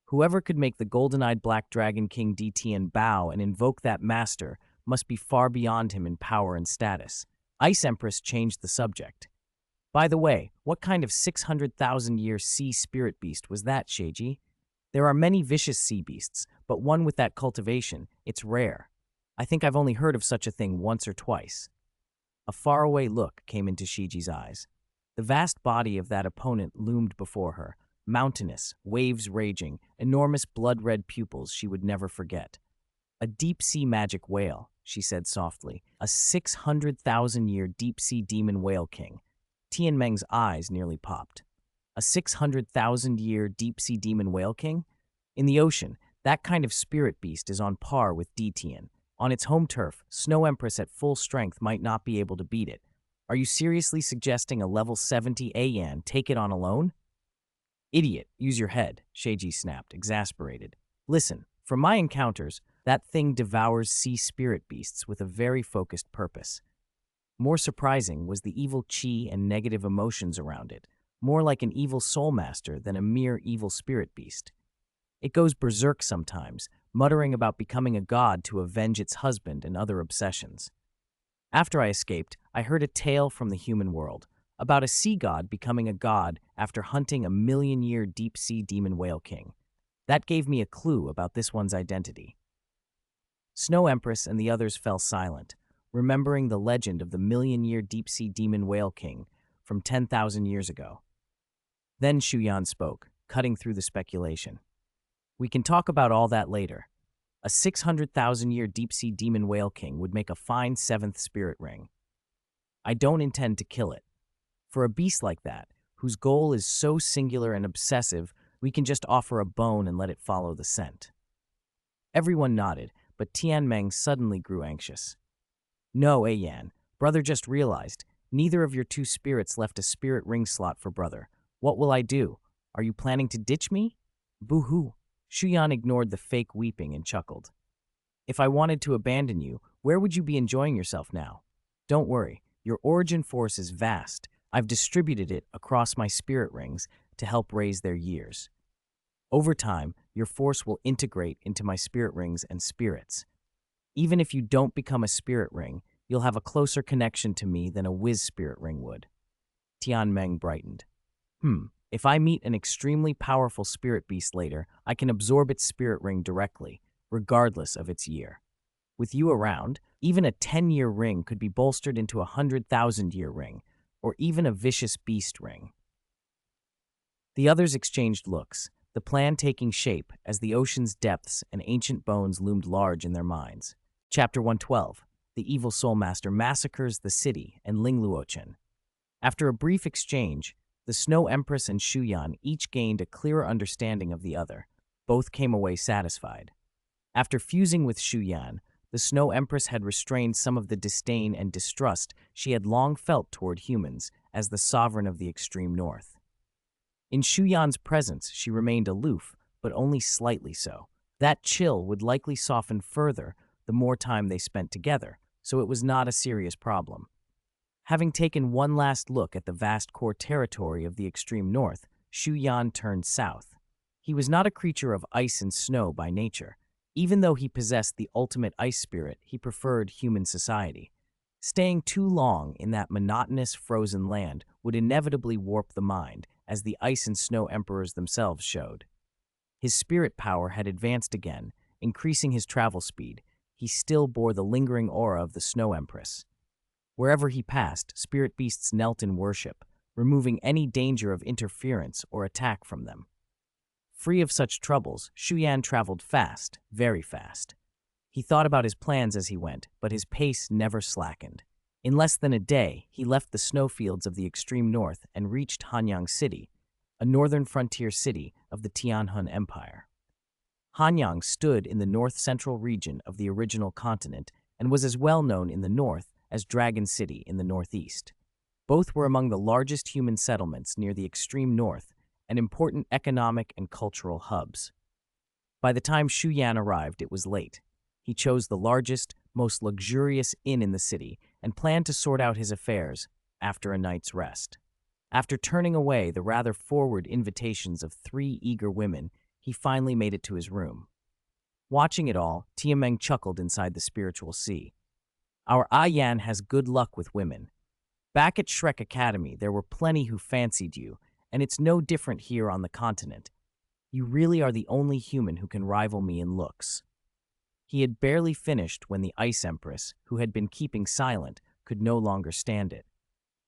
Whoever could make the golden-eyed Black Dragon King Dtian bow and invoke that master must be far beyond him in power and status. Ice Empress changed the subject. By the way, what kind of 600,000-year sea spirit beast was that, Shiji? There are many vicious sea beasts, but one with that cultivation, it's rare. I think I've only heard of such a thing once or twice. A faraway look came into Shiji's eyes. The vast body of that opponent loomed before her, mountainous, waves raging, enormous blood-red pupils she would never forget. A deep-sea magic whale, she said softly, a 600,000-year deep-sea demon whale king. Tianmeng's eyes nearly popped. A 600,000-year deep-sea demon whale king? In the ocean, that kind of spirit beast is on par with Dtian. On its home turf, Snow Empress at full strength might not be able to beat it. Are you seriously suggesting a level 70 Yan take it on alone? Idiot, use your head, Shiji snapped, exasperated. Listen, from my encounters, that thing devours sea spirit beasts with a very focused purpose. More surprising was the evil chi and negative emotions around it, more like an evil soul master than a mere evil spirit beast. It goes berserk sometimes, muttering about becoming a god to avenge its husband and other obsessions. After I escaped, I heard a tale from the human world about a sea god becoming a god after hunting a million-year deep-sea demon whale king. That gave me a clue about this one's identity. Snow Empress and the others fell silent, remembering the legend of the million-year deep-sea demon whale king from 10,000 years ago. Then Shu Yan spoke, cutting through the speculation. We can talk about all that later. A 600,000-year deep-sea demon whale king would make a fine 7th spirit ring. I don't intend to kill it. For a beast like that, whose goal is so singular and obsessive, we can just offer a bone and let it follow the scent. Everyone nodded, but Tianmeng suddenly grew anxious. No, Yan, brother just realized, neither of your 2 spirits left a spirit ring slot for brother. What will I do? Are you planning to ditch me? Boo-hoo. Shu Yan ignored the fake weeping and chuckled. If I wanted to abandon you, where would you be enjoying yourself now? Don't worry, your origin force is vast. I've distributed it across my spirit rings to help raise their years. Over time, your force will integrate into my spirit rings and spirits. Even if you don't become a spirit ring, you'll have a closer connection to me than a whiz spirit ring would. Tianmeng brightened. If I meet an extremely powerful spirit beast later, I can absorb its spirit ring directly, regardless of its year. With you around, even a 10-year ring could be bolstered into a 100,000-year ring, or even a vicious beast ring. The others exchanged looks, the plan taking shape as the ocean's depths and ancient bones loomed large in their minds. Chapter 112. The Evil Soul Master Massacres the City and Lingluochen. After a brief exchange, the Snow Empress and Shu Yan each gained a clearer understanding of the other. Both came away satisfied. After fusing with Shu Yan, the Snow Empress had restrained some of the disdain and distrust she had long felt toward humans as the sovereign of the extreme north. In Shu Yan's presence, she remained aloof, but only slightly so. That chill would likely soften further the more time they spent together, so it was not a serious problem. Having taken one last look at the vast core territory of the extreme north, Shu Yan turned south. He was not a creature of ice and snow by nature. Even though he possessed the ultimate ice spirit, he preferred human society. Staying too long in that monotonous, frozen land would inevitably warp the mind, as the ice and snow emperors themselves showed. His spirit power had advanced again, increasing his travel speed. He still bore the lingering aura of the Snow Empress. Wherever he passed, spirit beasts knelt in worship, removing any danger of interference or attack from them. Free of such troubles, Shu Yan traveled fast, very fast. He thought about his plans as he went, but his pace never slackened. In less than a day, he left the snowfields of the extreme north and reached Hanyang City, a northern frontier city of the Tianhun Empire. Hanyang stood in the north-central region of the original continent and was as well known in the north as Dragon City in the northeast. Both were among the largest human settlements near the extreme north and important economic and cultural hubs. By the time Shu Yan arrived, it was late. He chose the largest, most luxurious inn in the city and planned to sort out his affairs after a night's rest. After turning away the rather forward invitations of 3 eager women, he finally made it to his room. Watching it all, Tianmeng chuckled inside the spiritual sea. Our Yan has good luck with women. Back at Shrek Academy, there were plenty who fancied you, and it's no different here on the continent. You really are the only human who can rival me in looks. He had barely finished when the Ice Empress, who had been keeping silent, could no longer stand it.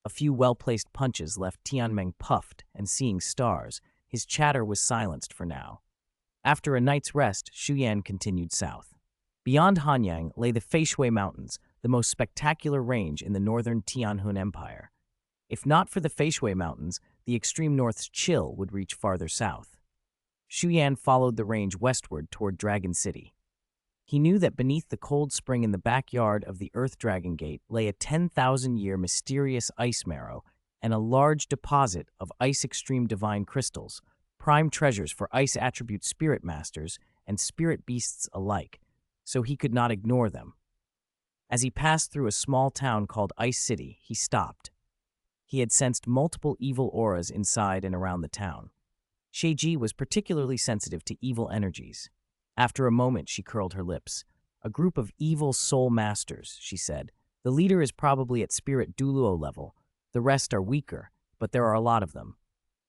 A few well-placed punches left Tianmeng puffed and seeing stars. His chatter was silenced for now. After a night's rest, Shu Yan continued south. Beyond Hanyang lay the Feishui Mountains, the most spectacular range in the northern Tianhun Empire. If not for the Feishui Mountains, the extreme north's chill would reach farther south. Shu Yan followed the range westward toward Dragon City. He knew that beneath the cold spring in the backyard of the Earth Dragon Gate lay a 10,000-year mysterious ice marrow and a large deposit of ice extreme divine crystals, prime treasures for ice attribute spirit masters and spirit beasts alike, so he could not ignore them. As he passed through a small town called Ice City, he stopped. He had sensed multiple evil auras inside and around the town. Sheiji was particularly sensitive to evil energies. After a moment, she curled her lips. A group of evil soul masters, she said. The leader is probably at spirit Douluo level. The rest are weaker, but there are a lot of them.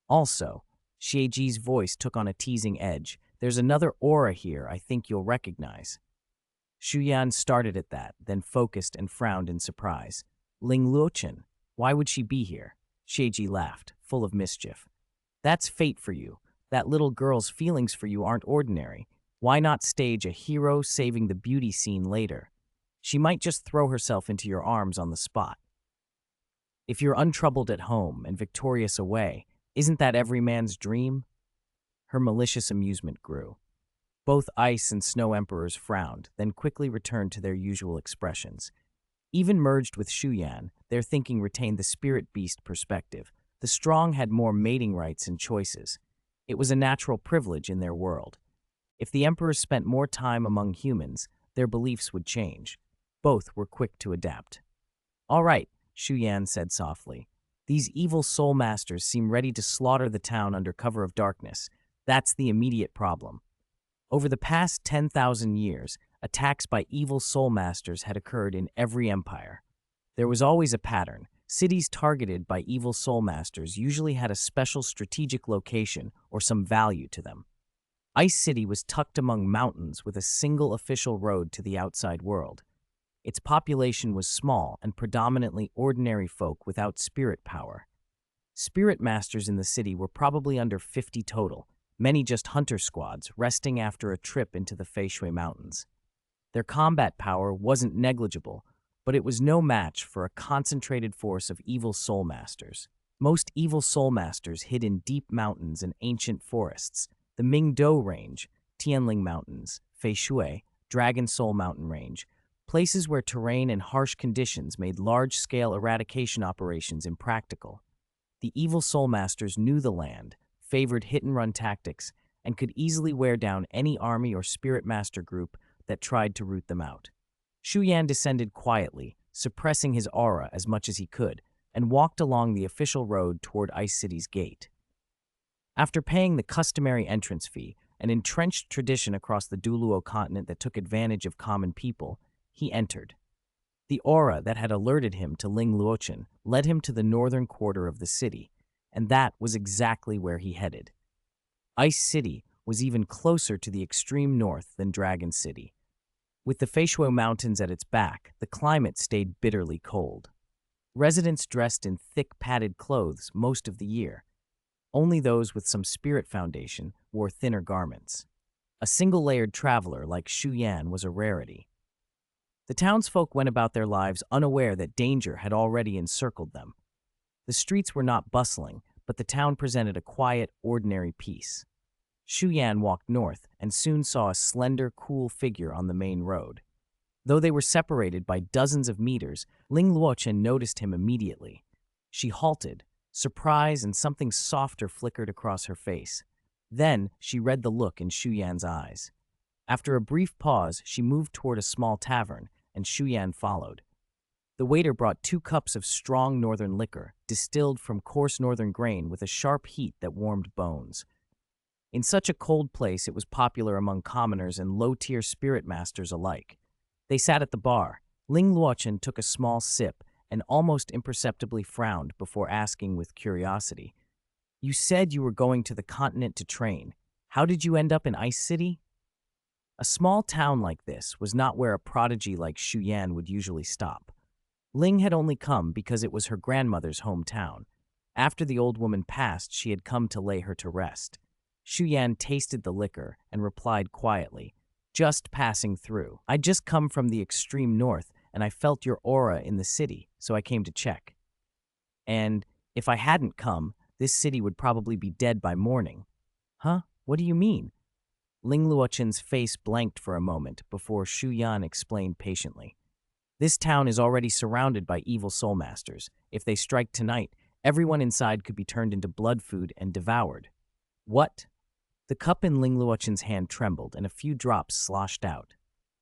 Also, Shieji's voice took on a teasing edge. There's another aura here I think you'll recognize. Shu Yan started at that, then focused and frowned in surprise. Ling Luochen, why would she be here? Sheiji laughed, full of mischief. That's fate for you. That little girl's feelings for you aren't ordinary. Why not stage a hero saving the beauty scene later? She might just throw herself into your arms on the spot. If you're untroubled at home and victorious away, isn't that every man's dream? Her malicious amusement grew. Both Ice and Snow Emperors frowned, then quickly returned to their usual expressions. Even merged with Shu Yan, their thinking retained the spirit beast perspective. The strong had more mating rights and choices. It was a natural privilege in their world. If the emperors spent more time among humans, their beliefs would change. Both were quick to adapt. "All right," Shu Yan said softly. "These evil soul masters seem ready to slaughter the town under cover of darkness. That's the immediate problem." Over the past 10,000 years, attacks by evil soul masters had occurred in every empire. There was always a pattern. Cities targeted by evil soul masters usually had a special strategic location or some value to them. Ice City was tucked among mountains with a single official road to the outside world. Its population was small and predominantly ordinary folk without spirit power. Spirit masters in the city were probably under 50 total, many just hunter squads resting after a trip into the Feishui Mountains. Their combat power wasn't negligible, but it was no match for a concentrated force of evil soul masters. Most evil soul masters hid in deep mountains and ancient forests, the Mingdou Range, Tianling Mountains, Feishui, Dragon Soul Mountain Range, places where terrain and harsh conditions made large-scale eradication operations impractical. The evil soul masters knew the land, favored hit-and-run tactics, and could easily wear down any army or spirit master group that tried to root them out. Shu Yan descended quietly, suppressing his aura as much as he could, and walked along the official road toward Ice City's gate. After paying the customary entrance fee, an entrenched tradition across the Douluo Continent that took advantage of common people, he entered. The aura that had alerted him to Ling Luochen led him to the northern quarter of the city, and that was exactly where he headed. Ice City was even closer to the extreme north than Dragon City. With the Feishui Mountains at its back, the climate stayed bitterly cold. Residents dressed in thick padded clothes most of the year. Only those with some spirit foundation wore thinner garments. A single-layered traveler like Shu Yan was a rarity. The townsfolk went about their lives unaware that danger had already encircled them. The streets were not bustling, but the town presented a quiet, ordinary peace. Shu Yan walked north and soon saw a slender, cool figure on the main road. Though they were separated by dozens of meters, Ling Luochen noticed him immediately. She halted. Surprise and something softer flickered across her face. Then she read the look in Shu Yan's eyes. After a brief pause, she moved toward a small tavern, and Shu Yan followed. The waiter brought 2 cups of strong northern liquor, distilled from coarse northern grain with a sharp heat that warmed bones. In such a cold place, it was popular among commoners and low-tier spirit masters alike. They sat at the bar. Ling Luochen took a small sip and almost imperceptibly frowned before asking with curiosity, "You said you were going to the continent to train. How did you end up in Ice City?" A small town like this was not where a prodigy like Shu Yan would usually stop. Ling had only come because it was her grandmother's hometown. After the old woman passed, she had come to lay her to rest. Shu Yan tasted the liquor and replied quietly, "Just passing through. I'd just come from the extreme north, and I felt your aura in the city, so I came to check. And if I hadn't come, this city would probably be dead by morning." "Huh? What do you mean?" Ling Luochen's face blanked for a moment before Shu Yan explained patiently. "This town is already surrounded by evil soul masters. If they strike tonight, everyone inside could be turned into blood food and devoured." "What?" The cup in Ling Luochen's hand trembled, and a few drops sloshed out.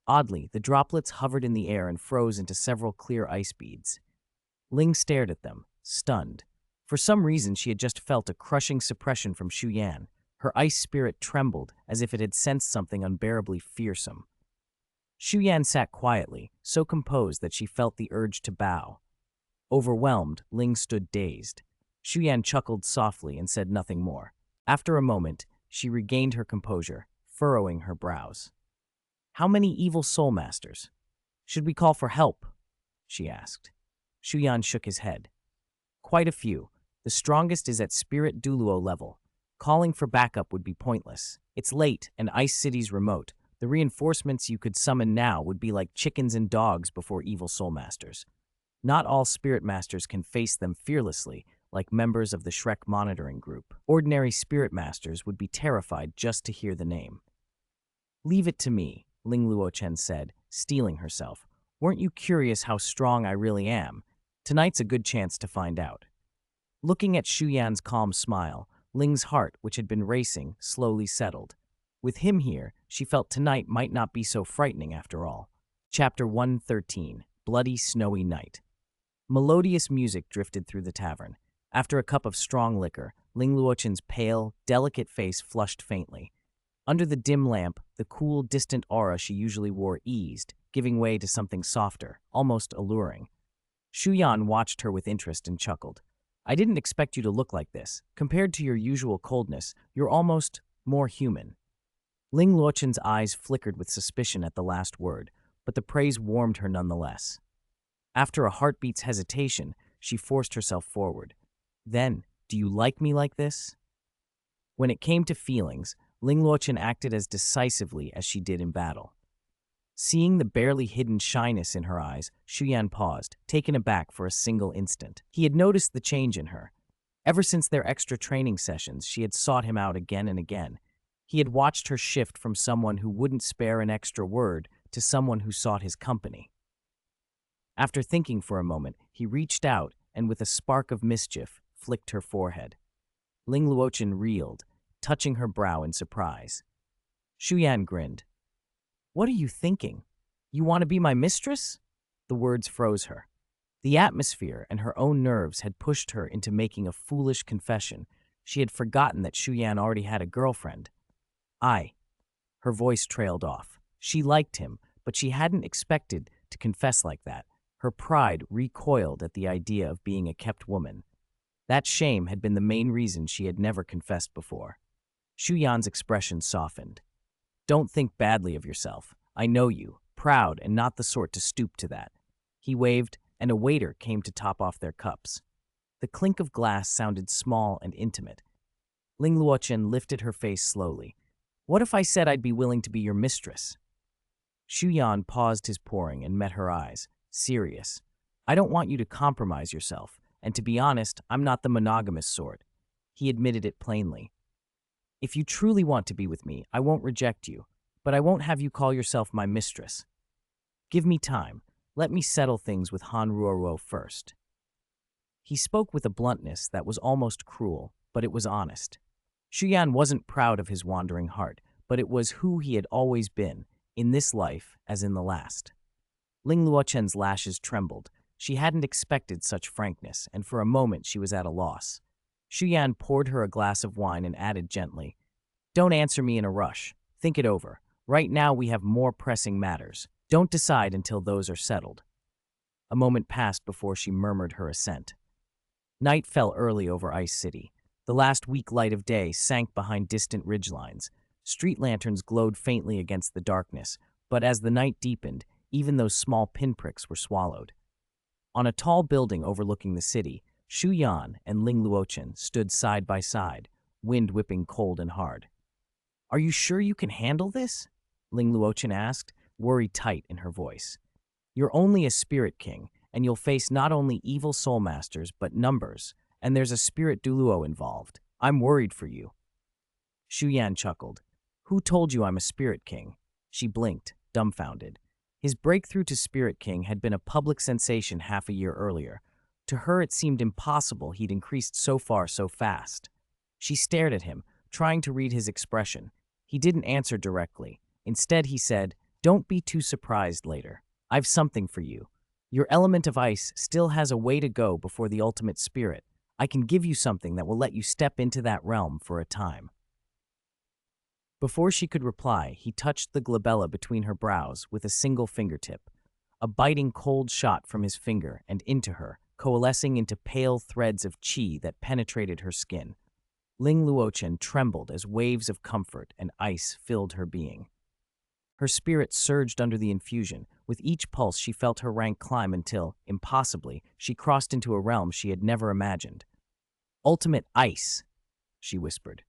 Oddly, the droplets hovered in the air and froze into several clear ice beads. Ling stared at them, stunned. For some reason, she had just felt a crushing suppression from Shu Yan. Her ice spirit trembled as if it had sensed something unbearably fearsome. Shu Yan sat quietly, so composed that she felt the urge to bow. Overwhelmed, Ling stood dazed. Shu Yan chuckled softly and said nothing more. After a moment, she regained her composure, furrowing her brows. "How many evil soul masters? Should we call for help?" she asked. Shu Yan shook his head. "Quite a few. The strongest is at Spirit Douluo level. Calling for backup would be pointless. It's late, and Ice City's remote. The reinforcements you could summon now would be like chickens and dogs before evil soul masters. Not all spirit masters can face them fearlessly, like members of the Shrek monitoring group. Ordinary spirit masters would be terrified just to hear the name." "Leave it to me," Ling Luochen said, steeling herself. "Weren't you curious how strong I really am? Tonight's a good chance to find out." Looking at Shu Yan's calm smile, Ling's heart, which had been racing, slowly settled. With him here, she felt tonight might not be so frightening after all. Chapter 113, Bloody Snowy Night. Melodious music drifted through the tavern. After a cup of strong liquor, Ling Luoqin's pale, delicate face flushed faintly. Under the dim lamp, the cool, distant aura she usually wore eased, giving way to something softer, almost alluring. Shu Yan watched her with interest and chuckled. I didn't expect you to look like this. Compared to your usual coldness, you're almost more human. Ling Luoqin's eyes flickered with suspicion at the last word, but the praise warmed her nonetheless. After a heartbeat's hesitation, she forced herself forward. Then, do you like me like this? When it came to feelings, Ling Luoqin acted as decisively as she did in battle. Seeing the barely hidden shyness in her eyes, Shu Yan paused, taken aback for a single instant. He had noticed the change in her. Ever since their extra training sessions, she had sought him out again and again. He had watched her shift from someone who wouldn't spare an extra word to someone who sought his company. After thinking for a moment, he reached out and with a spark of mischief, flicked her forehead. Ling Luoqin reeled, touching her brow in surprise. Shu Yan grinned. What are you thinking? You want to be my mistress? The words froze her. The atmosphere and her own nerves had pushed her into making a foolish confession. She had forgotten that Shu Yan already had a girlfriend. Her voice trailed off. She liked him, but she hadn't expected to confess like that. Her pride recoiled at the idea of being a kept woman. That shame had been the main reason she had never confessed before. Shu Yan's expression softened. Don't think badly of yourself. I know you, proud and not the sort to stoop to that. He waved, and a waiter came to top off their cups. The clink of glass sounded small and intimate. Ling Luoqin lifted her face slowly. What if I said I'd be willing to be your mistress? Shu Yan paused his pouring and met her eyes, serious. I don't want you to compromise yourself, and to be honest, I'm not the monogamous sort. He admitted it plainly. If you truly want to be with me, I won't reject you, but I won't have you call yourself my mistress. Give me time. Let me settle things with Han Ruoruo first. He spoke with a bluntness that was almost cruel, but it was honest. Shu Yan wasn't proud of his wandering heart, but it was who he had always been, in this life as in the last. Ling Luoqin's lashes trembled. She hadn't expected such frankness, and for a moment she was at a loss. Shu Yan poured her a glass of wine and added gently, Don't answer me in a rush. Think it over. Right now we have more pressing matters. Don't decide until those are settled. A moment passed before she murmured her assent. Night fell early over Ice City. The last weak light of day sank behind distant ridgelines. Street lanterns glowed faintly against the darkness, but as the night deepened, even those small pinpricks were swallowed. On a tall building overlooking the city, Shu Yan and Ling Luoqin stood side by side, wind whipping cold and hard. Are you sure you can handle this? Ling Luoqin asked, worry tight in her voice. You're only a spirit king, and you'll face not only evil soul masters, but numbers, and there's a spirit Douluo involved. I'm worried for you. Shu Yan chuckled. Who told you I'm a spirit king? She blinked, dumbfounded. His breakthrough to spirit king had been a public sensation half a year earlier. To her it seemed impossible he'd increased so far so fast. She stared at him, trying to read his expression. He didn't answer directly. Instead he said, Don't be too surprised later. I've something for you. Your element of ice still has a way to go before the ultimate spirit. I can give you something that will let you step into that realm for a time. Before she could reply, he touched the glabella between her brows with a single fingertip. A biting cold shot from his finger and into her, coalescing into pale threads of qi that penetrated her skin. Ling Luoqin trembled as waves of comfort and ice filled her being. Her spirit surged under the infusion. With each pulse, she felt her rank climb until, impossibly, she crossed into a realm she had never imagined. Ultimate ice, she whispered.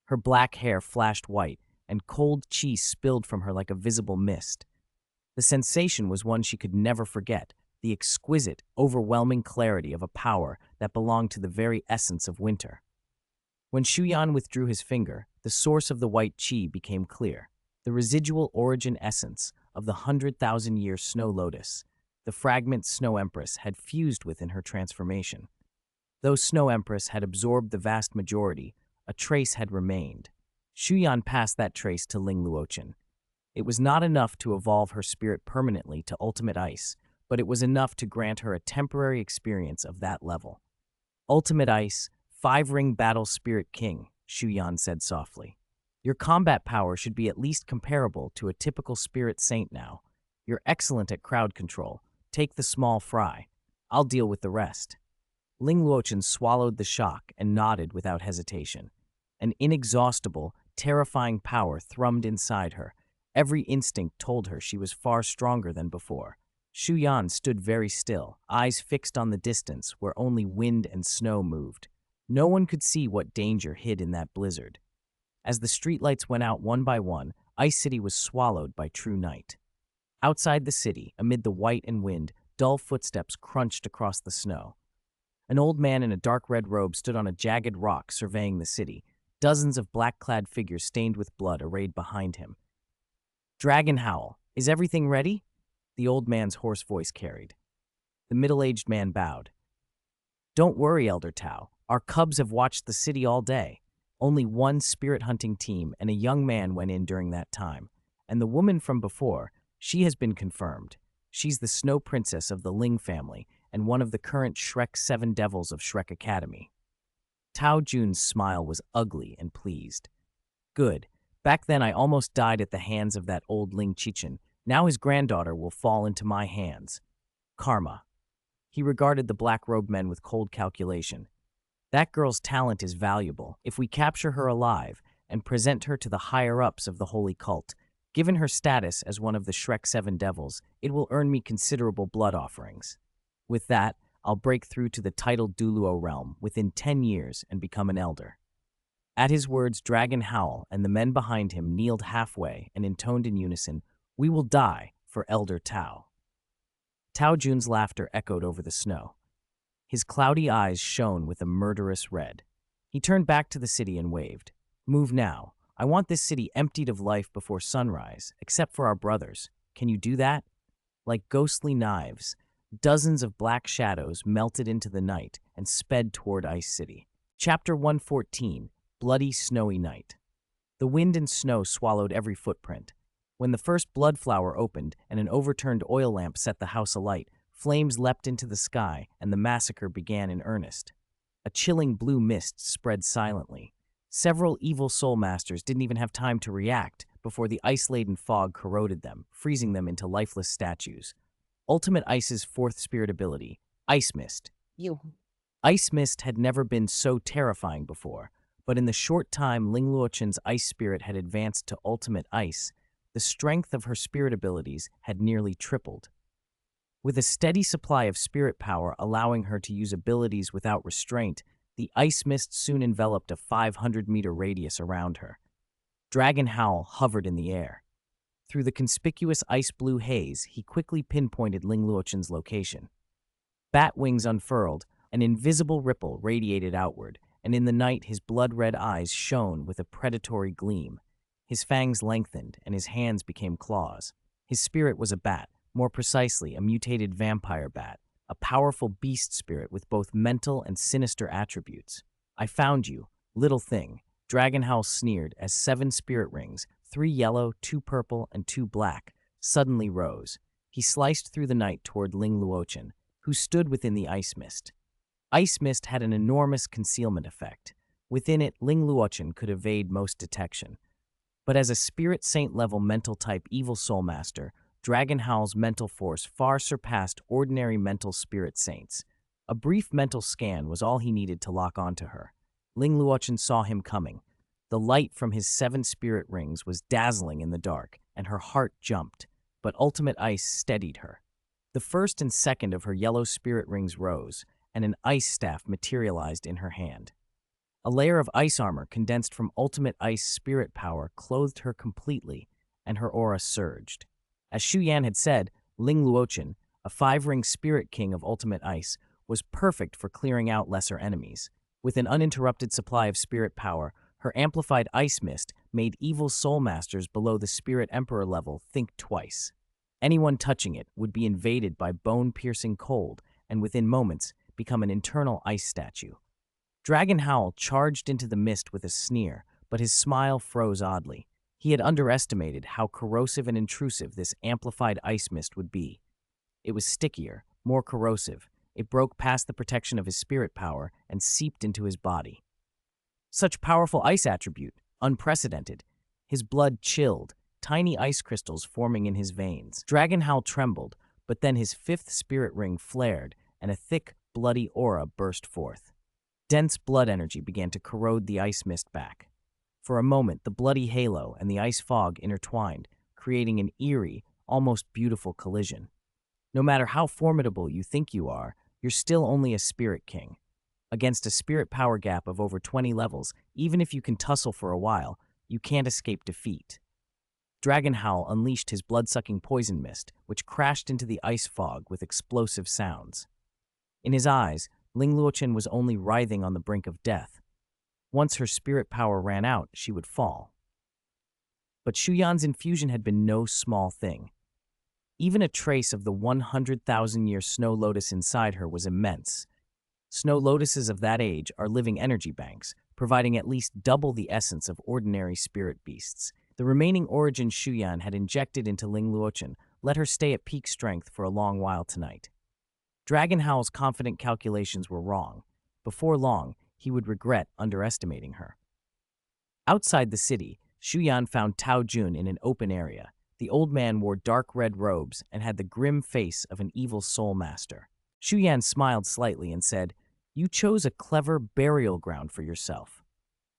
Her black hair flashed white, and cold qi spilled from her like a visible mist. The sensation was one she could never forget, the exquisite, overwhelming clarity of a power that belonged to the very essence of winter. When Shu Yan withdrew his finger, the source of the white qi became clear. The residual origin essence of the 100,000-year snow lotus, the fragment Snow Empress had fused within her transformation. Though Snow Empress had absorbed the vast majority, a trace had remained. Shu Yan passed that trace to Ling Luochen. It was not enough to evolve her spirit permanently to ultimate ice, but it was enough to grant her a temporary experience of that level. Ultimate ice, 5-ring battle spirit king, Shu Yan said softly. Your combat power should be at least comparable to a typical spirit saint now. You're excellent at crowd control. Take the small fry. I'll deal with the rest. Ling Luochen swallowed the shock and nodded without hesitation. An inexhaustible, terrifying power thrummed inside her. Every instinct told her she was far stronger than before. Shu Yan stood very still, eyes fixed on the distance where only wind and snow moved. No one could see what danger hid in that blizzard. As the streetlights went out one by one, Ice City was swallowed by true night. Outside the city, amid the white and wind, dull footsteps crunched across the snow. An old man in a dark red robe stood on a jagged rock surveying the city, dozens of black-clad figures stained with blood arrayed behind him. Dragon Howl, is everything ready? The old man's hoarse voice carried. The middle-aged man bowed. Don't worry, Elder Tao. Our cubs have watched the city all day. Only one spirit hunting team and a young man went in during that time. And the woman from before, she has been confirmed. She's the Snow Princess of the Ling family and one of the current Shrek 7 Devils of Shrek Academy. Tao Jun's smile was ugly and pleased. Good. Back then I almost died at the hands of that old Ling Chichen. Now his granddaughter will fall into my hands. Karma. He regarded the black-robed men with cold calculation. That girl's talent is valuable. If we capture her alive and present her to the higher-ups of the holy cult, given her status as one of the Shrek 7 Devils, it will earn me considerable blood offerings. With that, I'll break through to the titled Douluo realm within 10 years and become an elder. At his words, Dragon Howl and the men behind him kneeled halfway and intoned in unison, "We will die for Elder Tao." Tao Jun's laughter echoed over the snow. His cloudy eyes shone with a murderous red. He turned back to the city and waved. Move now. I want this city emptied of life before sunrise, except for our brothers. Can you do that? Like ghostly knives, dozens of black shadows melted into the night and sped toward Ice City. Chapter 114, Bloody Snowy Night. The wind and snow swallowed every footprint. When the first blood flower opened and an overturned oil lamp set the house alight, flames leapt into the sky and the massacre began in earnest. A chilling blue mist spread silently. Several evil soul masters didn't even have time to react before the ice-laden fog corroded them, freezing them into lifeless statues. Ultimate Ice's fourth spirit ability, Ice Mist. Ice Mist had never been so terrifying before, but in the short time Ling Luochen's ice spirit had advanced to Ultimate Ice, the strength of her spirit abilities had nearly tripled. With a steady supply of spirit power allowing her to use abilities without restraint, the ice mist soon enveloped a 500-meter radius around her. Dragon Howl hovered in the air. Through the conspicuous ice-blue haze, he quickly pinpointed Ling Luochen's location. Bat wings unfurled, an invisible ripple radiated outward, and in the night his blood-red eyes shone with a predatory gleam. His fangs lengthened, and his hands became claws. His spirit was a bat, more precisely a mutated vampire bat, a powerful beast spirit with both mental and sinister attributes. I found you, little thing, Dragon Howl sneered as 7 spirit rings, 3 yellow, 2 purple, and 2 black, suddenly rose. He sliced through the night toward Ling Luochen, who stood within the ice mist. Ice mist had an enormous concealment effect. Within it, Ling Luochen could evade most detection. But as a spirit saint-level mental type evil soul master, Dragon Howl's mental force far surpassed ordinary mental spirit saints. A brief mental scan was all he needed to lock onto her. Ling Luochen saw him coming. The light from his 7 spirit rings was dazzling in the dark, and her heart jumped, but Ultimate Ice steadied her. The first and second of her yellow spirit rings rose, and an ice staff materialized in her hand. A layer of ice armor condensed from Ultimate Ice spirit power clothed her completely, and her aura surged. As Shu Yan had said, Ling Luochen, a 5-ring spirit king of Ultimate Ice, was perfect for clearing out lesser enemies. With an uninterrupted supply of spirit power, her amplified ice mist made evil soul masters below the spirit emperor level think twice. Anyone touching it would be invaded by bone-piercing cold and within moments become an internal ice statue. Dragon Howl charged into the mist with a sneer, but his smile froze oddly. He had underestimated how corrosive and intrusive this amplified ice mist would be. It was stickier, more corrosive. It broke past the protection of his spirit power and seeped into his body. Such powerful ice attribute, unprecedented. His blood chilled, tiny ice crystals forming in his veins. Dragonhowl trembled, but then his fifth spirit ring flared, and a thick, bloody aura burst forth. Dense blood energy began to corrode the ice mist back. For a moment, the bloody halo and the ice fog intertwined, creating an eerie, almost beautiful collision. No matter how formidable you think you are, you're still only a spirit king. Against a spirit power gap of over 20 levels, even if you can tussle for a while, you can't escape defeat. Dragonhowl unleashed his blood-sucking poison mist, which crashed into the ice fog with explosive sounds. In his eyes, Ling Luochen was only writhing on the brink of death. Once her spirit power ran out, she would fall. But Shu Yan's infusion had been no small thing. Even a trace of the 100,000-year snow lotus inside her was immense. Snow lotuses of that age are living energy banks, providing at least double the essence of ordinary spirit beasts. The remaining origin Shu Yan had injected into Ling Luochen let her stay at peak strength for a long while tonight. Dragonhowl's confident calculations were wrong. Before long, he would regret underestimating her. Outside the city, Shu Yan found Tao Jun in an open area. The old man wore dark red robes and had the grim face of an evil soul master. Shu Yan smiled slightly and said, "You chose a clever burial ground for yourself."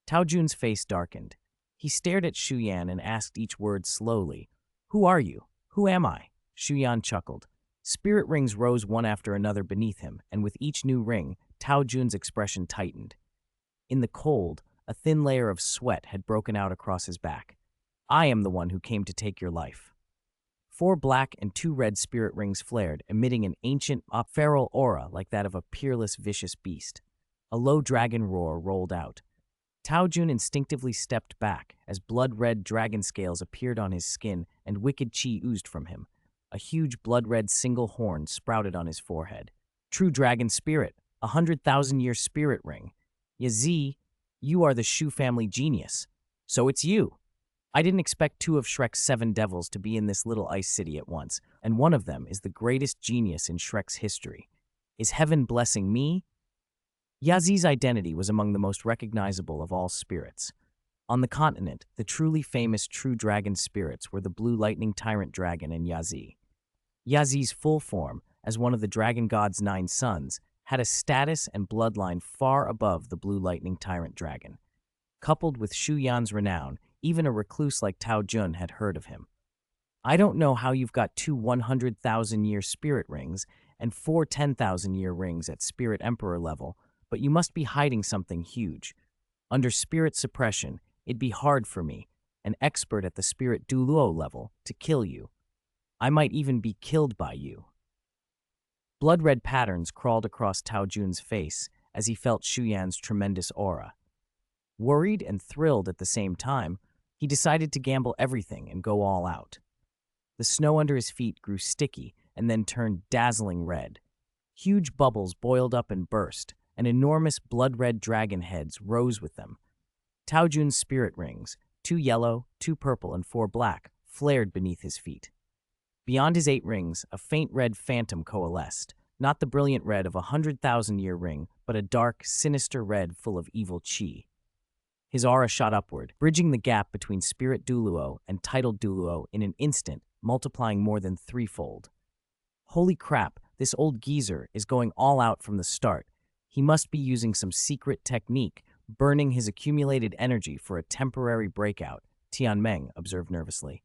Tao Jun's face darkened. He stared at Shu Yan and asked each word slowly. "Who are you? Who am I?" Shu Yan chuckled. Spirit rings rose one after another beneath him, and with each new ring, Tao Jun's expression tightened. In the cold, a thin layer of sweat had broken out across his back. "I am the one who came to take your life." 4 black and 2 red spirit rings flared, emitting an ancient, feral aura like that of a peerless, vicious beast. A low dragon roar rolled out. Tao Jun instinctively stepped back as blood-red dragon scales appeared on his skin and wicked chi oozed from him. A huge blood-red single horn sprouted on his forehead. "True dragon spirit, 100,000-year spirit ring. Yazi, you are the Shu family genius. So it's you." I didn't expect 2 of Shrek's 7 devils to be in this little ice city at once, and one of them is the greatest genius in Shrek's history. Is heaven blessing me? Yazi's identity was among the most recognizable of all spirits. On the continent, the truly famous true dragon spirits were the Blue Lightning Tyrant Dragon and Yazi. Yazi's full form, as one of the dragon god's 9 sons, had a status and bloodline far above the Blue Lightning Tyrant Dragon. Coupled with Shu Yan's renown, even a recluse like Tao Jun had heard of him. "I don't know how you've got 2 100,000-year spirit rings and 4 10,000-year rings at Spirit Emperor level, but you must be hiding something huge. Under spirit suppression, it'd be hard for me, an expert at the Spirit Douluo level, to kill you. I might even be killed by you." Blood-red patterns crawled across Tao Jun's face as he felt Shu Yan's tremendous aura. Worried and thrilled at the same time, he decided to gamble everything and go all out. The snow under his feet grew sticky and then turned dazzling red. Huge bubbles boiled up and burst, and enormous blood-red dragon heads rose with them. Tao Jun's spirit rings, 2 yellow, 2 purple, and 4 black, flared beneath his feet. Beyond his 8 rings, a faint red phantom coalesced, not the brilliant red of a 100,000-year ring, but a dark, sinister red full of evil chi. His aura shot upward, bridging the gap between Spirit Douluo and Titled Douluo in an instant, multiplying more than 3-fold. Holy crap, this old geezer is going all out from the start. He must be using some secret technique, burning his accumulated energy for a temporary breakout, Tianmeng observed nervously.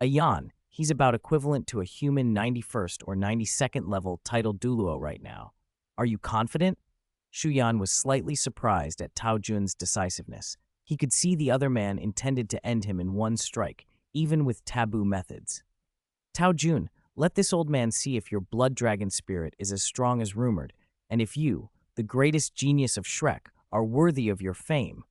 A Yan, he's about equivalent to a human 91st or 92nd level Titled Douluo right now. Are you confident? Shu Yan was slightly surprised at Tao Jun's decisiveness. He could see the other man intended to end him in one strike, even with taboo methods. "Tao Jun, let this old man see if your blood dragon spirit is as strong as rumored, and if you, the greatest genius of Shrek, are worthy of your fame."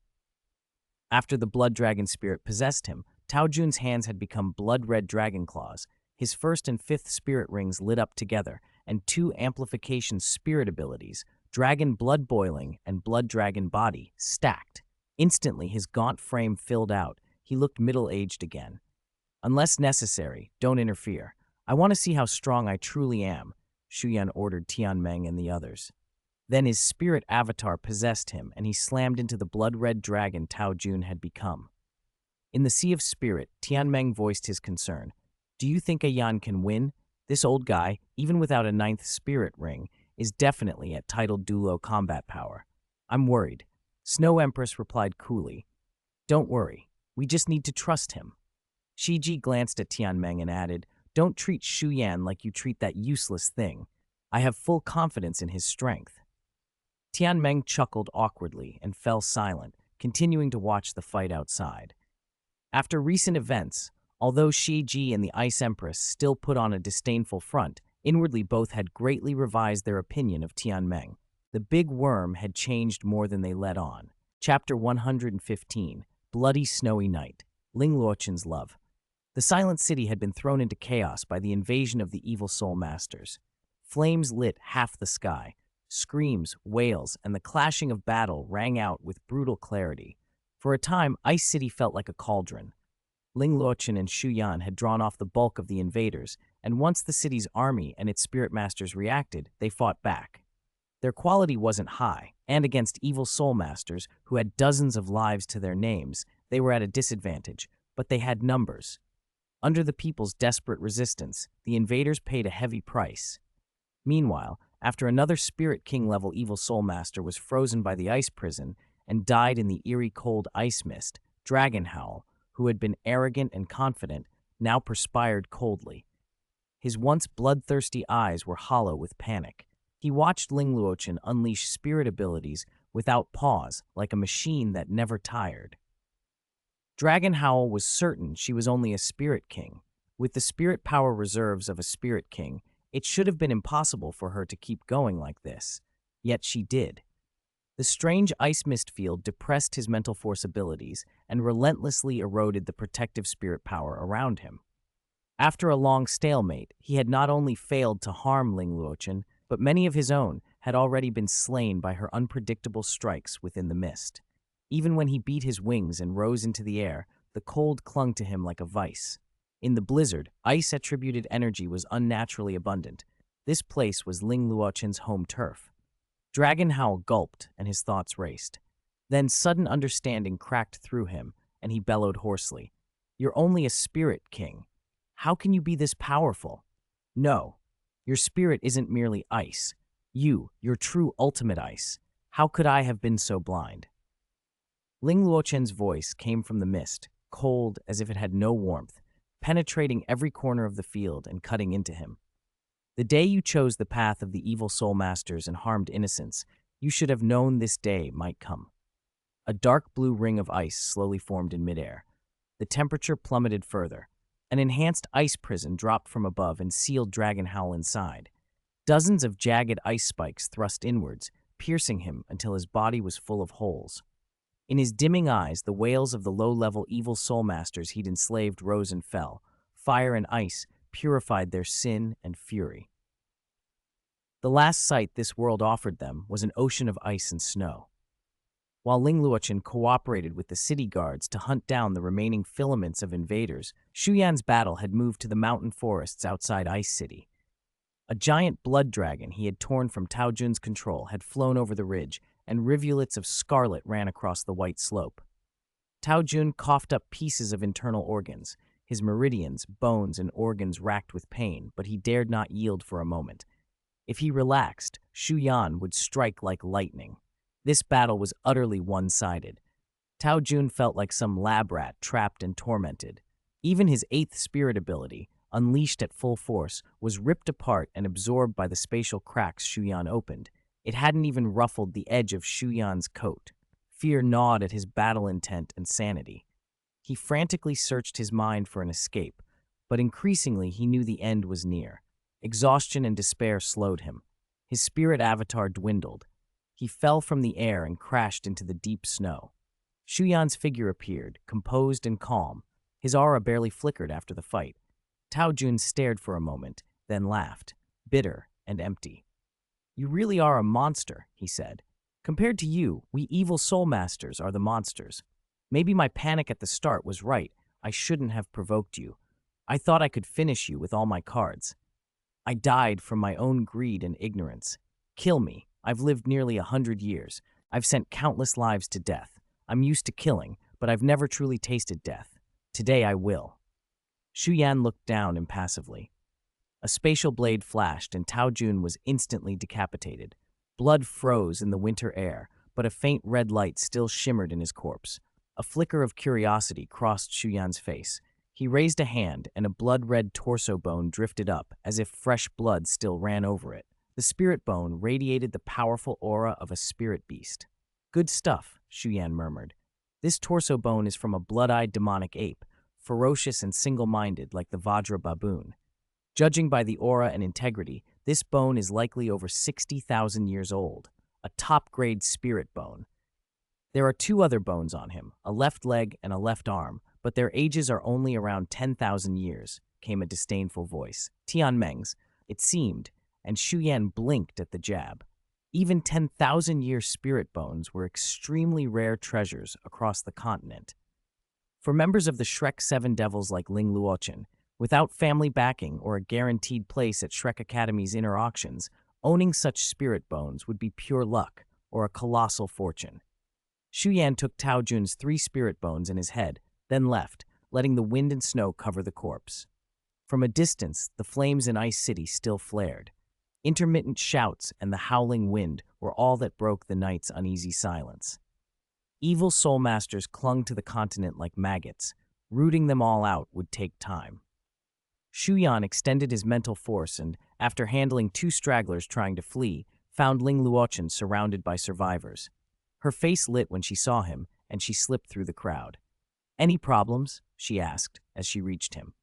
After the blood dragon spirit possessed him, Tao Jun's hands had become blood-red dragon claws. His 1st and 5th spirit rings lit up together, and 2 amplification spirit abilities, Dragon Blood Boiling and Blood Dragon Body, stacked. Instantly, his gaunt frame filled out. He looked middle-aged again. "Unless necessary, don't interfere. I want to see how strong I truly am," Shu Yan ordered Tianmeng and the others. Then his spirit avatar possessed him, and he slammed into the blood-red dragon Tao Jun had become. In the Sea of Spirit, Tianmeng voiced his concern. "Do you think a Yan can win? This old guy, even without a ninth spirit ring, is definitely at titled Douluo combat power. I'm worried." Snow Empress replied coolly, "Don't worry, we just need to trust him." Shiji glanced at Tianmeng and added, "Don't treat Shu Yan like you treat that useless thing. I have full confidence in his strength." Tianmeng chuckled awkwardly and fell silent, continuing to watch the fight outside. After recent events, although Shiji and the Ice Empress still put on a disdainful front, inwardly both had greatly revised their opinion of Tianmeng. The big worm had changed more than they let on. Chapter 115, Bloody Snowy Night, Ling Luoqin's Love. The Silent City had been thrown into chaos by the invasion of the evil soul masters. Flames lit half the sky. Screams, wails, and the clashing of battle rang out with brutal clarity. For a time, Ice City felt like a cauldron. Ling Luoqin and Shu Yan had drawn off the bulk of the invaders, and once the city's army and its spirit masters reacted, they fought back. Their quality wasn't high, and against evil soul masters who had dozens of lives to their names, they were at a disadvantage, but they had numbers. Under the people's desperate resistance, the invaders paid a heavy price. Meanwhile, after another Spirit King-level evil soul master was frozen by the ice prison and died in the eerie cold ice mist, Dragon Howl, who had been arrogant and confident, now perspired coldly. His once bloodthirsty eyes were hollow with panic. He watched Ling Luoqin unleash spirit abilities without pause, like a machine that never tired. Dragon Howl was certain she was only a Spirit King. With the spirit power reserves of a Spirit King, it should have been impossible for her to keep going like this. Yet she did. The strange ice mist field depressed his mental force abilities and relentlessly eroded the protective spirit power around him. After a long stalemate, he had not only failed to harm Ling Luoqin, but many of his own had already been slain by her unpredictable strikes within the mist. Even when he beat his wings and rose into the air, the cold clung to him like a vice. In the blizzard, ice-attributed energy was unnaturally abundant. This place was Ling Luoqin's home turf. Dragon Howl gulped, and his thoughts raced. Then sudden understanding cracked through him, and he bellowed hoarsely, "You're only a Spirit King. How can you be this powerful? No, your spirit isn't merely ice. Your true ultimate ice. How could I have been so blind?" Ling Luoqin's voice came from the mist, cold as if it had no warmth, penetrating every corner of the field and cutting into him. "The day you chose the path of the evil soul masters and harmed innocents, you should have known this day might come." A dark blue ring of ice slowly formed in midair. The temperature plummeted further. An enhanced ice prison dropped from above and sealed Dragon Howl inside. Dozens of jagged ice spikes thrust inwards, piercing him until his body was full of holes. In his dimming eyes, the wails of the low-level evil soul masters he'd enslaved rose and fell. Fire and ice purified their sin and fury. The last sight this world offered them was an ocean of ice and snow. While Ling Luoqin cooperated with the city guards to hunt down the remaining filaments of invaders, Shu Yan's battle had moved to the mountain forests outside Ice City. A giant blood dragon he had torn from Tao Jun's control had flown over the ridge, and rivulets of scarlet ran across the white slope. Tao Jun coughed up pieces of internal organs, his meridians, bones, and organs racked with pain, but he dared not yield for a moment. If he relaxed, Shu Yan would strike like lightning. This battle was utterly one-sided. Tao Jun felt like some lab rat trapped and tormented. Even his 8th spirit ability, unleashed at full force, was ripped apart and absorbed by the spatial cracks Shu Yan opened. It hadn't even ruffled the edge of Shu Yan's coat. Fear gnawed at his battle intent and sanity. He frantically searched his mind for an escape, but increasingly he knew the end was near. Exhaustion and despair slowed him. His spirit avatar dwindled. He fell from the air and crashed into the deep snow. Shu Yan's figure appeared, composed and calm. His aura barely flickered after the fight. Tao Jun stared for a moment, then laughed, bitter and empty. "You really are a monster," he said. Compared to you, we evil soul masters are the monsters. Maybe my panic at the start was right. I shouldn't have provoked you. I thought I could finish you with all my cards. I died from my own greed and ignorance. Kill me. I've lived nearly 100 years. I've sent countless lives to death. I'm used to killing, but I've never truly tasted death. Today I will. Shu Yan looked down impassively. A spatial blade flashed and Tao Jun was instantly decapitated. Blood froze in the winter air, but a faint red light still shimmered in his corpse. A flicker of curiosity crossed Shu Yan's face. He raised a hand and a blood-red torso bone drifted up as if fresh blood still ran over it. The spirit bone radiated the powerful aura of a spirit beast. Good stuff, Shu Yan murmured. This torso bone is from a blood-eyed demonic ape, ferocious and single-minded like the Vajra baboon. Judging by the aura and integrity, this bone is likely over 60,000 years old, a top-grade spirit bone. There are 2 other bones on him, a left leg and a left arm, but their ages are only around 10,000 years, came a disdainful voice. Tianmeng's, it seemed, and Shu Yan blinked at the jab. Even 10,000-year spirit bones were extremely rare treasures across the continent. For members of the Shrek 7 Devils like Ling Luochen, without family backing or a guaranteed place at Shrek Academy's inner auctions, owning such spirit bones would be pure luck or a colossal fortune. Shu Yan took Tao Jun's 3 spirit bones in his head, then left, letting the wind and snow cover the corpse. From a distance, the flames in Ice City still flared. Intermittent shouts and the howling wind were all that broke the night's uneasy silence. Evil soul masters clung to the continent like maggots. Rooting them all out would take time. Shu Yan extended his mental force and, after handling 2 stragglers trying to flee, found Ling Luochen surrounded by survivors. Her face lit when she saw him, and she slipped through the crowd. "Any problems?" she asked as she reached him.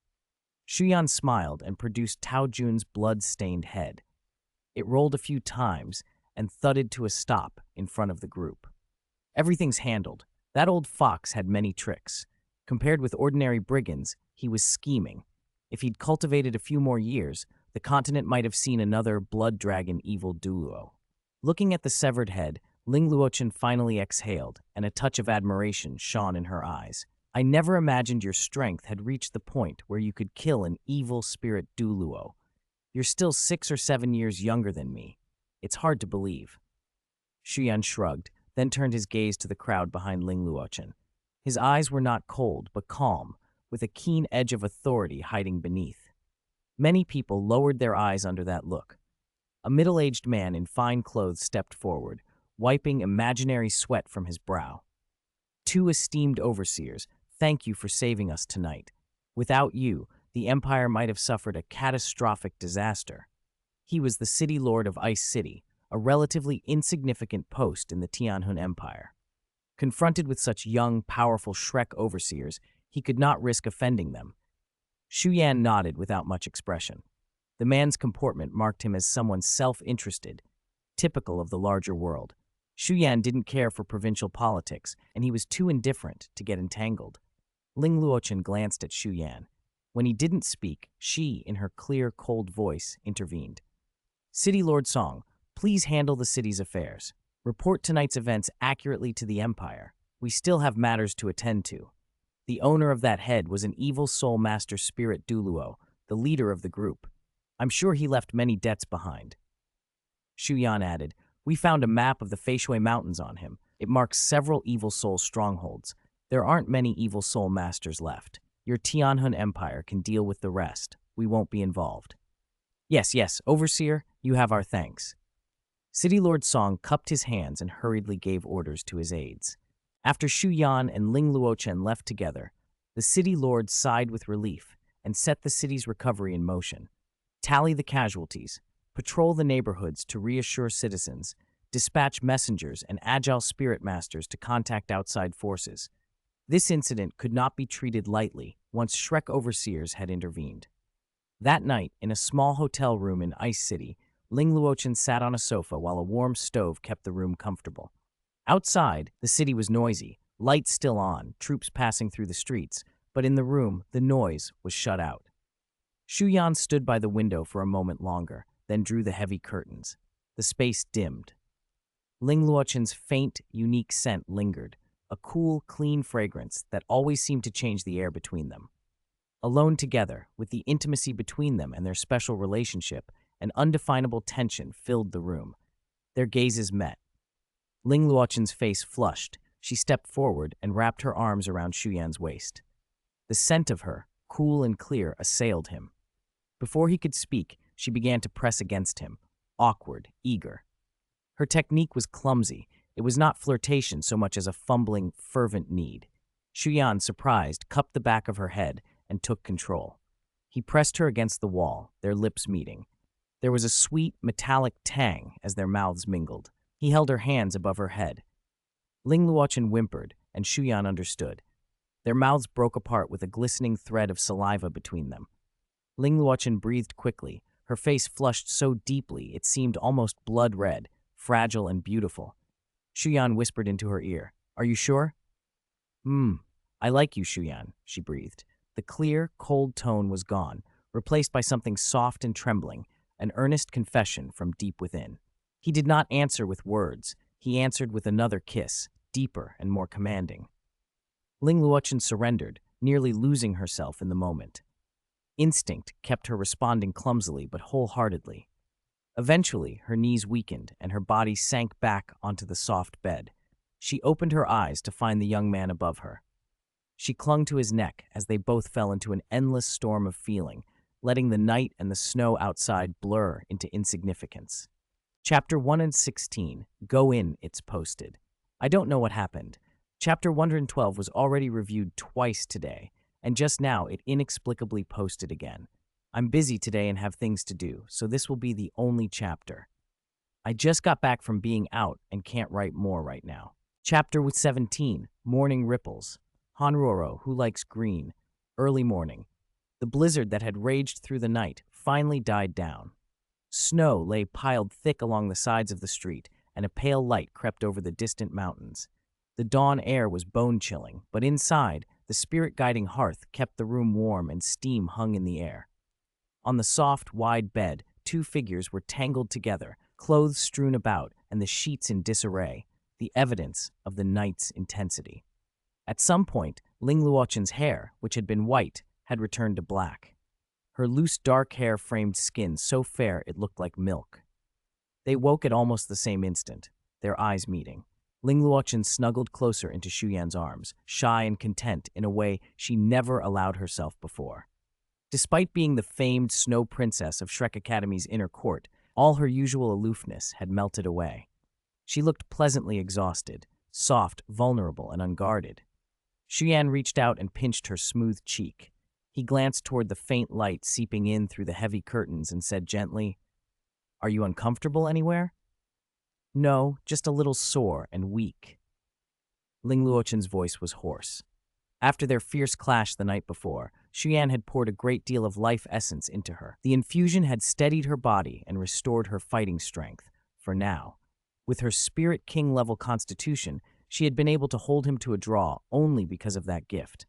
Shu Yan smiled and produced Tao Jun's blood-stained head. It rolled a few times and thudded to a stop in front of the group. "Everything's handled. That old fox had many tricks. Compared with ordinary brigands, he was scheming. If he'd cultivated a few more years, the continent might have seen another blood dragon evil Douluo." Looking at the severed head, Ling Luochen finally exhaled, and a touch of admiration shone in her eyes. "I never imagined your strength had reached the point where you could kill an evil spirit Douluo. You're still 6 or 7 years younger than me. It's hard to believe." Shu Yan shrugged, then turned his gaze to the crowd behind Ling Luochen. His eyes were not cold, but calm, with a keen edge of authority hiding beneath. Many people lowered their eyes under that look. A middle-aged man in fine clothes stepped forward, wiping imaginary sweat from his brow. "2 esteemed overseers, thank you for saving us tonight. Without you, the Empire might have suffered a catastrophic disaster." He was the city lord of Ice City, a relatively insignificant post in the Tianhun Empire. Confronted with such young, powerful Shrek overseers, he could not risk offending them. Shu Yan nodded without much expression. The man's comportment marked him as someone self-interested, typical of the larger world. Shu Yan didn't care for provincial politics, and he was too indifferent to get entangled. Ling Luochen glanced at Shu Yan. When he didn't speak, she, in her clear, cold voice, intervened. "City Lord Song, please handle the city's affairs. Report tonight's events accurately to the Empire. We still have matters to attend to." The owner of that head was an evil soul master spirit Douluo, the leader of the group. "I'm sure he left many debts behind." Shu Yan added, "We found a map of the Feishui Mountains on him. It marks several evil soul strongholds. There aren't many evil soul masters left. Your Tianhun Empire can deal with the rest. We won't be involved." Yes, Overseer, you have our thanks." City Lord Song cupped his hands and hurriedly gave orders to his aides. After Shu Yan and Ling Luochen left together, the city lord sighed with relief and set the city's recovery in motion. Tally the casualties, patrol the neighborhoods to reassure citizens, dispatch messengers and agile spirit masters to contact outside forces. This incident could not be treated lightly once Shrek overseers had intervened. That night, in a small hotel room in Ice City, Ling Luochen sat on a sofa while a warm stove kept the room comfortable. Outside, the city was noisy, lights still on, troops passing through the streets, but in the room, the noise was shut out. Shu Yan stood by the window for a moment longer, then drew the heavy curtains. The space dimmed. Ling Luochen's faint, unique scent lingered, a cool, clean fragrance that always seemed to change the air between them. Alone together, with the intimacy between them and their special relationship, an undefinable tension filled the room. Their gazes met. Ling Luochen's face flushed. She stepped forward and wrapped her arms around Shu Yan's waist. The scent of her, cool and clear, assailed him. Before he could speak, she began to press against him, awkward, eager. Her technique was clumsy. It was not flirtation so much as a fumbling, fervent need. Shu Yan, surprised, cupped the back of her head and took control. He pressed her against the wall, their lips meeting. There was a sweet, metallic tang as their mouths mingled. He held her hands above her head. Ling Luochen whimpered, and Shu Yan understood. Their mouths broke apart with a glistening thread of saliva between them. Ling Luochen breathed quickly, her face flushed so deeply it seemed almost blood red, fragile and beautiful. Shu Yan whispered into her ear, "Are you sure?" I like you, Shu Yan," she breathed. The clear, cold tone was gone, replaced by something soft and trembling, an earnest confession from deep within. He did not answer with words. He answered with another kiss, deeper and more commanding. Ling Luochen surrendered, nearly losing herself in the moment. Instinct kept her responding clumsily but wholeheartedly. Eventually, her knees weakened and her body sank back onto the soft bed. She opened her eyes to find the young man above her. She clung to his neck as they both fell into an endless storm of feeling, letting the night and the snow outside blur into insignificance. Chapter 116, Go In, it's posted. I don't know what happened. Chapter 112 was already reviewed twice today, and just now it inexplicably posted again. I'm busy today and have things to do, so this will be the only chapter. I just got back from being out and can't write more right now. Chapter 17, Morning Ripples. Hanroro, who likes green. Early morning. The blizzard that had raged through the night finally died down. Snow lay piled thick along the sides of the street, and a pale light crept over the distant mountains. The dawn air was bone-chilling, but inside, the spirit-guiding hearth kept the room warm and steam hung in the air. On the soft, wide bed, two figures were tangled together, clothes strewn about, and the sheets in disarray, the evidence of the night's intensity. At some point, Ling Luochen's hair, which had been white, had returned to black. Her loose dark hair framed skin so fair it looked like milk. They woke at almost the same instant, their eyes meeting. Ling Luochen snuggled closer into Shu Yan's arms, shy and content in a way she never allowed herself before. Despite being the famed snow princess of Shrek Academy's inner court, all her usual aloofness had melted away. She looked pleasantly exhausted, soft, vulnerable, and unguarded. Shu Yan reached out and pinched her smooth cheek. He glanced toward the faint light seeping in through the heavy curtains and said gently, "Are you uncomfortable anywhere?" "No, just a little sore and weak." Ling Luochen's voice was hoarse. After their fierce clash the night before, Shu Yan had poured a great deal of life essence into her. The infusion had steadied her body and restored her fighting strength, for now. With her Spirit King-level constitution, she had been able to hold him to a draw only because of that gift.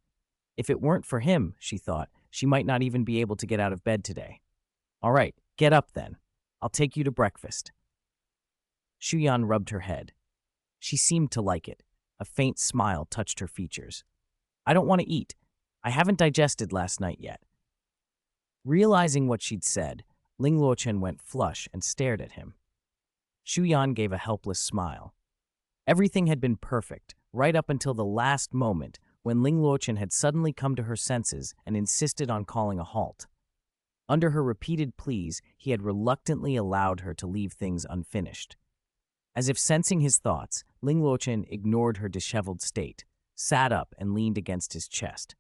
If it weren't for him, she thought, she might not even be able to get out of bed today. "All right, get up then. I'll take you to breakfast." Shu Yan rubbed her head. She seemed to like it. A faint smile touched her features. "I don't want to eat. I haven't digested last night yet." Realizing what she'd said, Ling Luochen went flush and stared at him. Shu Yan gave a helpless smile. Everything had been perfect, right up until the last moment when Ling Luochen had suddenly come to her senses and insisted on calling a halt. Under her repeated pleas, he had reluctantly allowed her to leave things unfinished. As if sensing his thoughts, Ling Luochen ignored her disheveled state, sat up and leaned against his chest.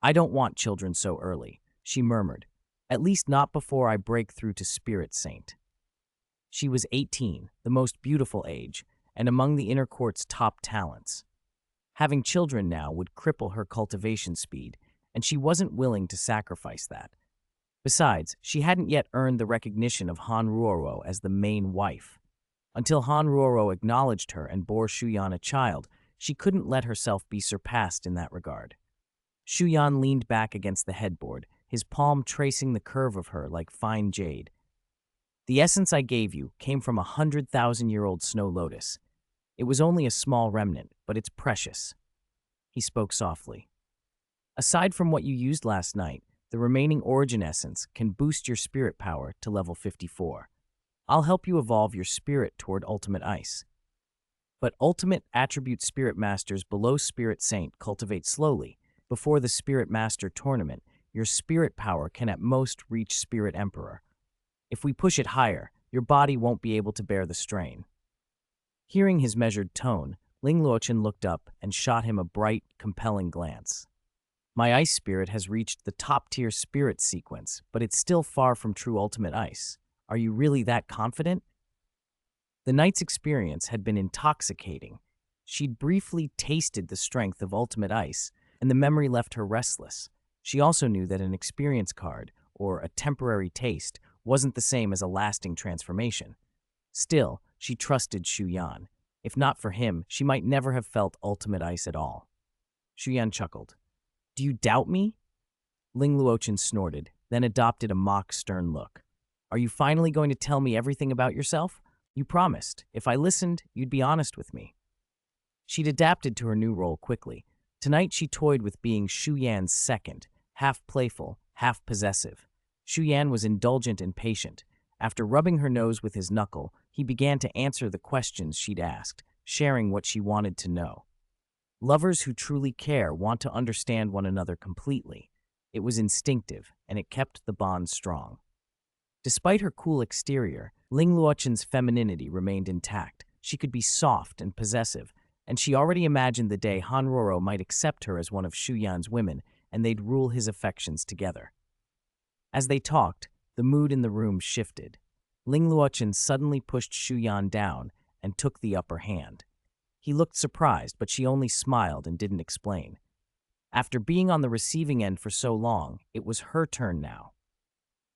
"I don't want children so early," she murmured. "At least not before I break through to Spirit Saint." She was 18, the most beautiful age, and among the inner court's top talents. Having children now would cripple her cultivation speed, and she wasn't willing to sacrifice that. Besides, she hadn't yet earned the recognition of Han Ruoro as the main wife. Until Han Ruoro acknowledged her and bore Shu Yan a child, she couldn't let herself be surpassed in that regard. Shu Yan leaned back against the headboard, his palm tracing the curve of her like fine jade. "The essence I gave you came from a 100,000-year-old snow lotus. It was only a small remnant, but it's precious. He spoke softly. Aside from what you used last night, the remaining origin essence can boost your spirit power to level 54. I'll help you evolve your spirit toward ultimate ice. But ultimate attribute spirit masters below Spirit Saint cultivate slowly. Before the Spirit Master tournament, your spirit power can at most reach Spirit Emperor. If we push it higher, your body won't be able to bear the strain. Hearing his measured tone, Ling Luochen looked up and shot him a bright, compelling glance. My ice spirit has reached the top-tier spirit sequence, but it's still far from true ultimate ice. Are you really that confident? The night's experience had been intoxicating. She'd briefly tasted the strength of ultimate ice, and the memory left her restless. She also knew that an experience card, or a temporary taste, wasn't the same as a lasting transformation. Still, she trusted Shu Yan. If not for him, she might never have felt ultimate ice at all. Shu Yan chuckled. Do you doubt me? Ling Luochen snorted, then adopted a mock stern look. Are you finally going to tell me everything about yourself? You promised. If I listened, you'd be honest with me. She'd adapted to her new role quickly. Tonight she toyed with being Shu Yan's second, half playful, half possessive. Shu Yan was indulgent and patient. After rubbing her nose with his knuckle, he began to answer the questions she'd asked, sharing what she wanted to know. Lovers who truly care want to understand one another completely. It was instinctive, and it kept the bond strong. Despite her cool exterior, Ling Luochen's femininity remained intact. She could be soft and possessive, and she already imagined the day Han Roro might accept her as one of Shu Yan's women, and they'd rule his affections together. As they talked, the mood in the room shifted. Ling Luochen suddenly pushed Shu Yan down and took the upper hand. He looked surprised, but she only smiled and didn't explain. After being on the receiving end for so long, it was her turn now.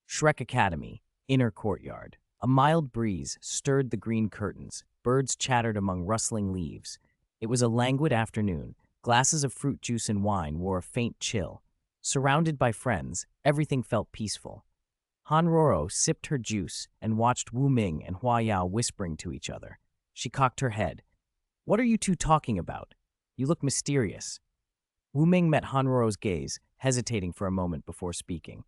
Shrek Academy, inner courtyard. A mild breeze stirred the green curtains. Birds chattered among rustling leaves. It was a languid afternoon. Glasses of fruit juice and wine wore a faint chill. Surrounded by friends, everything felt peaceful. Han Roro sipped her juice and watched Wu Ming and Hua Yao whispering to each other. She cocked her head. What are you two talking about? You look mysterious. Wu Ming met Han Roro's gaze, hesitating for a moment before speaking.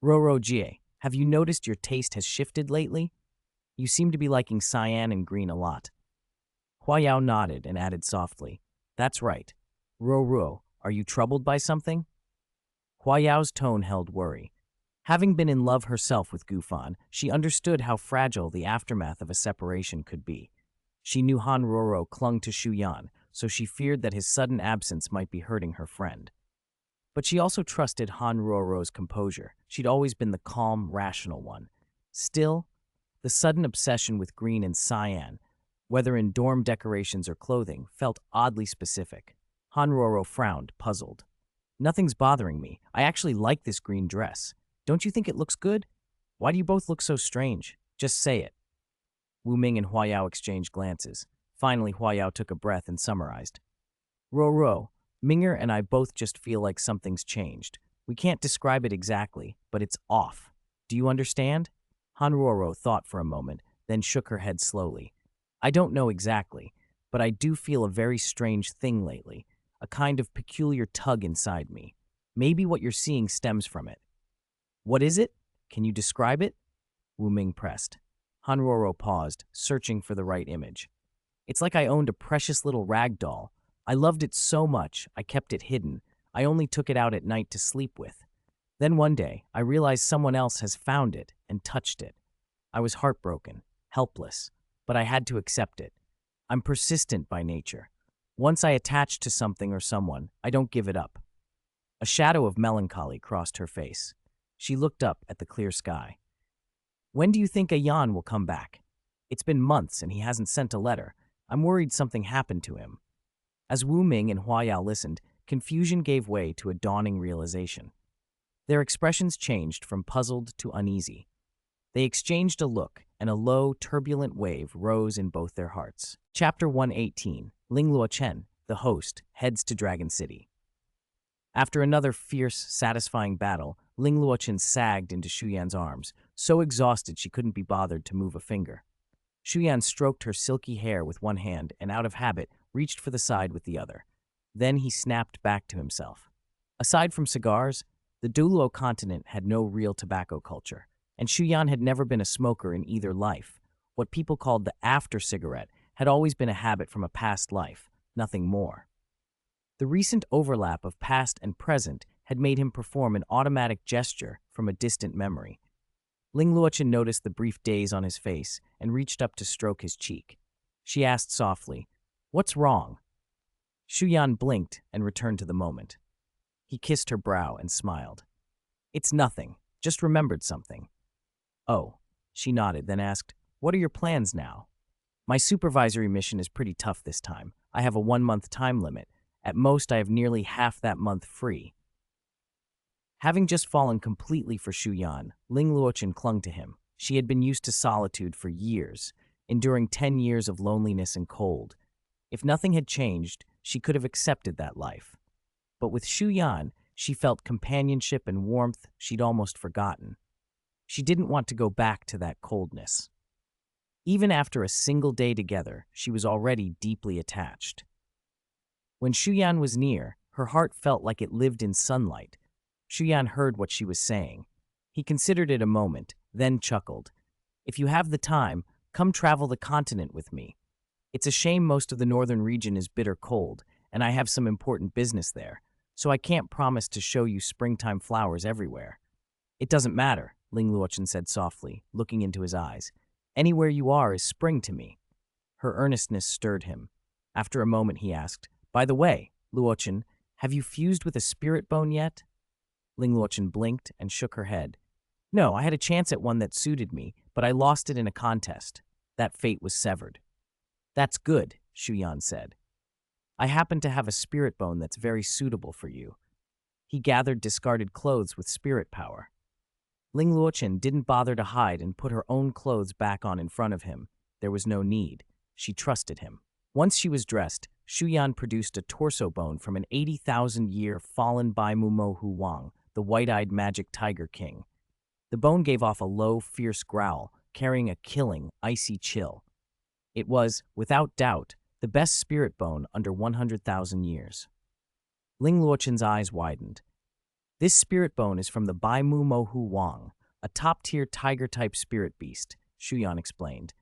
Roro Jie, have you noticed your taste has shifted lately? You seem to be liking cyan and green a lot. Hua Yao nodded and added softly, That's right. Roro, are you troubled by something? Hua Yao's tone held worry. Having been in love herself with Gufan, she understood how fragile the aftermath of a separation could be. She knew Han Roro clung to Shu Yan, so she feared that his sudden absence might be hurting her friend. But she also trusted Han Roro's composure. She'd always been the calm, rational one. Still, the sudden obsession with green and cyan, whether in dorm decorations or clothing, felt oddly specific. Han Roro frowned, puzzled. Nothing's bothering me. I actually like this green dress. Don't you think it looks good? Why do you both look so strange? Just say it. Wu Ming and Hua Yao exchanged glances. Finally, Hua Yao took a breath and summarized. Roro, Minger and I both just feel like something's changed. We can't describe it exactly, but it's off. Do you understand? Han Roro thought for a moment, then shook her head slowly. I don't know exactly, but I do feel a very strange thing lately, a kind of peculiar tug inside me. Maybe what you're seeing stems from it. What is it? Can you describe it? Wu Ming pressed. Han Roro paused, searching for the right image. It's like I owned a precious little rag doll. I loved it so much, I kept it hidden. I only took it out at night to sleep with. Then one day, I realized someone else has found it and touched it. I was heartbroken, helpless, but I had to accept it. I'm persistent by nature. Once I attach to something or someone, I don't give it up. A shadow of melancholy crossed her face. She looked up at the clear sky. When do you think Ayan will come back? It's been months and he hasn't sent a letter. I'm worried something happened to him. As Wu Ming and Hua Yao listened, confusion gave way to a dawning realization. Their expressions changed from puzzled to uneasy. They exchanged a look, and a low, turbulent wave rose in both their hearts. Chapter 118, Ling Luochen, the host, heads to Dragon City. After another fierce, satisfying battle, Ling Luochen sagged into Shu Yan's arms, so exhausted she couldn't be bothered to move a finger. Shu Yan stroked her silky hair with one hand and, out of habit, reached for the side with the other. Then he snapped back to himself. Aside from cigars, the Douluo Continent had no real tobacco culture, and Shu Yan had never been a smoker in either life. What people called the after-cigarette had always been a habit from a past life, nothing more. The recent overlap of past and present had made him perform an automatic gesture from a distant memory. Ling Luochen noticed the brief daze on his face and reached up to stroke his cheek. She asked softly, "What's wrong?" Shu Yan blinked and returned to the moment. He kissed her brow and smiled. "It's nothing, just remembered something." "Oh," she nodded, then asked, "What are your plans now?" "My supervisory mission is pretty tough this time. I have a 1-month time limit. At most, I have nearly half that month free." Having just fallen completely for Shu Yan, Ling Luochen clung to him. She had been used to solitude for years, enduring 10 years of loneliness and cold. If nothing had changed, she could have accepted that life. But with Shu Yan, she felt companionship and warmth she'd almost forgotten. She didn't want to go back to that coldness. Even after a single day together, she was already deeply attached. When Shu Yan was near, her heart felt like it lived in sunlight. Shu Yan heard what she was saying. He considered it a moment, then chuckled. "If you have the time, come travel the continent with me. It's a shame most of the northern region is bitter cold, and I have some important business there, so I can't promise to show you springtime flowers everywhere." "It doesn't matter," Ling Luochen said softly, looking into his eyes. "Anywhere you are is spring to me." Her earnestness stirred him. After a moment he asked, "By the way, Luochen, have you fused with a spirit bone yet?" Ling Luochen blinked and shook her head. "No, I had a chance at one that suited me, but I lost it in a contest. That fate was severed." "That's good," Shu Yan said. "I happen to have a spirit bone that's very suitable for you." He gathered discarded clothes with spirit power. Ling Luochen didn't bother to hide and put her own clothes back on in front of him. There was no need. She trusted him. Once she was dressed, Shu Yan produced a torso bone from an 80,000-year fallen Bai Mumo Hu Wang, the white-eyed magic tiger king. The bone gave off a low, fierce growl, carrying a killing, icy chill. It was, without doubt, the best spirit bone under 100,000 years. Ling Luochen's eyes widened. "This spirit bone is from the Bai Mumo Hu Wang, a top-tier tiger-type spirit beast," Shu Yan explained.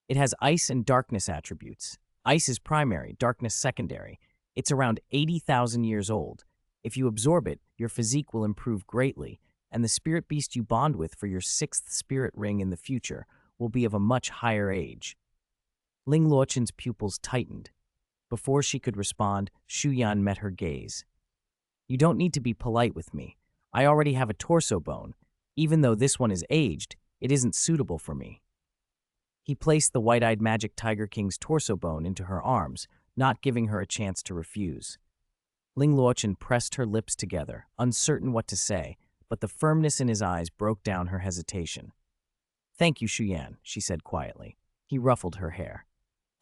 "It has ice and darkness attributes. Ice is primary, darkness secondary. It's around 80,000 years old. If you absorb it, your physique will improve greatly, and the spirit beast you bond with for your 6th spirit ring in the future will be of a much higher age." Ling Luochen's pupils tightened. Before she could respond, Shu Yan met her gaze. "You don't need to be polite with me. I already have a torso bone. Even though this one is aged, it isn't suitable for me." He placed the white-eyed magic tiger king's torso bone into her arms, not giving her a chance to refuse. Ling Luochen pressed her lips together, uncertain what to say, but the firmness in his eyes broke down her hesitation. "Thank you, Shu Yan," she said quietly. He ruffled her hair.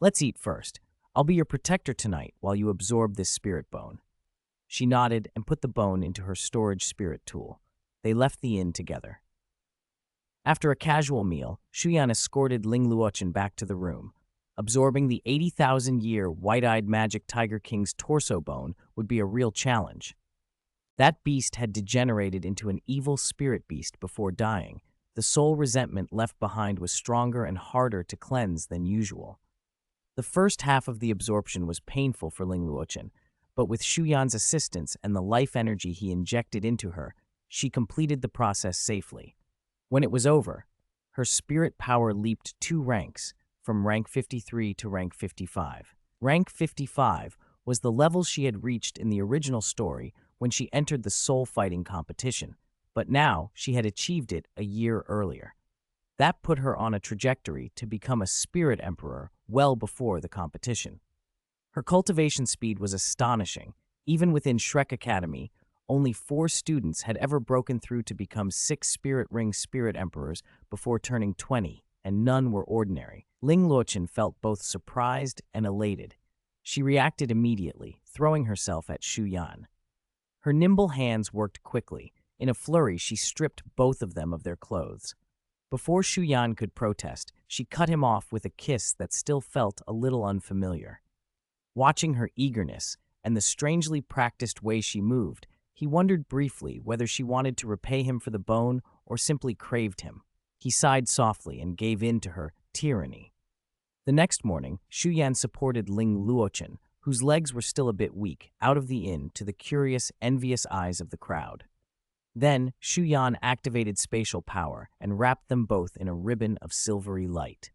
"Let's eat first. I'll be your protector tonight while you absorb this spirit bone." She nodded and put the bone into her storage spirit tool. They left the inn together. After a casual meal, Shu Yan escorted Ling Luochen back to the room. Absorbing the 80,000-year white-eyed magic tiger king's torso bone would be a real challenge. That beast had degenerated into an evil spirit beast before dying. The soul resentment left behind was stronger and harder to cleanse than usual. The first half of the absorption was painful for Ling Luochen, but with Shu Yan's assistance and the life energy he injected into her, she completed the process safely. When it was over, her spirit power leaped 2 ranks, from rank 53 to rank 55. Rank 55 was the level she had reached in the original story when she entered the soul fighting competition, but now she had achieved it a year earlier. That put her on a trajectory to become a spirit emperor well before the competition. Her cultivation speed was astonishing. Even within Shrek Academy, only 4 students had ever broken through to become 6 spirit ring spirit emperors before turning 20, and none were ordinary. Ling Luochen felt both surprised and elated. She reacted immediately, throwing herself at Shu Yan. Her nimble hands worked quickly. In a flurry, she stripped both of them of their clothes. Before Shu Yan could protest, she cut him off with a kiss that still felt a little unfamiliar. Watching her eagerness and the strangely practiced way she moved, he wondered briefly whether she wanted to repay him for the bone or simply craved him. He sighed softly and gave in to her tyranny. The next morning, Shu Yan supported Ling Luochen, whose legs were still a bit weak, out of the inn to the curious, envious eyes of the crowd. Then, Shu Yan activated spatial power and wrapped them both in a ribbon of silvery light.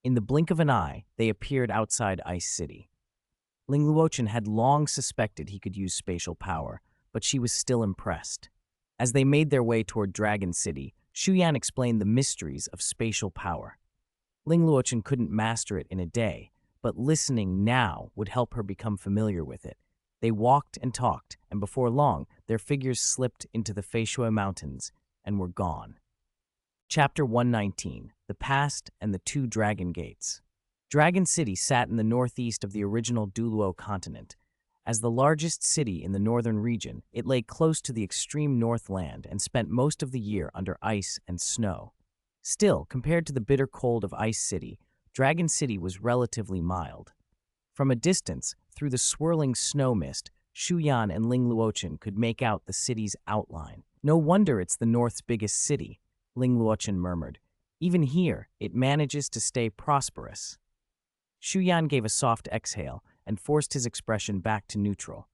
In the blink of an eye, they appeared outside Ice City. Ling Luochen had long suspected he could use spatial power, but she was still impressed. As they made their way toward Dragon City, Shu Yan explained the mysteries of spatial power. Ling Luochen couldn't master it in a day, but listening now would help her become familiar with it. They walked and talked, and before long, their figures slipped into the Feishui Mountains and were gone. Chapter 119, The Past and the Two Dragon Gates. Dragon City sat in the northeast of the original Douluo Continent. As the largest city in the northern region, it lay close to the extreme northland and spent most of the year under ice and snow. Still, compared to the bitter cold of Ice City, Dragon City was relatively mild. From a distance, through the swirling snow mist, Shu Yan and Ling Luochen could make out the city's outline. "No wonder it's the North's biggest city," Ling Luochen murmured. "Even here, it manages to stay prosperous." Shu Yan gave a soft exhale and forced his expression back to neutral.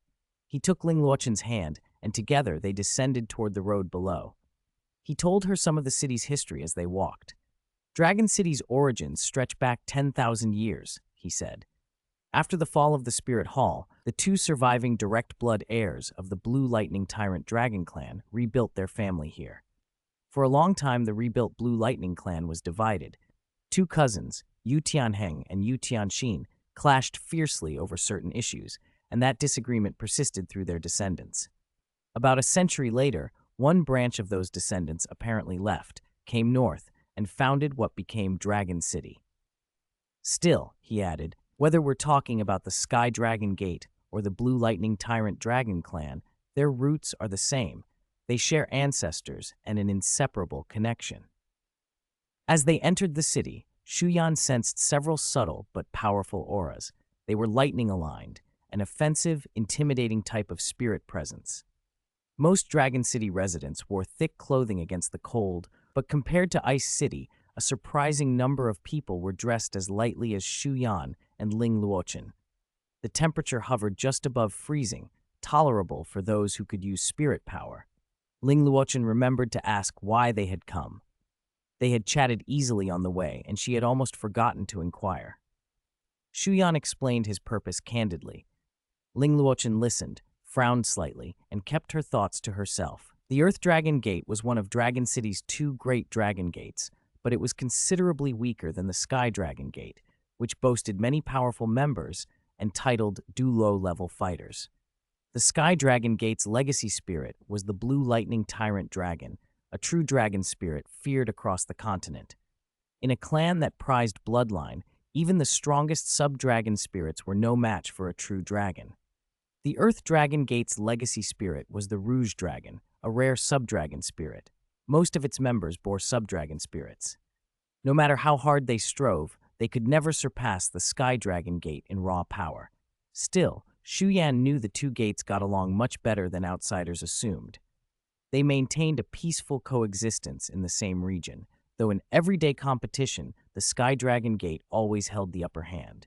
He took Ling Luochen's hand, and together they descended toward the road below. He told her some of the city's history as they walked. "Dragon City's origins stretch back 10,000 years, he said. After the fall of the Spirit Hall, the two surviving direct blood heirs of the Blue Lightning Tyrant Dragon Clan rebuilt their family here. For a long time, the rebuilt Blue Lightning Clan was divided. Two cousins, Yu Tianheng and Yu Tianxin, clashed fiercely over certain issues, and that disagreement persisted through their descendants. About a century later, one branch of those descendants apparently left, came north, and founded what became Dragon City. Still, he added, whether we're talking about the Sky Dragon Gate or the Blue Lightning Tyrant Dragon Clan, their roots are the same. They share ancestors and an inseparable connection." As they entered the city, Shu Yan sensed several subtle but powerful auras. They were lightning-aligned, an offensive, intimidating type of spirit presence. Most Dragon City residents wore thick clothing against the cold, but compared to Ice City, a surprising number of people were dressed as lightly as Shu Yan and Ling Luochen. The temperature hovered just above freezing, tolerable for those who could use spirit power. Ling Luochen remembered to ask why they had come. They had chatted easily on the way, and she had almost forgotten to inquire. Shu Yan explained his purpose candidly. Ling Luochen listened, frowned slightly, and kept her thoughts to herself. The Earth Dragon Gate was one of Dragon City's two great dragon gates, but it was considerably weaker than the Sky Dragon Gate, which boasted many powerful members and titled Douluo-level fighters. The Sky Dragon Gate's legacy spirit was the Blue Lightning Tyrant Dragon, a true dragon spirit feared across the continent. In a clan that prized bloodline, even the strongest sub-dragon spirits were no match for a true dragon. The Earth Dragon Gate's legacy spirit was the Rouge Dragon, a rare sub-dragon spirit. Most of its members bore sub-dragon spirits. No matter how hard they strove, they could never surpass the Sky Dragon Gate in raw power. Still, Shu Yan knew the two gates got along much better than outsiders assumed. They maintained a peaceful coexistence in the same region, though in everyday competition, the Sky Dragon Gate always held the upper hand.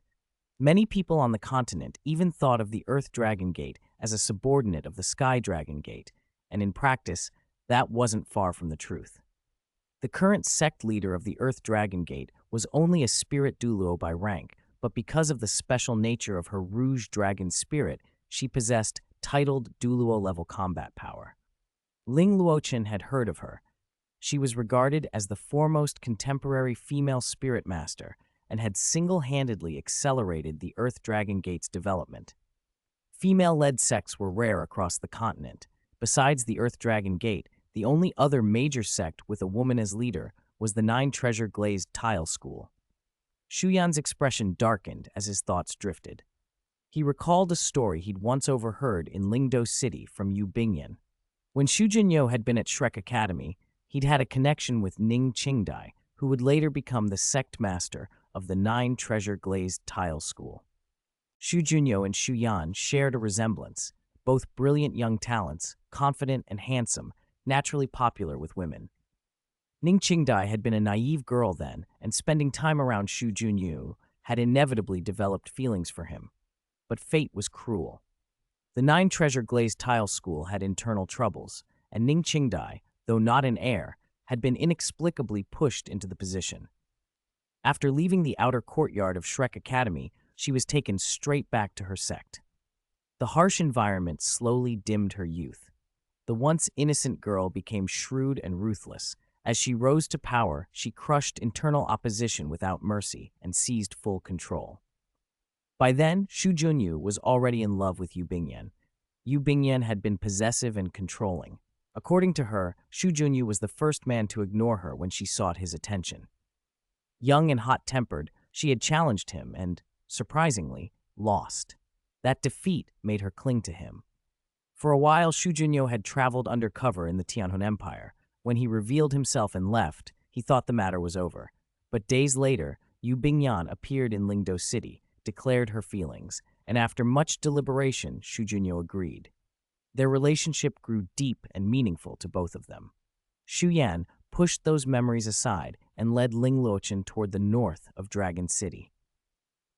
Many people on the continent even thought of the Earth Dragon Gate as a subordinate of the Sky Dragon Gate, and in practice, that wasn't far from the truth. The current sect leader of the Earth Dragon Gate was only a spirit Douluo by rank, but because of the special nature of her Rouge Dragon spirit, she possessed titled Douluo-level combat power. Ling Luochen had heard of her. She was regarded as the foremost contemporary female spirit master and had single-handedly accelerated the Earth Dragon Gate's development. Female-led sects were rare across the continent. Besides the Earth Dragon Gate, the only other major sect with a woman as leader was the Nine-Treasure Glazed Tile School. Shu Yan's expression darkened as his thoughts drifted. He recalled a story he'd once overheard in Lingdo City from Yu Bingyan. When Shu Jinyo had been at Shrek Academy, he'd had a connection with Ning Qingdai, who would later become the sect master of the 9 treasure glazed tile school. Shu Junyo and Shu Yan shared a resemblance, both brilliant young talents, confident and handsome, naturally popular with women. Ning Qingdai had been a naive girl then, and spending time around Shu Junyu had inevitably developed feelings for him. But fate was cruel. The 9 treasure glazed tile school had internal troubles, and Ning Qingdai, though not an heir, had been inexplicably pushed into the position. After leaving the outer courtyard of Shrek Academy, she was taken straight back to her sect. The harsh environment slowly dimmed her youth. The once innocent girl became shrewd and ruthless. As she rose to power, she crushed internal opposition without mercy and seized full control. By then, Shu Junyu was already in love with Yu Bingyan. Yu Bingyan had been possessive and controlling. According to her, Shu Junyu was the first man to ignore her when she sought his attention. Young and hot-tempered, she had challenged him and, surprisingly, lost. That defeat made her cling to him. For a while, Shu Junyo had traveled undercover in the Tianhun Empire. When he revealed himself and left, he thought the matter was over. But days later, Yu Bingyan appeared in Lingdo City, declared her feelings, and after much deliberation, Shu Junyo agreed. Their relationship grew deep and meaningful to both of them. Shu Yan pushed those memories aside and led Ling Luochen toward the north of Dragon City.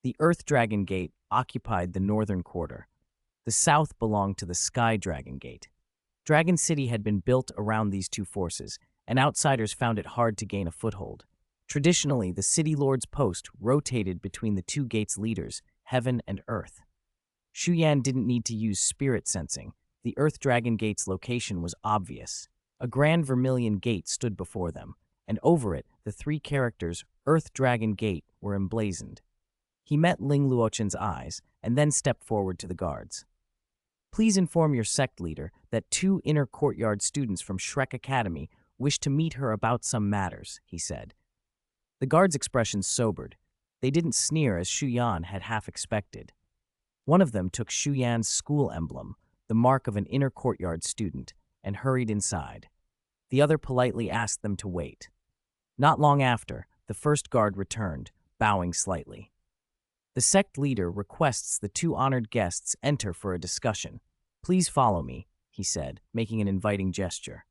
The Earth Dragon Gate occupied the northern quarter. The south belonged to the Sky Dragon Gate. Dragon City had been built around these two forces, and outsiders found it hard to gain a foothold. Traditionally, the City Lord's post rotated between the two gates' leaders, Heaven and Earth. Shu Yan didn't need to use spirit sensing. The Earth Dragon Gate's location was obvious. A grand vermilion gate stood before them, and over it, the 3 characters Earth Dragon Gate were emblazoned. He met Ling Luochen's eyes, and then stepped forward to the guards. Please inform your sect leader that 2 inner courtyard students from Shrek Academy wish to meet her about some matters, he said. The guards' expressions sobered. They didn't sneer as Shu Yan had half expected. One of them took Shu Yan's school emblem, the mark of an inner courtyard student, and hurried inside. The other politely asked them to wait. Not long after, the first guard returned, bowing slightly. The sect leader requests the 2 honored guests enter for a discussion. Please follow me, he said, making an inviting gesture.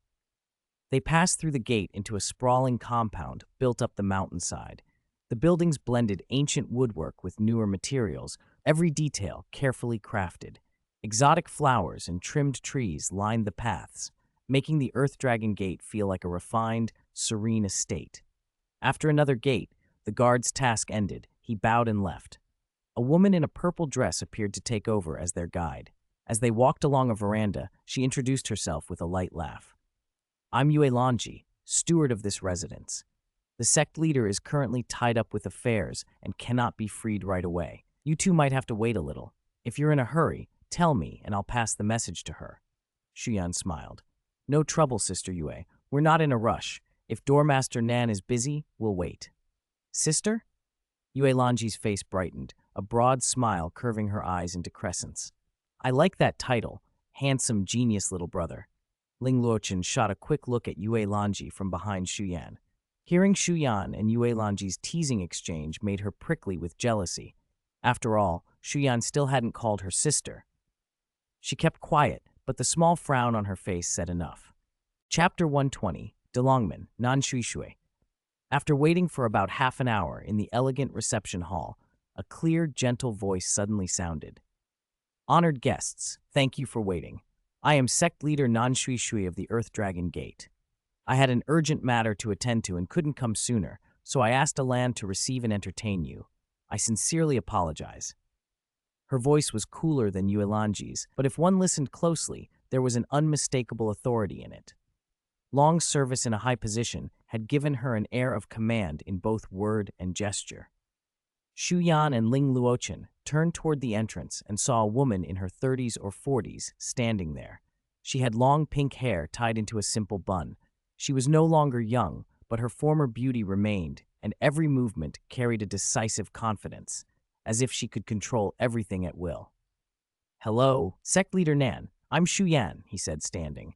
They passed through the gate into a sprawling compound built up the mountainside. The buildings blended ancient woodwork with newer materials, every detail carefully crafted. Exotic flowers and trimmed trees lined the paths, making the Earth Dragon Gate feel like a refined, serene estate. After another gate, the guard's task ended. He bowed and left. A woman in a purple dress appeared to take over as their guide. As they walked along a veranda, she introduced herself with a light laugh. I'm Yue Lanji, steward of this residence. The sect leader is currently tied up with affairs and cannot be freed right away. You 2 might have to wait a little. If you're in a hurry, tell me and I'll pass the message to her. Shu Yan smiled. No trouble, Sister Yue. We're not in a rush. If Doormaster Nan is busy, we'll wait. Sister? Yue Lanji's face brightened, a broad smile curving her eyes into crescents. I like that title, handsome genius little brother. Ling Luochen shot a quick look at Yue Lanji from behind Shu Yan. Hearing Shu Yan and Yue Lanji's teasing exchange made her prickly with jealousy. After all, Shu Yan still hadn't called her sister. She kept quiet, but the small frown on her face said enough. Chapter 120, Delongmen, Nan Shui Shui. After waiting for about half an hour in the elegant reception hall, a clear, gentle voice suddenly sounded. Honored guests, thank you for waiting. I am sect leader Nan Shui Shui of the Earth Dragon Gate. I had an urgent matter to attend to and couldn't come sooner, so I asked Alan to receive and entertain you. I sincerely apologize. Her voice was cooler than Yue Lanji's, but if one listened closely, there was an unmistakable authority in it. Long service in a high position had given her an air of command in both word and gesture. Shu Yan and Ling Luochen turned toward the entrance and saw a woman in her 30s or 40s standing there. She had long pink hair tied into a simple bun. She was no longer young, but her former beauty remained, and every movement carried a decisive confidence, as if she could control everything at will. Hello, Sect Leader Nan. I'm Shu Yan, he said, standing.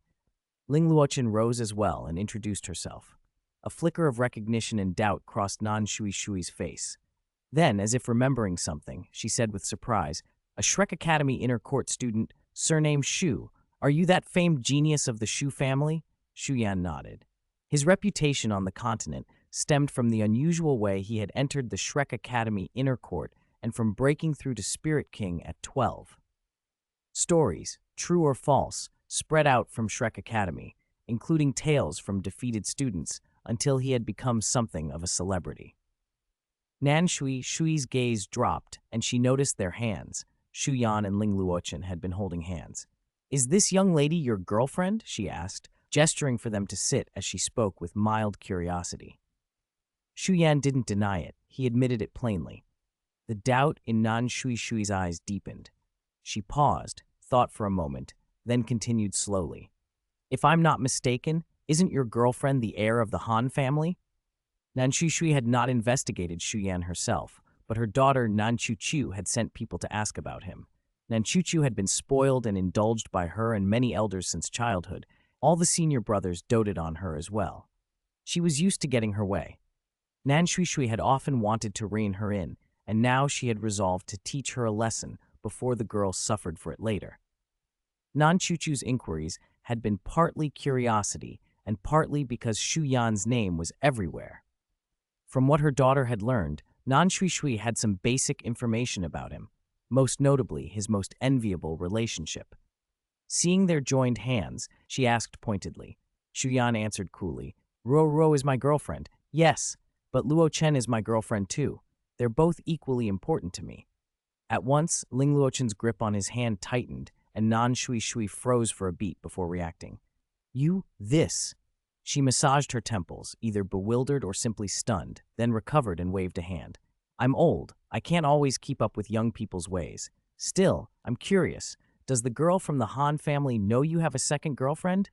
Ling Luochen rose as well and introduced herself. A flicker of recognition and doubt crossed Nan Shui Shui's face. Then, as if remembering something, she said with surprise, "A Shrek Academy inner court student, surnamed Shu. Are you that famed genius of the Shu family?" Shu Yan nodded. His reputation on the continent stemmed from the unusual way he had entered the Shrek Academy inner court and from breaking through to Spirit King at 12. Stories, true or false, spread out from Shrek Academy, including tales from defeated students until he had become something of a celebrity. Nan Shui Shui's gaze dropped, and she noticed their hands. Shu Yan and Ling Luochen had been holding hands. "Is this young lady your girlfriend?" she asked, gesturing for them to sit as she spoke with mild curiosity. Shu Yan didn't deny it. He admitted it plainly. The doubt in Nan Shui Shui's eyes deepened. She paused, thought for a moment, then continued slowly. "If I'm not mistaken, isn't your girlfriend the heir of the Han family?" Nan Shui Shui had not investigated Shu Yan herself, but her daughter Nan Chu Chu had sent people to ask about him. Nan Chu Chu had been spoiled and indulged by her and many elders since childhood. All the senior brothers doted on her as well. She was used to getting her way. Nan Shui Shui had often wanted to rein her in, and now she had resolved to teach her a lesson before the girl suffered for it later. Nan Chu Chu's inquiries had been partly curiosity and partly because Shu Yan's name was everywhere. From what her daughter had learned, Nan Shui Shui had some basic information about him, most notably his most enviable relationship. Seeing their joined hands, she asked pointedly. Shu Yan answered coolly, "Ruo Ruo is my girlfriend. Yes, but Luo Chen is my girlfriend too. They're both equally important to me." At once, Ling Luochen's grip on his hand tightened, and Nan Shui Shui froze for a beat before reacting. This. She massaged her temples, either bewildered or simply stunned, then recovered and waved a hand. "I'm old. I can't always keep up with young people's ways. Still, I'm curious. Does the girl from the Han family know you have a second girlfriend?"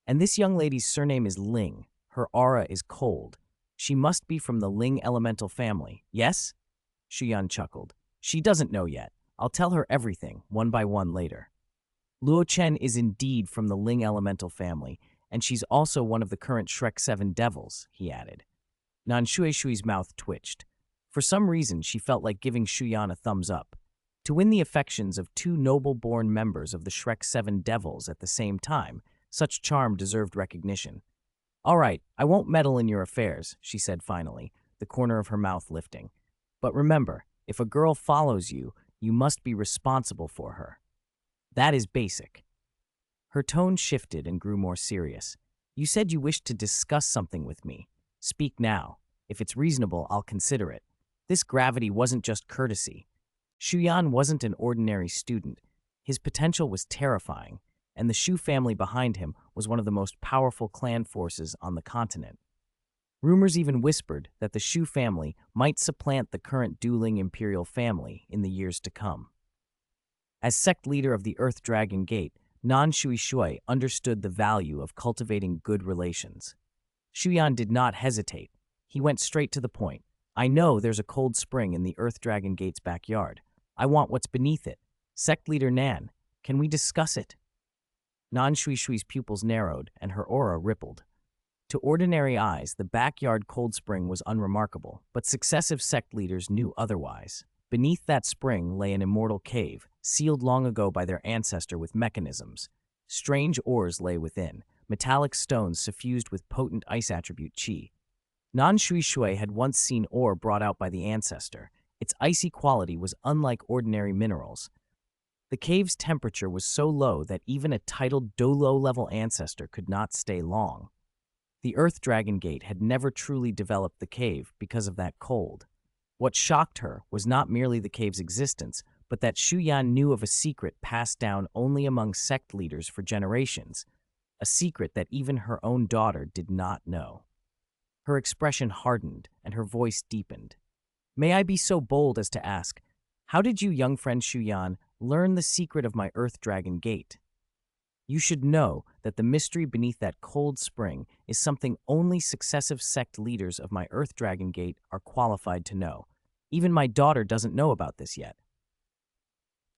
"And this young lady's surname is Ling. Her aura is cold. She must be from the Ling elemental family, yes?" Shu Yan chuckled. "She doesn't know yet. I'll tell her everything, one by one later." "Luo Chen is indeed from the Ling elemental family, and she's also one of the current Shrek 7 devils," he added. Nan Shui Shui's mouth twitched. For some reason, she felt like giving Shu Yan a thumbs up. To win the affections of two noble-born members of the Shrek 7 devils at the same time, such charm deserved recognition. "All right, I won't meddle in your affairs," she said finally, the corner of her mouth lifting. "But remember, if a girl follows you, you must be responsible for her. That is basic." Her tone shifted and grew more serious. "You said you wished to discuss something with me. Speak now. If it's reasonable, I'll consider it." This gravity wasn't just courtesy. Shu Yan wasn't an ordinary student. His potential was terrifying, and the Shu family behind him was one of the most powerful clan forces on the continent. Rumors even whispered that the Shu family might supplant the current dueling imperial family in the years to come. As sect leader of the Earth Dragon Gate, Nan Shui Shui understood the value of cultivating good relations. Shu Yan did not hesitate. He went straight to the point. "I know there's a cold spring in the Earth Dragon Gate's backyard. I want what's beneath it. Sect leader Nan, can we discuss it?" Nan Shui Shui's pupils narrowed, and her aura rippled. To ordinary eyes, the backyard cold spring was unremarkable, but successive sect leaders knew otherwise. Beneath that spring lay an immortal cave, sealed long ago by their ancestor with mechanisms. Strange ores lay within, metallic stones suffused with potent ice attribute qi. Nan Shui Shui had once seen ore brought out by the ancestor. Its icy quality was unlike ordinary minerals. The cave's temperature was so low that even a titled Douluo-level ancestor could not stay long. The Earth Dragon Gate had never truly developed the cave because of that cold. What shocked her was not merely the cave's existence, but that Shu Yan knew of a secret passed down only among sect leaders for generations, a secret that even her own daughter did not know. Her expression hardened and her voice deepened. "May I be so bold as to ask, how did you, young friend Shu Yan, learn the secret of my Earth Dragon Gate? You should know that the mystery beneath that cold spring is something only successive sect leaders of my Earth Dragon Gate are qualified to know. Even my daughter doesn't know about this yet.